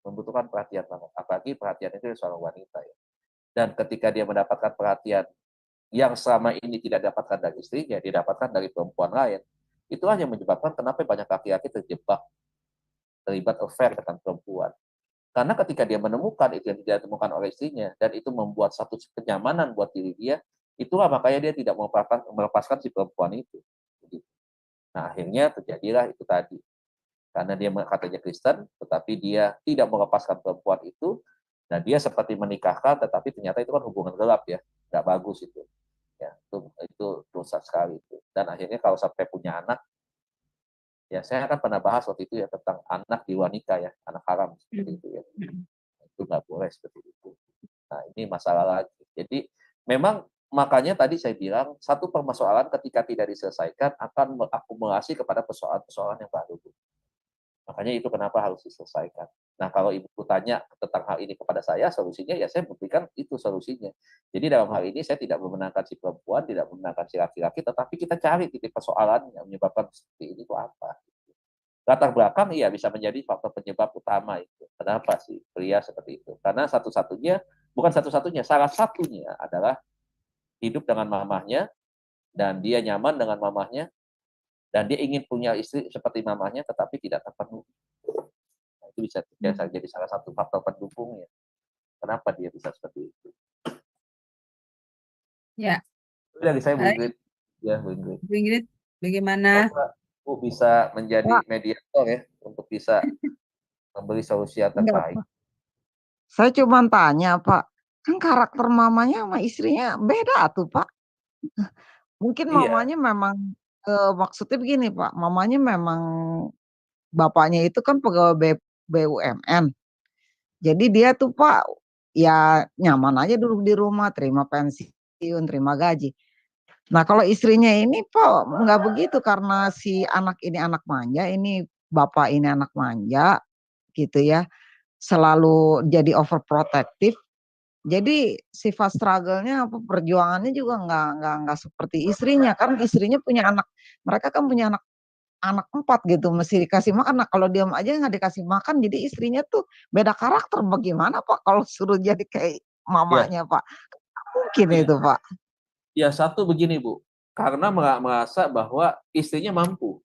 Membutuhkan perhatian banget. Apalagi perhatian itu dari seorang wanita ya. Dan ketika dia mendapatkan perhatian yang selama ini tidak didapatkan dari istrinya, didapatkan dari perempuan lain, itulah yang menyebabkan kenapa banyak laki-laki terlibat affair dengan perempuan. Karena ketika dia menemukan itu yang tidak ditemukan oleh istrinya, dan itu membuat satu kenyamanan buat diri dia, Itulah makanya dia tidak mau melepaskan si perempuan itu. Nah, akhirnya terjadilah itu tadi. Karena dia katanya Kristen, tetapi dia tidak melepaskan perempuan itu, dan dia seperti menikahkan, tetapi ternyata itu kan hubungan gelap ya, nggak bagus itu. Ya, itu dosa sekali itu. Dan akhirnya kalau sampai punya anak, ya saya akan pernah bahas waktu itu ya tentang anak di wanita ya, anak haram seperti itu ya. Itu nggak boleh seperti itu. Nah, ini masalah lagi. Jadi memang makanya tadi saya bilang satu permasalahan ketika tidak diselesaikan akan mengakumulasi kepada persoalan-persoalan yang baru. Makanya itu kenapa harus diselesaikan. Nah, kalau ibu tanya tentang hal ini kepada saya, solusinya ya saya buktikan itu solusinya. Jadi dalam hal ini saya tidak memenangkan si perempuan, tidak memenangkan si laki-laki, tetapi kita cari titik persoalan yang menyebabkan seperti ini itu apa. Latar belakang iya bisa menjadi faktor penyebab utama itu. Kenapa sih pria seperti itu? Karena satu-satunya, bukan satu-satunya, salah satunya adalah hidup dengan mamahnya, dan dia nyaman dengan mamahnya, dan dia ingin punya istri seperti mamahnya, tetapi tidak terpenuhi. Nah, itu bisa jadi salah satu faktor pendukungnya. Kenapa dia bisa seperti itu? Ya, Itu dari saya, Bu baik. Ingrid. Ya, Bu Ingrid. Bu Ingrid, bagaimana? Semoga Bu bisa menjadi Pak, mediator ya, untuk bisa memberi solusi yang enggak, terbaik. Pak. Saya cuma tanya, Pak. Kan karakter mamanya sama istrinya beda tuh, Pak. Mungkin Iya, mamanya memang maksudnya begini, Pak. Mamanya memang bapaknya itu kan pegawai BUMN. Jadi dia tuh, Pak, ya nyaman aja duduk di rumah, terima pensiun, terima gaji. Nah, kalau istrinya ini, Pak, nggak begitu karena si anak ini anak manja, ini bapak ini anak manja, gitu ya. Selalu jadi overprotective. Jadi sifat struggle-nya apa perjuangannya juga nggak seperti istrinya, kan istrinya punya anak, mereka kan punya anak anak 4 gitu, mesti dikasih makan. Nah, kalau diam aja nggak dikasih makan, jadi istrinya tuh beda karakter. Bagaimana Pak kalau suruh jadi kayak iya, mamanya Pak? Mungkin iya. itu Pak. Ya, satu begini, Bu. Karena merasa bahwa istrinya mampu.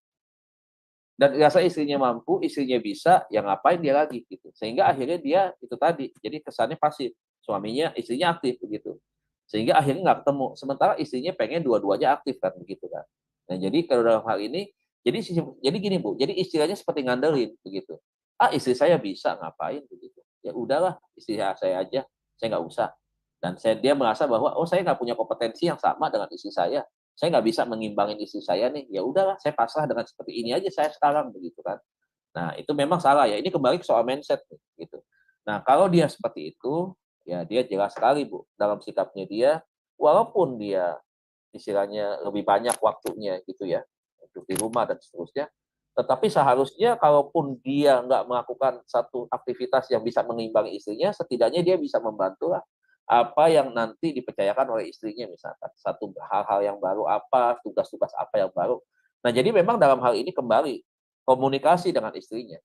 Dan rasa istrinya mampu, istrinya bisa, ya ngapain dia lagi gitu. Sehingga akhirnya dia itu tadi, jadi kesannya pasif. Suaminya, istrinya aktif begitu. Sehingga akhirnya nggak ketemu. Sementara istrinya pengen dua-duanya aktif kan begitu kan. Nah, jadi kalau dalam hal ini, jadi gini Bu, jadi istilahnya seperti ngandelin begitu. Ah, istri saya bisa ngapain begitu. Ya udahlah, istri saya aja, saya nggak usah. Dan dia merasa bahwa oh saya nggak punya kompetensi yang sama dengan istri saya nggak bisa mengimbangin istri saya nih, ya udahlah saya pasrah dengan seperti ini aja saya sekarang begitu kan. Nah, itu memang salah ya. Ini kembali ke soal mindset nih, gitu. Nah, kalau dia seperti itu, ya dia jelas sekali Bu dalam sikapnya dia, walaupun dia istilahnya lebih banyak waktunya gitu ya untuk di rumah dan seterusnya, tetapi seharusnya kalaupun dia nggak melakukan satu aktivitas yang bisa mengimbangi istrinya, setidaknya dia bisa membantu lah apa yang nanti dipercayakan oleh istrinya, misalkan satu hal-hal yang baru apa, tugas-tugas apa yang baru. Nah, jadi memang dalam hal ini kembali komunikasi dengan istrinya.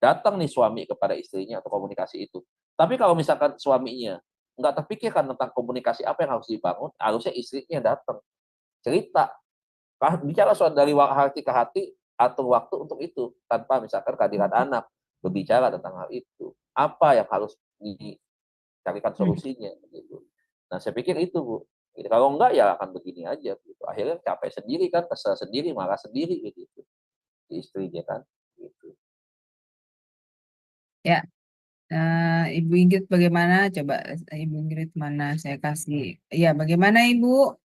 Datang nih suami kepada istrinya atau komunikasi itu. Tapi kalau misalkan suaminya nggak terpikirkan tentang komunikasi apa yang harus dibangun, harusnya istrinya datang cerita, bicara soal dari hati ke hati, atur waktu untuk itu tanpa misalkan kehadiran anak, berbicara tentang hal itu. Apa yang harus dicarikan solusinya gitu. Nah, saya pikir itu, Bu. Gitu. Kalau enggak ya akan begini aja gitu. Akhirnya capek sendiri kan, kesel sendiri, marah sendiri gitu. Di istrinya kan gitu. Ya, Ibu Ingrid bagaimana? Coba Ibu Ingrid mana saya kasih. Ya, bagaimana Ibu?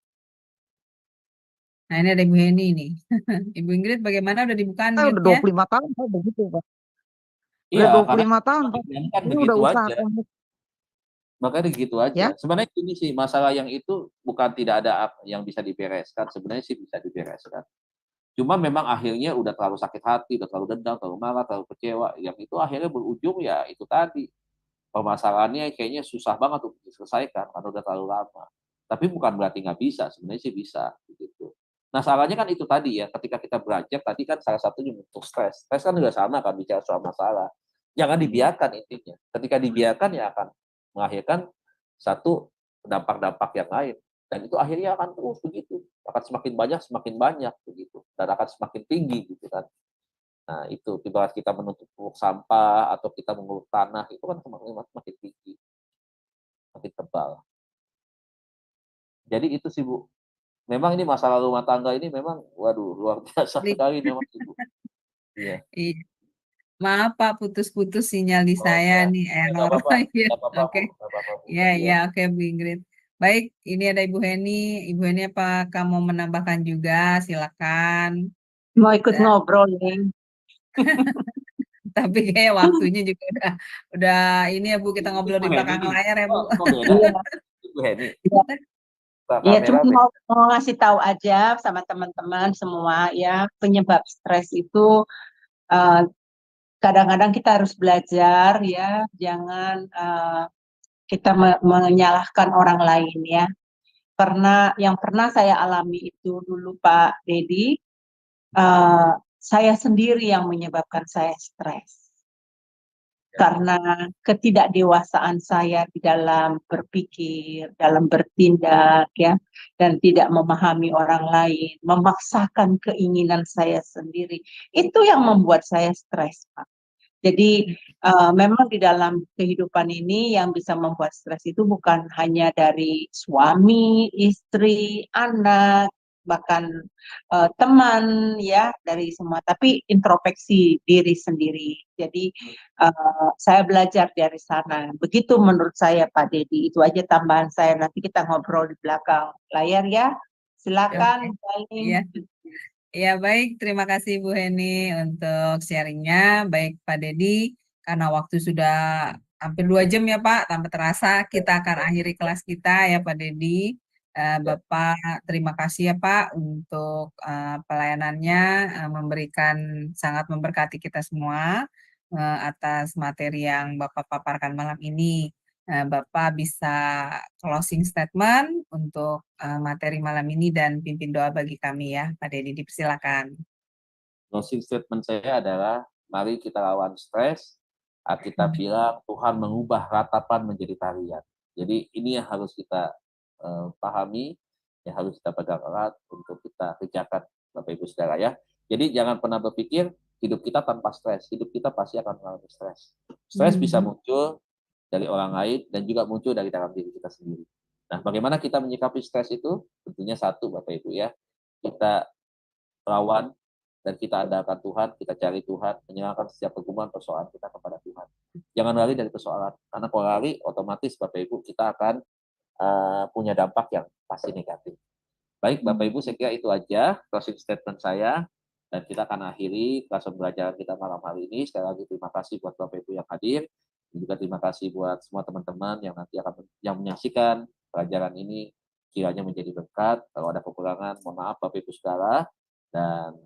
Nah, ini ada Ibu Heni nih. Ibu Ingrid bagaimana udah dibuka Saya udah mute-nya? 25 tahun Pak begitu Pak. Udah Iya, karena 25 tahun Pak. kan Ini udah begitu usaha aja. komit Makanya gitu aja. ya. Sebenarnya ini sih masalah yang itu bukan tidak ada yang bisa dibereskan. Sebenarnya sih bisa dibereskan. Cuma memang akhirnya udah terlalu sakit hati, udah terlalu dendam, terlalu marah, terlalu kecewa. Yang itu akhirnya berujung ya itu tadi. Permasalahannya kayaknya susah banget untuk diselesaikan karena udah terlalu lama. Tapi bukan berarti nggak bisa, sebenarnya sih bisa. Begitu. Nah, salahnya kan itu tadi ya, ketika kita belajar, tadi kan salah satunya untuk stres. Stres kan juga sama kan, bicara soal masalah. Jangan dibiarkan intinya. Ketika dibiarkan ya akan melahirkan satu dampak-dampak yang lain. Dan itu akhirnya akan terus begitu. Akan semakin banyak begitu. Dan akan semakin tinggi gitu kan. Nah, itu ibarat kita menutup sampah atau kita menguruk tanah itu kan semakin tinggi, makin tebal. Jadi itu sih Bu. Memang ini masalah rumah tangga ini memang waduh luar biasa Ri- sekali memang Ibu. Iya. Iya. Maaf Pak, putus-putus sinyal di Oh saya iya. nih, Ya error. nggak apa-apa. Iya, Nggak apa-apa oke. Bu. Nggak apa-apa Bu. Ya, Iya. ya, oke Bu Ingrid. Baik, ini ada Ibu Heni. Ibu Heni apa kamu menambahkan juga? Silakan. Mau ikut Dan, ngobrol nih. tapi kayak waktunya juga udah ini ya Bu, kita Ini ngobrol Bu di Heni belakang nih. layar ya Bu. Kok beda? Iya, Bu Heni. iya, Pak iya, cuma kamera beda. mau ngasih tahu aja sama teman-teman semua ya, penyebab stres itu eh, kadang-kadang kita harus belajar ya, jangan kita menyalahkan orang lain ya. Karena yang pernah saya alami itu dulu Pak Dedi, eh, saya sendiri yang menyebabkan saya stres. Karena ketidakdewasaan saya di dalam berpikir, dalam bertindak, ya, dan tidak memahami orang lain, memaksakan keinginan saya sendiri, itu yang membuat saya stres, Pak. Jadi memang di dalam kehidupan ini yang bisa membuat stres itu bukan hanya dari suami, istri, anak, bahkan teman ya dari semua, tapi introspeksi diri sendiri. Jadi saya belajar dari sana. Begitu menurut saya Pak Dedi. Itu aja tambahan saya. Nanti kita ngobrol di belakang layar ya. Oke. Silakan, Iya. Saling. Ya, baik. Terima kasih Bu Heni untuk sharingnya. Baik Pak Dedi, karena waktu sudah hampir 2 jam ya Pak, tanpa terasa kita akan akhiri kelas kita ya Pak Dedi. Bapak, terima kasih ya Pak untuk pelayanannya, memberikan sangat memberkati kita semua atas materi yang Bapak paparkan malam ini. Bapak bisa closing statement untuk materi malam ini dan pimpin doa bagi kami ya, Pak Dedi, dipersilakan. Closing statement saya adalah mari kita lawan stres. Kita bilang Tuhan mengubah ratapan menjadi tarian. Jadi ini yang harus kita pahami, yang harus kita pegang erat untuk kita kerjakan Bapak Ibu Saudara ya. Jadi jangan pernah berpikir hidup kita tanpa stres. Hidup kita pasti akan mengalami stres. Stres bisa muncul dari orang lain dan juga muncul dari dalam diri kita sendiri. Nah, bagaimana kita menyikapi stres itu? Tentunya satu Bapak Ibu ya, kita lawan dan kita andalkan Tuhan, kita cari Tuhan, menyerahkan setiap pergumulan persoalan kita kepada Tuhan. Jangan lari dari persoalan, karena kalau lari otomatis Bapak Ibu kita akan punya dampak yang pasti negatif. Baik Bapak Ibu, saya kira itu aja closing statement saya dan kita akan akhiri kelas pembelajaran kita malam hari ini. Sekali lagi terima kasih buat Bapak Ibu yang hadir dan juga terima kasih buat semua teman-teman yang nanti akan menyaksikan pelajaran ini kiranya menjadi berkat. Kalau ada kekurangan, mohon maaf Bapak Ibu Saudara, dan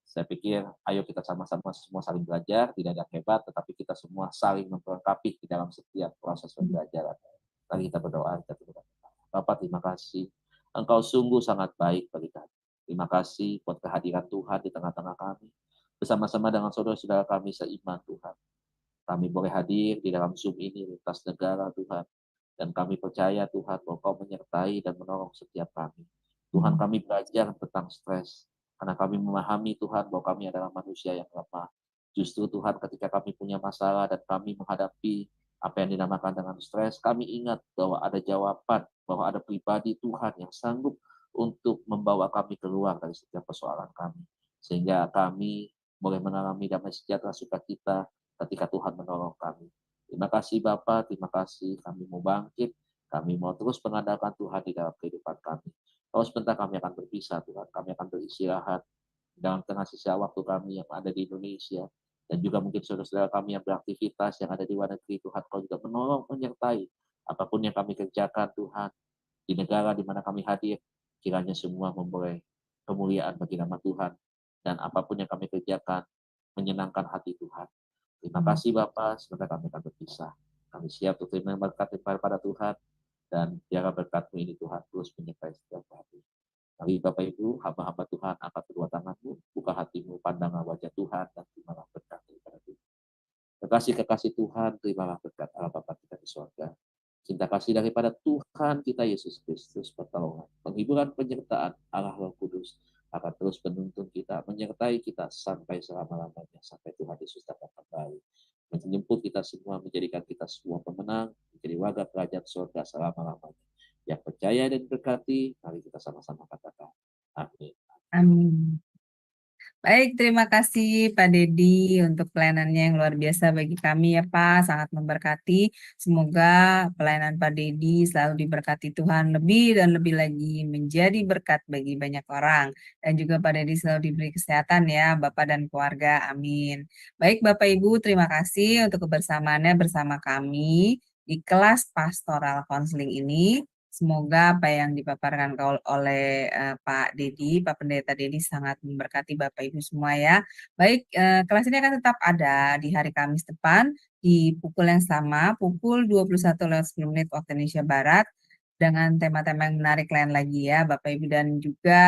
saya pikir ayo kita sama-sama semua saling belajar, tidak ada hebat, tetapi kita semua saling memperlengkapi di dalam setiap proses pembelajaran. Mari kita berdoa, kita berdoa. Bapak terima kasih, Engkau sungguh sangat baik bagi kami. Terima kasih buat kehadiran Tuhan di tengah-tengah kami, bersama-sama dengan saudara-saudara kami seiman Tuhan. Kami boleh hadir di dalam Zoom ini lintas negara Tuhan, dan kami percaya Tuhan bahwa Kau menyertai dan menolong setiap kami. Tuhan kami belajar tentang stres, karena kami memahami Tuhan bahwa kami adalah manusia yang lemah. Justru Tuhan ketika kami punya masalah dan kami menghadapi apa yang dinamakan dengan stres, kami ingat bahwa ada jawaban, bahwa ada pribadi Tuhan yang sanggup untuk membawa kami keluar dari setiap persoalan kami. Sehingga kami boleh mengalami damai sejahtera sukacita ketika Tuhan menolong kami. Terima kasih Bapak, terima kasih kami mau bangkit, kami mau terus mengandalkan Tuhan di dalam kehidupan kami. Kalau sebentar kami akan berpisah Tuhan, kami akan beristirahat dalam tengah sisa waktu kami yang ada di Indonesia, dan juga mungkin saudara-saudara kami yang beraktivitas yang ada di luar negeri, Tuhan Kau juga menolong, menyertai apapun yang kami kerjakan Tuhan, di negara di mana kami hadir, kiranya semua memperoleh kemuliaan bagi nama Tuhan, dan apapun yang kami kerjakan menyenangkan hati Tuhan. Terima kasih Bapak, sebentar kami akan berpisah. Kami siap untuk terima berkat daripada Tuhan, dan biarlah berkat-Mu ini Tuhan terus menyertai setiap hati. Mari Bapak Ibu, hamba-hamba Tuhan, angkat kedua tanganmu, buka hatimu, pandanglah wajah Tuhan, dan terimalah berkat daripada Tuhan. Kekasih-kekasih Tuhan, terimalah berkat Allah Bapa kita di surga. Cinta kasih daripada Tuhan kita Yesus Kristus, pertolongan, penghiburan, penyertaan Allah Roh Kudus akan terus menuntun kita, menyertai kita sampai selama-lamanya, sampai Tuhan Yesus datang kembali. Menjemput kita semua, menjadikan kita semua pemenang, menjadi warga kerajaan surga selama-lamanya. yang percaya dan diberkati. Mari kita sama-sama katakan amin. Amin. Baik, terima kasih Pak Dedi untuk pelayanannya yang luar biasa bagi kami ya Pak, sangat memberkati. Semoga pelayanan Pak Dedi selalu diberkati Tuhan lebih dan lebih lagi menjadi berkat bagi banyak orang. Dan juga Pak Dedi selalu diberi kesehatan ya Bapak dan keluarga, amin. Baik Bapak Ibu, terima kasih untuk kebersamaannya bersama kami di kelas pastoral konseling ini. Semoga apa yang dipaparkan oleh Pak Dedi, Pak Pendeta Dedi sangat memberkati Bapak Ibu semua ya. Baik, kelas ini akan tetap ada di hari Kamis depan di pukul yang sama, pukul 21:10 waktu Indonesia Barat dengan tema-tema yang menarik lain lagi ya Bapak Ibu, dan juga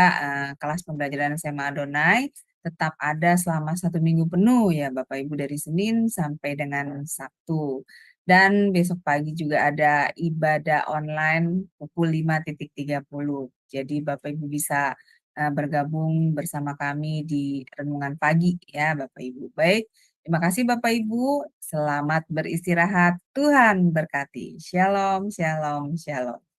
kelas pembelajaran SMA Adonai tetap ada selama 1 minggu penuh ya Bapak Ibu, dari Senin sampai dengan Sabtu. Dan besok pagi juga ada ibadah online pukul 5.30. Jadi Bapak Ibu bisa bergabung bersama kami di renungan pagi ya Bapak Ibu. Baik, terima kasih Bapak Ibu. Selamat beristirahat. Tuhan berkati. Shalom, shalom, shalom.